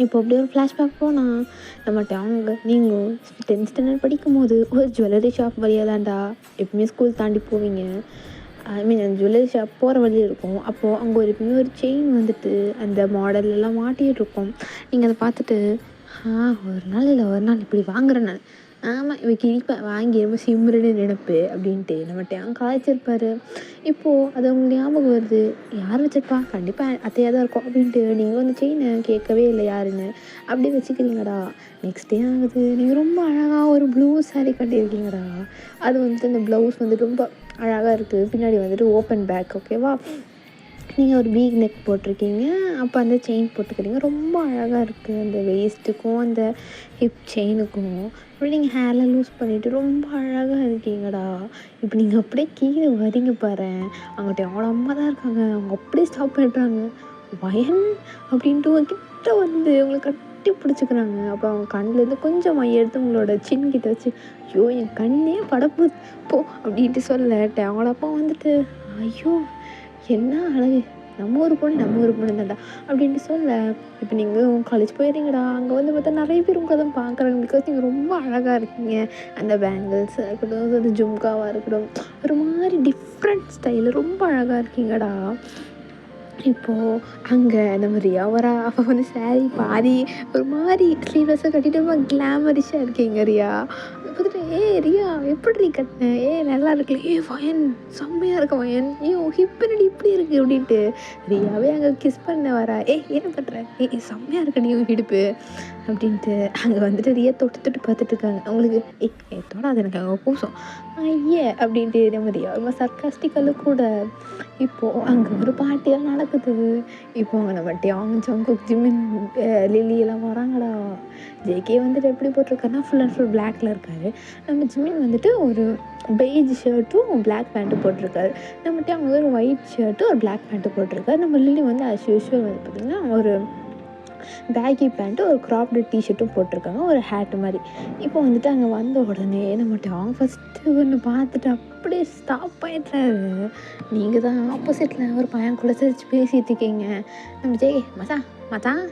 இப்போ அப்படியே ஒரு ஃப்ளாஷ்பேக் போனால் நம்மகிட்ட நீங்கள் 10th ஸ்டாண்டர்ட் படிக்கும்போது ஒரு ஜுவல்லரி ஷாப் வழியாக தான்டா எப்பவுமே ஸ்கூல் தாண்டி போவீங்க. ஐ மீன் அந்த ஜுவல்லரி ஷாப் போகிற வழியில் இருக்கும். அப்போது அங்கே எப்பவுமே ஒரு செயின் வந்துட்டு அந்த மாடல்லாம் மாட்டிகிட்டு இருக்கும். நீங்கள் அதை பார்த்துட்டு ஒரு நாள் இல்லை ஒரு நாள் இப்படி வாங்குறேன் நான், ஆமாம் இவ கிழிப்பேன் வாங்கி ரொம்ப சிம்ரன்னு நினைப்பு அப்படின்ட்டு நம்மகிட்ட கலாய்ச்சிருப்பாரு. இப்போது அது உங்களுக்கு ஞாபகம் வருது, யார் வச்சிருப்பா, கண்டிப்பாக அத்தையாக தான் இருக்கும் அப்படின்ட்டு நீங்கள் வந்து செயினை கேட்கவே இல்லை யாருன்னு அப்படியே வச்சுக்கிறீங்கடா. நெக்ஸ்ட் டே ஆகுது, நீங்கள் ரொம்ப அழகாக ஒரு ப்ளூ சாரீ கட்டியிருக்கீங்கடா. அது வந்துட்டு அந்த ப்ளவுஸ் வந்துட்டு ரொம்ப அழகாக இருக்குது, பின்னாடி வந்துட்டு ஓப்பன் பேக், ஓகேவா. நீங்கள் ஒரு வீக் நெக் போட்டிருக்கீங்க, அப்போ அந்த செயின் போட்டுக்கிறீங்க, ரொம்ப அழகாக இருக்குது அந்த வேஸ்ட்டுக்கும் அந்த ஹிப் செயினுக்கும். அப்படி நீங்கள் ஹேர்லாம் லூஸ் பண்ணிவிட்டு ரொம்ப அழகாக இருக்கீங்கடா. இப்போ நீங்கள் அப்படியே கீழே வரீங்க பாரு, அங்கிட்ட அவங்களோட அம்மா தான் இருக்காங்க, அவங்க அப்படியே ஸ்டாப் பண்ணுறாங்க. வயன் அப்படின்ட்டு கிட்ட வந்து உங்களை கட்டி பிடிச்சிக்கிறாங்க. அப்போ அவங்க கண்ணிலேருந்து கொஞ்சம் மைய எடுத்து உங்களோட சின் கிட்ட வச்சு, ஐயோ என் கண்ணே படப்பு போ அப்படின்ட்டு சொல்லட்ட அவங்களோட அப்பா வந்துட்டு, ஐயோ என்ன அழகு, நம்ம ஒரு பொண்ணு தான்டா அப்படின்ட்டு சொல்ல. இப்போ நீங்கள் காலேஜ் போயிடுறீங்கடா, அங்கே வந்து பார்த்தா நிறைய பேர் உங்களை தான் பார்க்குறாங்க. பிகாஸ் நீங்கள் ரொம்ப அழகாக இருக்கீங்க. அந்த பேங்கிள்ஸாக இருக்கட்டும், அது ஜும்காவாக இருக்கட்டும், ஒரு மாதிரி டிஃப்ரெண்ட் ஸ்டைலில் ரொம்ப அழகாக இருக்கீங்கடா. இப்போது அங்கே நம்ம ரியா வரா, அவள் வந்து சாரீ பாதி ஒரு மாதிரி ஸ்லீவ்லெஸ்ஸாக கட்டிட்டு ரொம்ப கிளாமரிஷாக இருக்கீங்க ரியா. அதை பார்த்துட்டு ரியா எப்படி கட்டினேன், நல்லா இருக்குல்ல, வயன் செம்மையாக இருக்க வயன், ஹிப் என்னடி இப்படி இருக்குது அப்படின்ட்டு ரியாவே அங்கே கிஸ் பண்ண வரா. என்ன பண்ணுற, செம்மையாக இருக்கடி இடுப்பு அப்படின்ட்டு அங்கே வந்துட்டு ரியா தொட்டு பார்த்துட்டு இருக்காங்க. அவங்களுக்கு தொடாது எனக்கு அங்கே கூசம் அப்படின்ட்டு நம்ம ரியா ரொம்ப சர்க்காஸ்டிக்கலும் கூட. இப்போது அங்கே ஒரு பார்ட்டியெல்லாம் நடக்குது. இப்போ நம்ம டியாங் ஜங்குக் ஜிமின் லில்லி எல்லாம் வராங்கடா. ஜேகே வந்துட்டு எப்படி போட்டிருக்காருன்னா ஃபுல் அண்ட் ஃபுல் பிளாக்ல இருக்காரு. நம்ம ஜிமின் வந்துட்டு ஒரு பெய்ஜ் ஷர்ட்டும் பிளாக் பேண்ட்டும் போட்டிருக்காரு. நம்ம டியாங் வந்து ஒரு ஒயிட் ஷர்ட்டும் ஒரு பிளாக் பேண்ட்டும் போட்டிருக்காரு. நம்ம லில்லி வந்து ஆஸ் யூஷுவல் வந்து பார்த்திங்கன்னா ஒரு பேக்கி பேண்ட்டு ஒரு க்ராப்டு டிஷர்ட்டும் போட்டிருக்காங்க, ஒரு ஹேட்டு மாதிரி. இப்போ வந்துட்டு அங்கே வந்த உடனே நம்ம அவங்க ஃபஸ்ட்டு ஒன்று பார்த்துட்டு அப்படியே ஸ்டாப் ஆகிடுறாரு. நீங்கள் தான் ஆப்போசிட்டில் ஒரு பையன் கூட சிரிச்சு பேசிகிட்டு இருக்கீங்க. நம்ம ஜெய் மச்சான்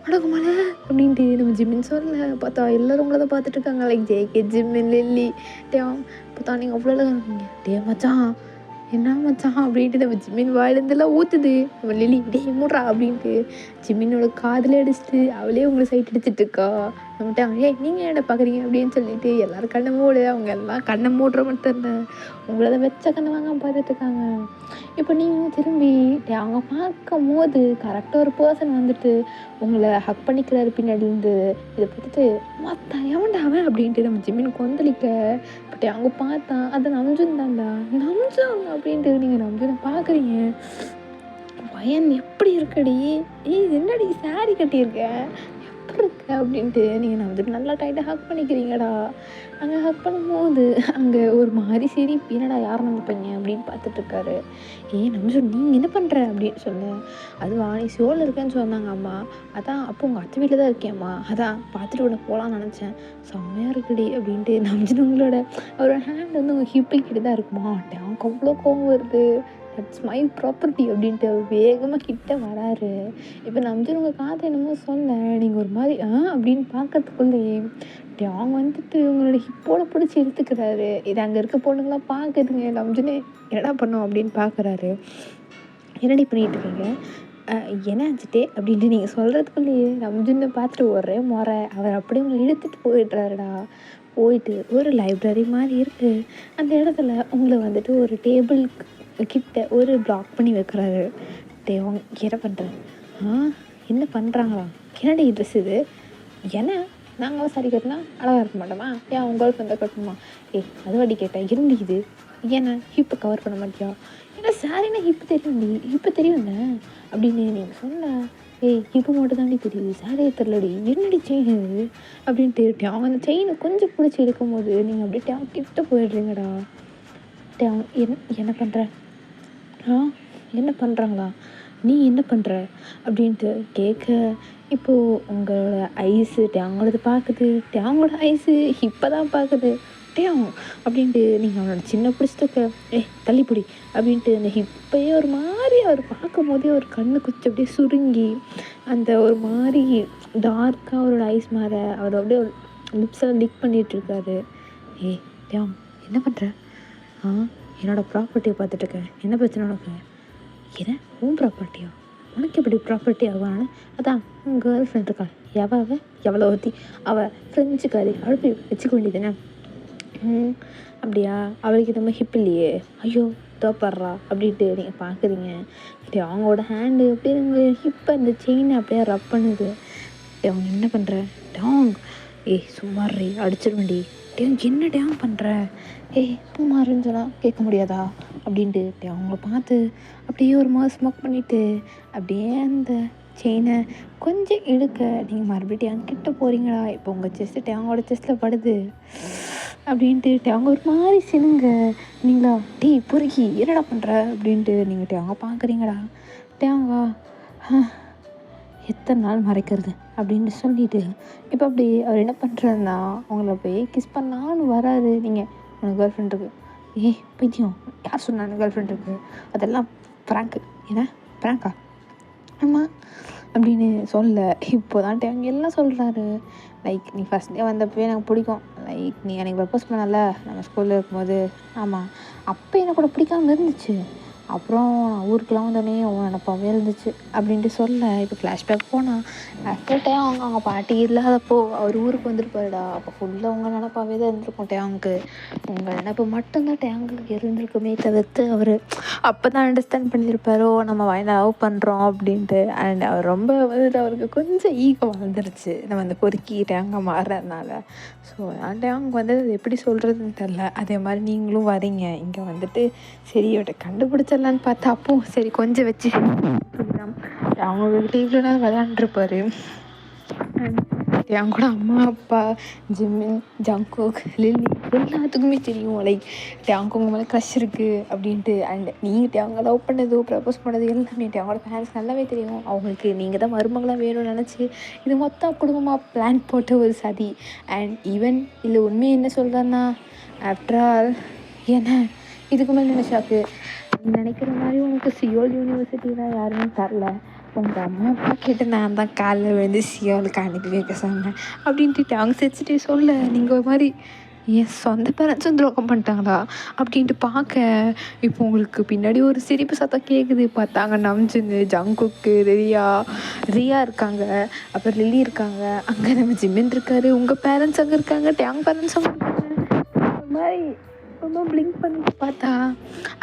அடகுமால அப்படின்ட்டு நம்ம ஜிம்மின்னு சொல்ல பார்த்தா எல்லோரும் உங்களை தான் பார்த்துட்டு இருக்காங்க. லைக் ஜேகே, ஜிம்மின், லில்லி, டேம் பார்த்தா நீங்கள் அவ்வளோ அழகாக இருக்கீங்க. மச்சான் என்ன மச்சான் அப்படின்ட்டு நம்ம ஜிம்மின் வாயிலேருந்துலாம் ஊற்றுது. நம்ம லில்லி மூட்றா அப்படின்ட்டு ஜிம்மினோட காதில் அடிச்சுட்டு அவளே உங்களை சைட் அடிச்சிட்ருக்கா. நம்மகிட்ட நீங்கள் என்ன பார்க்குறீங்க அப்படின்னு சொல்லிட்டு எல்லோரும் கண்ணை மூடு, அவங்க எல்லாம் கண்ணை மூடுற மட்டும் இல்லை, உங்களை தான் வச்ச கண்ணை வாங்க பார்த்துட்ருக்காங்க. இப்போ நீங்கள் திரும்பி அவங்க பார்க்கும் போது கரெக்டாக ஒரு பர்சன் வந்துட்டு உங்களை ஹக் பண்ணிக்கிறாரு பின்னாடிலேருந்து. இதை பார்த்துட்டு எவன்டா அவன் அப்படின்ட்டு நம்ம ஜிம்மின் கொந்தளிக்க. பட் அவங்க பார்த்தா அதை நம்ஜன் தான்டா, நம்ஜன் அப்படின்ட்டு நீங்கள் நம்ஜனை பார்க்குறீங்க. பையன் எப்படி இருக்கடி, என்னடி சாரி கட்டியிருக்க, எப்படி இருக்க அப்படின்ட்டு நீங்கள் நான் வந்துட்டு நல்லா டைட்டாக ஹக் பண்ணிக்கிறீங்கடா. அங்கே ஹக் பண்ணும்போது அங்கே ஒரு மாதிரி சரி என்னடா யார் நம்ம பையன் அப்படின்னு பார்த்துட்ருக்காரு. நம்ம நீங்கள் என்ன பண்ணுற அப்படின்னு சொன்னேன். அதுவா நீ ஷோவில் இருக்கேன்னு சொன்னாங்க அம்மா, அதான் அப்போ உங்கள் அத்தை வீட்டில் தான் இருக்கேம்மா, அதான் பார்த்துட்டு உடனே போகலான்னு நினச்சேன், செம்மையாக இருக்குடி அப்படின்ட்டு நம்ஜன் உங்களோட ஒரு ஹேண்ட் வந்து உங்கள் ஹிப்பிக்கிட்டு தான் இருக்குமா. எனக்கு அவ்வளோ கோவம் வருது. தட்ஸ் மை ப்ராப்பர்ட்டி அப்படின்ட்டு வேகமாக கிட்ட வராரு. இப்போ நம்ஜன் உங்கள் காதை என்னமோ சொல்ல, நீங்கள் ஒரு மாதிரி அப்படின்னு பார்க்கறதுக்குள்ளேயே அவங்க வந்துட்டு உங்களோட ஹிப்போட பிடிச்சி இழுத்துக்கிறாரு. இது அங்கே இருக்க பொண்ணுங்களாம் பார்க்குதுங்க. நம்ஜனே என்னடா பண்ணோம் அப்படின்னு பார்க்குறாரு. என்னடி பண்ணிகிட்டு இருக்கீங்க, என்ன ஆச்சுட்டே அப்படின்ட்டு நீங்கள் சொல்கிறதுக்குள்ளேயே நம்ஜனை பார்த்துட்டு ஒரே முறை அவர் அப்படியே உங்களை இழுத்துட்டு போயிடுறாருடா. போயிட்டு ஒரு லைப்ரரி மாதிரி இருக்குது, அந்த இடத்துல உங்களை வந்துட்டு ஒரு டேபிள் கிட்ட ஒரு பிளாக் பண்ணி வைக்கிறாரு. அவங்க என்ன பண்ணுறேன், என்ன பண்ணுறாங்களா, என்னடி ட்ரெஸ் இது, ஏன்னா நாங்கள் சாரி கட்டினா அழகாக இருக்க மாட்டோமா, உங்களுக்கு வந்து கட்டணுமா, அது வாடி கேட்டேன், என்னடி இது, ஏன்னா ஹிப்பை கவர் பண்ண மாட்டியா, ஏன்னா சாரின்னா இப்போ தெரியும்டி, இப்போ தெரியும்ல அப்படின்னு நீங்கள் சொன்ன. ஏய் இப்போ மட்டும் தாண்டி தெரியுது, சாரியே தெரிலடி, என்னடி செயின் இது அப்படின்ட்டு அவங்க அந்த செயினை கொஞ்சம் பிடிச்சி எடுக்கும்போது நீங்கள் அப்படியே டேங் கிட்ட போயிடுறீங்கடா. டேங் என்ன பண்ணுற, ஆ என்ன பண்ணுறாங்களா, நீ என்ன பண்ணுற அப்படின்ட்டு கேட்க, இப்போது உங்களோட ஐஸு டேங்களோடது பார்க்குது, டேங்களோட ஐஸு இப்போ தான் பார்க்குது. டேங் அப்படின்ட்டு நீங்கள் அவனோட சின்ன பிடிச்சிட்டு தள்ளிப்பிடி அப்படின்ட்டு அந்த ஹிப்பையே ஒரு மாதிரி அவர் பார்க்கும் போதே ஒரு கண்ணு குச்சி அப்படியே சுருங்கி அந்த ஒரு மாதிரி டார்க்காக அவரோட ஐஸ் மாற அவர் அப்படியே ஒரு லிப்ஸெல்லாம் லிக் பண்ணிகிட்ருக்காரு. ஏய் டேங் என்ன பண்ணுற, என்னோடய ப்ராப்பர்ட்டியை பார்த்துட்ருக்கேன், என்ன பிரச்சனை உனக்கு, ஏன்னா உன் ப்ராப்பர்ட்டியா, உனக்கு எப்படி ப்ராப்பர்ட்டி ஆகுவான்னு, அதான் உன் கேர்ள் ஃப்ரெண்ட் இருக்கா, எவ்வளோ ஊற்றி அவள் ஃப்ரெஞ்சுக்காரி அழுப்பி வச்சுக்க வேண்டியதுன்னு. அப்படியா, அவளுக்கு இந்த மாதிரி ஹிப் இல்லையே, ஐயோ தோப்படுறா அப்படின்ட்டு நீங்கள் பார்க்குறீங்க. இப்படி அவங்களோட ஹேண்டு அப்படியே உங்கள் ஹிப்பை அந்த செயினை அப்படியே ரப் பண்ணுது. அவங்க என்ன பண்ணுற டாங், சும்மாறி அடிச்சிருவேண்டி, என்ன டேங் பண்ணுற, சும்மாருன்னு சொன்னால் கேட்க முடியாதா அப்படின்ட்டு அவங்கள பார்த்து அப்படியே ஒரு மாதிரி ஸ்மோக் பண்ணிவிட்டு அப்படியே அந்த செயினை கொஞ்சம் இழுக்க நீங்கள் மறுபடியும் கிட்ட போகிறீங்களா. இப்போ உங்கள் செஸ்ட்டு அவங்களோட செஸ்ட்டில் படுது அப்படின்ட்டு அவங்க ஒரு மாதிரி சினுங்க. நீங்களா பொறுக்கி என்னடா பண்ணுற அப்படின்ட்டு நீங்கள் அவங்க பார்க்குறீங்கடா. டேங்கா எத்தனை நாள் மறைக்கிறது அப்படின்னு சொல்லிவிட்டு இப்போ அப்படி அவர் என்ன பண்ணுறாருன்னா அவங்கள போய் கிஸ் பண்ணான்னு வராது. நீங்கள் உனக்கு கேர்ள் ஃப்ரெண்ட் இருக்குது, பைத்தியம் யார் சொன்னாங்க கேர்ள் ஃப்ரெண்ட் இருக்குது, அதெல்லாம் ப்ராங்க்கு, ஏன்னா ப்ராங்கா ஆமாம் அப்படின்னு சொல்ல. இப்போ தான் அவங்க எல்லாம் சொல்கிறாரு. லைக் நீ ஃபஸ்ட் டே வந்தப்பவே எனக்கு பிடிக்கும், லைக் நீ எனக்கு ப்ரப்போஸ் பண்ணல நம்ம ஸ்கூலில் இருக்கும்போது, ஆமாம் அப்போ எனக்கு கூட பிடிக்காம இருந்துச்சு, அப்புறம் நான் ஊருக்கெலாம் வந்தோடனே உன் நினப்பாவே இருந்துச்சு அப்படின்ட்டு சொல்ல. இப்போ ஃப்ளாஷ்பேக் போனால் ஆஃப்டர் டைம் அவங்க பாட்டி இல்லாதப்போ அவர் ஊருக்கு வந்துருப்பாருடா, அப்போ ஃபுல்லாக உங்கள் நினப்பாவே தான் இருந்திருக்கும் டேங்க்கு. உங்கள் நினப்பு மட்டும்தான் டேங்களுக்கு இருந்திருக்குமே தவிர்த்து அவர் அப்போ தான் அண்டர்ஸ்டாண்ட் பண்ணியிருப்பாரோ நம்ம லவ் பண்ணுறோம் அப்படின்ட்டு. அண்ட் அவர் ரொம்ப வந்து அவருக்கு கொஞ்சம் ஈகோ வந்துருச்சு நம்ம அந்த பொறுக்கி டேங்காக மாறுறதுனால. ஸோ டேங் வந்து அது எப்படி சொல்கிறதுன்னு தெரில. அதே மாதிரி நீங்களும் வரீங்க இங்கே வந்துட்டு சரி இவட்ட கண்டுபிடிச்சிடலான்னு பார்த்தா அப்போ சரி கொஞ்சம் வச்சு அவங்கக்கிட்ட இவ்வளோ நேரம் விளையாண்டுருப்பாரு. என் கூட அம்மா அப்பா ஜிம்மின் ஜங்குக் லில்லி எல்லாத்துக்குமே தெரியும் லைக் டேங்க்கு உங்கள் மேலே க்ரஷ் இருக்குது அப்படின்ட்டு. அண்ட் நீங்கள் டேங்க லவ் பண்ணதோ ப்ரப்போஸ் பண்ணது எல்லாமே அவங்களோட ஃபேன்ஸ் நல்லாவே தெரியும். அவங்களுக்கு நீங்கள் தான் மருமகளாக வேணும்னு நினச்சி இது மொத்தம் குடும்பமாக பிளான் போட்ட ஒரு சதி. அண்ட் ஈவன் இல்லை உண்மையை என்ன சொல்கிறேன்னா ஆஃப்டர் ஆல் என்ன இதுக்கு மேலே என்ன ஷாக்கு, நீ நினைக்கிற மாதிரி உனக்கு சியோல் யூனிவர்சிட்டிலாம் யாருமே தரல, உங்கள் அம்மா அப்பா கிட்ட நான் தான் காலைல விழுந்து சியோலுக்கு அனுப்பி வைக்க சொன்னேன் அப்படின்ட்டு அவங்க சிரிச்சுட்டே சொல்ல. நீங்கள் ஒரு மாதிரி என் சொந்த பேரண்ட்ஸும் துரோகம் பண்ணிட்டாங்களா அப்படின்ட்டு பார்க்க. இப்போ உங்களுக்கு பின்னாடி ஒரு சிரிப்பு சத்தம் கேட்குது. பார்த்தாங்க நம்ஜுன்னு ஜங்குக்கு ரியா இருக்காங்க, அப்புறம் லில்லி இருக்காங்க, அங்கே நம்ம ஜிம்மின் இருக்காரு, உங்கள் பேரண்ட்ஸ் அங்கே இருக்காங்க, டேங் பேரண்ட்ஸ் அங்கே இருக்காங்க. ஒரு மாதிரி ரொம்ப பிளிங்க் பண்ணி பார்த்தா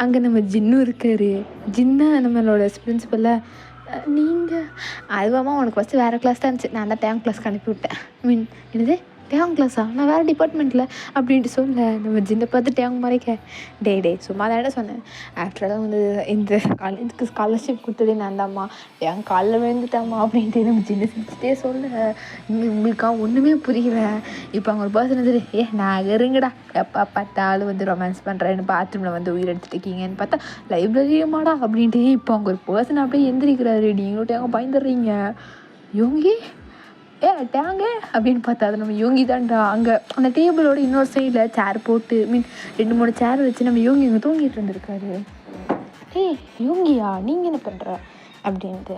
அங்கே நம்ம ஜின்னும் இருக்காரு. ஜின்னா நம்மளோட பிரின்சிபலில் நீங்கள் அதுவாமா உனக்கு ஃபஸ்ட்டு வேறு கிளாஸ் தான் இருந்துச்சு, நான் தான் டேங் கிளாஸ்க்கு அனுப்பி விட்டேன். என்னது டேங் கிளாஸா, நான் வேறு டிபார்ட்மெண்ட்டில் அப்படின்ட்டு சொல்ல. நம்ம ஜின்னை பார்த்து டேங் மறைக்க டே சும்மா தான் சொன்னேன். ஆஃப்டராக வந்து இந்த காலேஜுக்கு ஸ்காலர்ஷிப் கொடுத்ததே நான் தான்மா, டேங் காலில் விழுந்துட்டாம்மா அப்படின்ட்டு நம்ம ஜின்னை சிரிச்சுட்டே சொல்ல. உங்களுக்காக ஒன்றுமே புரியல. இப்போ அவங்க ஒரு பர்சன் வந்து நான் இருங்கடா எப்போ பார்த்தாலும் வந்து ரொமான்ஸ் பண்ணுறேன்னு பாத்ரூமில் வந்து உயிர் எடுத்துட்டு இருக்கீங்கன்னு பார்த்தா லைப்ரரியுமாடா அப்படின்ட்டு இப்போ அவங்க ஒரு பர்சன் அப்படியே எந்திரிக்கிறாரு. நீங்களும் டேங்க பயந்துடுறீங்க. யோங்கி டேங்க அப்படின்னு பார்த்தா அது நம்ம யோங்கி தான்டா. அங்கே அந்த டேபிளோட இன்னொரு சைடில் சேர் போட்டு 2-3 சேர் வச்சு நம்ம யோங்கி அங்கே தூங்கிட்டு இருந்திருக்காரு. யோங்கியா நீங்கள் என்ன பண்ணுற அப்படின்ட்டு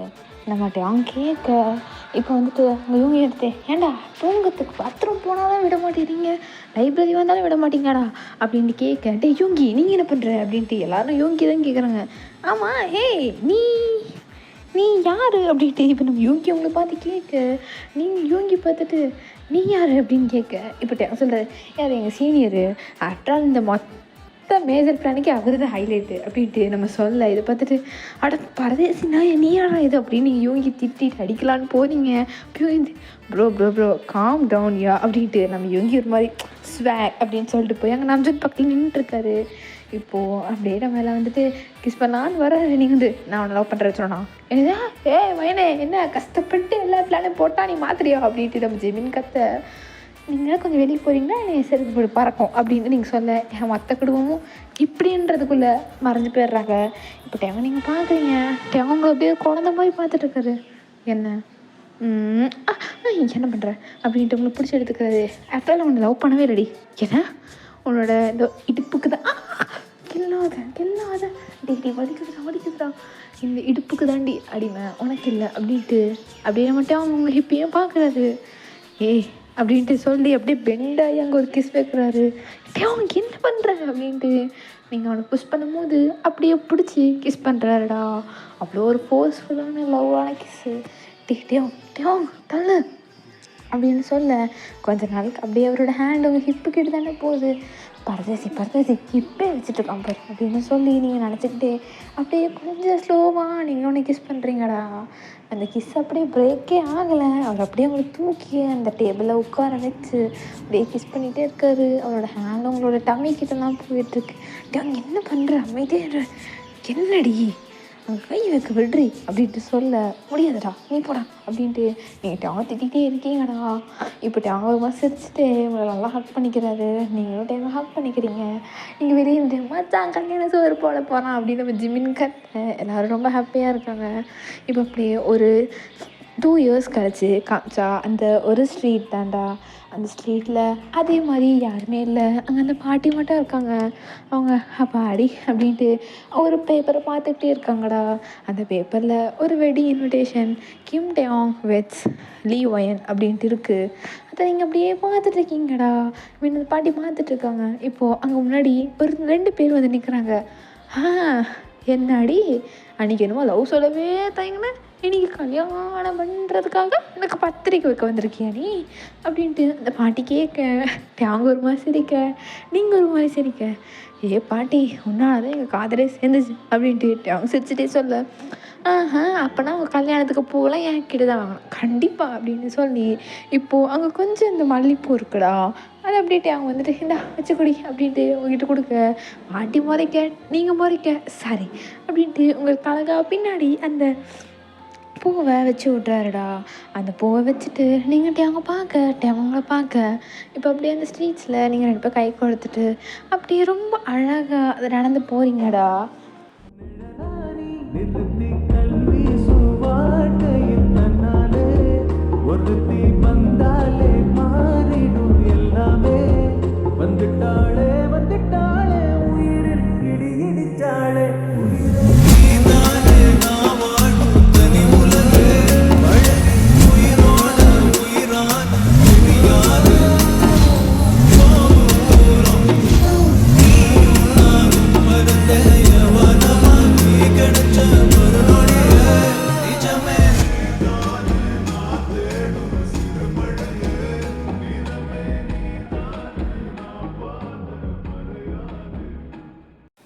நம்ம டேங் கேட்க. இப்போ வந்துட்டு அங்கே யோங்கி எடுத்து ஏன்டா தூங்கத்துக்கு பாத்ரூம் போனாலும் விட மாட்டேறீங்க, லைப்ரரி வந்தாலும் விட மாட்டீங்கடா அப்படின்ட்டு கேட்க. யோங்கி நீங்கள் என்ன பண்ணுற அப்படின்ட்டு எல்லாரும் யோங்கி தான் கேட்குறாங்க. ஆமாம் நீ யார் அப்படின்ட்டு இப்போ நம்ம யோங்கி அவங்கள பார்த்து கேட்க. நீங்கள் யோங்கி பார்த்துட்டு நீ யார் அப்படின்னு கேட்க. இப்போ சொல்கிறாரு யார் எங்கள் சீனியரு. ஆஃப்டர் ஆல் இந்த மொத்த மேஜர் பிளானுக்கு அவர் தான் ஹைலைட்டு அப்படின்ட்டு நம்ம சொல்ல இதை பார்த்துட்டு அட பரதேசினா நீயாடா இது அப்படின்னு நீங்கள் யோகி திட்டிட்டு அடிக்கலான்னு போனீங்க. அப்பயும் bro bro bro calm down ya அப்படின்ட்டு நம்ம யோகி ஒரு மாதிரி ஸ்வேக் அப்படின்னு சொல்லிட்டு போய் அங்கே நம்ஜத் பக்கத்தில் நின்றுட்டுருக்காரு. இப்போது அப்படியே நம்ம எல்லாம் வந்துட்டு கிஸ் பண்ணலான்னு வர நீங்கள் வந்து நான் அவனை லவ் பண்ணுறேன் சொன்னா என்னதா வயனே என்ன கஷ்டப்பட்டு எல்லா பிளானையும் போட்டால் நீ மாத்திரியா அப்படின்ட்டு நம்ம ஜெமின் கத்த நீங்கள் கொஞ்சம் வெளியே போகிறீங்கன்னா என்னை செருப்பு போய் பறக்கும் அப்படின்னு நீங்கள் சொல்ல என் மற்ற குடும்பமும் இப்படின்றதுக்குள்ளே மறைஞ்சு போயிடுறாங்க. இப்போ டேங்க நீங்கள் பார்க்குறீங்க டேவங்க அப்படியே குழந்த மாதிரி பார்த்துட்ருக்காரு. என்ன என்ன பண்ணுற அப்படின்ட்டு உங்களுக்கு பிடிச்சி எடுத்துக்கிறாரு. ஆஃப்டர் உன்னை லவ் பண்ணவே ரெடி ஏன்னா உன்னோட இந்த இடுப்புக்கு தான் கில்லாத டேடி வலிக்குதுடா இந்த இடுப்புக்கு தாண்டி அடிமை உனக்கு இல்லை அப்படின்ட்டு அப்படியே மட்டும் அவங்க ஹிப்பியும் பார்க்குறாரு. அப்படின்ட்டு சொல்லி அப்படியே பெண்டாகி அங்கே ஒரு கிஸ் வைக்கிறாரு. அவனுக்கு என்ன பண்ணுற அப்படின்ட்டு நீங்கள் அவனை புஷ் பண்ணும்போது அப்படியே பிடிச்சி கிஸ் பண்ணுறாருடா. அவ்வளோ ஒரு ஃபோர்ஸ்ஃபுல்லான லவ்வான கிஸ்ஸு. டேவ் தள்ளு அப்படின்னு சொல்ல கொஞ்ச நாளுக்கு அப்படியே அவரோட ஹேண்ட் அவங்க ஹிப்புக்கிட்ட தானே போகுது. பரதேசி ஹிப்பே வச்சுட்ருக்கான் பாரு அப்படின்னு சொல்லி நீங்கள் நினச்சிக்கிட்டே அப்படியே கொஞ்சம் ஸ்லோவாக நீங்கள் ஒன்று கிஸ் பண்ணுறீங்கடா. அந்த கிஸ் அப்படியே பிரேக்கே ஆகலை. அவர் அப்படியே அவங்களை தூக்கி அந்த டேபிளில் உட்கார வச்சு அப்படியே கிஸ் பண்ணிகிட்டே இருக்காரு. அவரோட ஹேண்ட் உங்களோட டம்மி கிட்டலாம் போயிட்டுருக்கு. அவங்க என்ன பண்ணுற அமைதியாக என்னடி அங்கே கை வைக்க விடுறி அப்படின்ட்டு சொல்ல முடியாதுடா நீ போடா அப்படின்ட்டு நீங்கள் டேங்க திட்டிகிட்டே இருக்கீங்கடா. இப்போ டேங்க சிரிச்சுட்டு உங்களை நல்லா ஹக் பண்ணிக்கிறாரு. நீங்களும் டேங்க ஹக் பண்ணிக்கிறீங்க. நீங்கள் வெளியே இருந்து மச்சான் கல்யாணம் சோறு போட போகிறான் அப்படின்னு நம்ம ஜிம்மின் கத்த எல்லோரும் ரொம்ப ஹாப்பியாக இருக்காங்க. இப்போ அப்படியே ஒரு 2 years கழிச்சு காமிச்சா அந்த ஒரு ஸ்ட்ரீட் தாண்டா. அந்த ஸ்ட்ரீட்டில் அதே மாதிரி யாருமே இல்லை. அங்கே அந்த பாட்டி மட்டும் இருக்காங்க. அவங்க அப்பாடி அப்படின்ட்டு ஒரு பேப்பரை பார்த்துக்கிட்டே இருக்காங்கடா. அந்த பேப்பரில் ஒரு வெட்டிங் இன்விடேஷன் கிம் டேயாங் வித் லீ வயன் அப்படின்ட்டு இருக்குது. அதை நீங்கள் அப்படியே பார்த்துட்ருக்கீங்கடா. அந்த பாட்டி பார்த்துட்ருக்காங்க. இப்போது அங்கே முன்னாடி ஒரு 2 பேர் வந்து நிற்கிறாங்க. என்னாடி அன்றைக்கி என்னமோ லவ் சொல்லவே தயங்கினேன், இன்னைக்கு கல்யாணம் பண்ணுறதுக்காக எனக்கு பத்திரிக்கை வைக்க வந்திருக்கியா நீ அப்படின்ட்டு அந்த பாட்டி கேட்க அவங்க ஒரு மாதிரி சிரிக்க நீங்கள் ஒரு மாதிரி சிரிக்க பாட்டி உன்னால தான் எங்கள் காதலே சேர்ந்துச்சு அப்படின்ட்டு அவங்க சிரிச்சுட்டே சொல்ல அப்போனா அவங்க கல்யாணத்துக்கு பூவெல்லாம் என் கிட்ட தான் வாங்கணும் கண்டிப்பாக அப்படின்னு சொல்லி இப்போது அங்கே கொஞ்சம் இந்த மல்லிப்பூ இருக்குடா அதை அப்படின்ட்டு அவங்க வந்துட்டு இந்தா வச்சுக்குடி அப்படின்ட்டு உங்ககிட்ட கொடுக்க பாட்டி முறைக்க நீங்கள் முறைக்க சரி அப்படின்ட்டு உங்களுக்கு அழகா பின்னாடி அந்த பூவை வச்சு விட்றாருடா. அந்த பூவை வச்சுட்டு நீங்கள் டேவங்களை பார்க்க இப்போ அப்படியே அந்த ஸ்ட்ரீட்ஸில் நீங்கள் 2 பேர் கை கொடுத்துட்டு அப்படியே ரொம்ப அழகாக அதை நடந்து போகிறீங்கடா.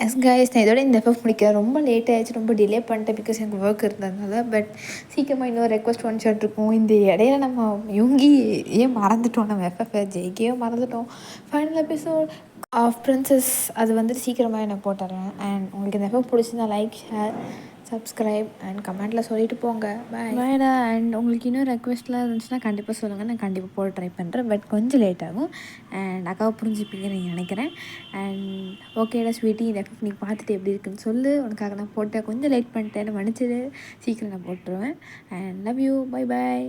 எஸ் கைஸ் நான் இதோட இந்த எஃப்எஃப் முடிக்கிறேன். ரொம்ப லேட் ஆகிடுச்சு, ரொம்ப டிலே பண்ணிட்டேன் பிகாஸ் எனக்கு ஒர்க் இருந்ததுனால. பட் சீக்கிரமாக இன்னொரு ரெக்வஸ்ட் ஒன் ஷாட் இருக்கும். இந்த இடையில நம்ம யுங்கி ஏன் மறந்துட்டோம், நம்ம எஃப்எஃப் ஜெய்கேயும் மறந்துட்டோம். ஃபைனல் எபிசோட் ஆஃப் பிரின்சஸ் அது வந்துட்டு சீக்கிரமாக நான் போட்டுறேன். அண்ட் உங்களுக்கு இந்த எஃப்எஃப் பிடிச்சிருந்தா லைக் ஷேர் சப்ஸ்கிரைப் அண்ட் கமெண்ட்டில் சொல்லிட்டு போங்க. பாய்டா. அண்ட் உங்களுக்கு இன்னும் ரெக்வெஸ்ட்லாம் இருந்துச்சுன்னா கண்டிப்பாக சொல்லுங்கள், நான் கண்டிப்பாக போட ட்ரை பண்ணுறேன். பட் கொஞ்சம் லேட் ஆகும் அண்ட் அக்காவை புரிஞ்சுப்பீங்கன்னு நீங்கள் நினைக்கிறேன். அண்ட் ஓகேடா ஸ்வீட்டி, இந்த எஃபெக்ட் நீ பார்த்துட்டு எப்படி இருக்குன்னு சொல்லு. உனக்காக நான் போட்டேன், கொஞ்சம் லேட் பண்ணிட்டேன், மன்னிச்சிடு. சீக்கிரம் நான் போட்டுருவேன். And love you. Bye bye.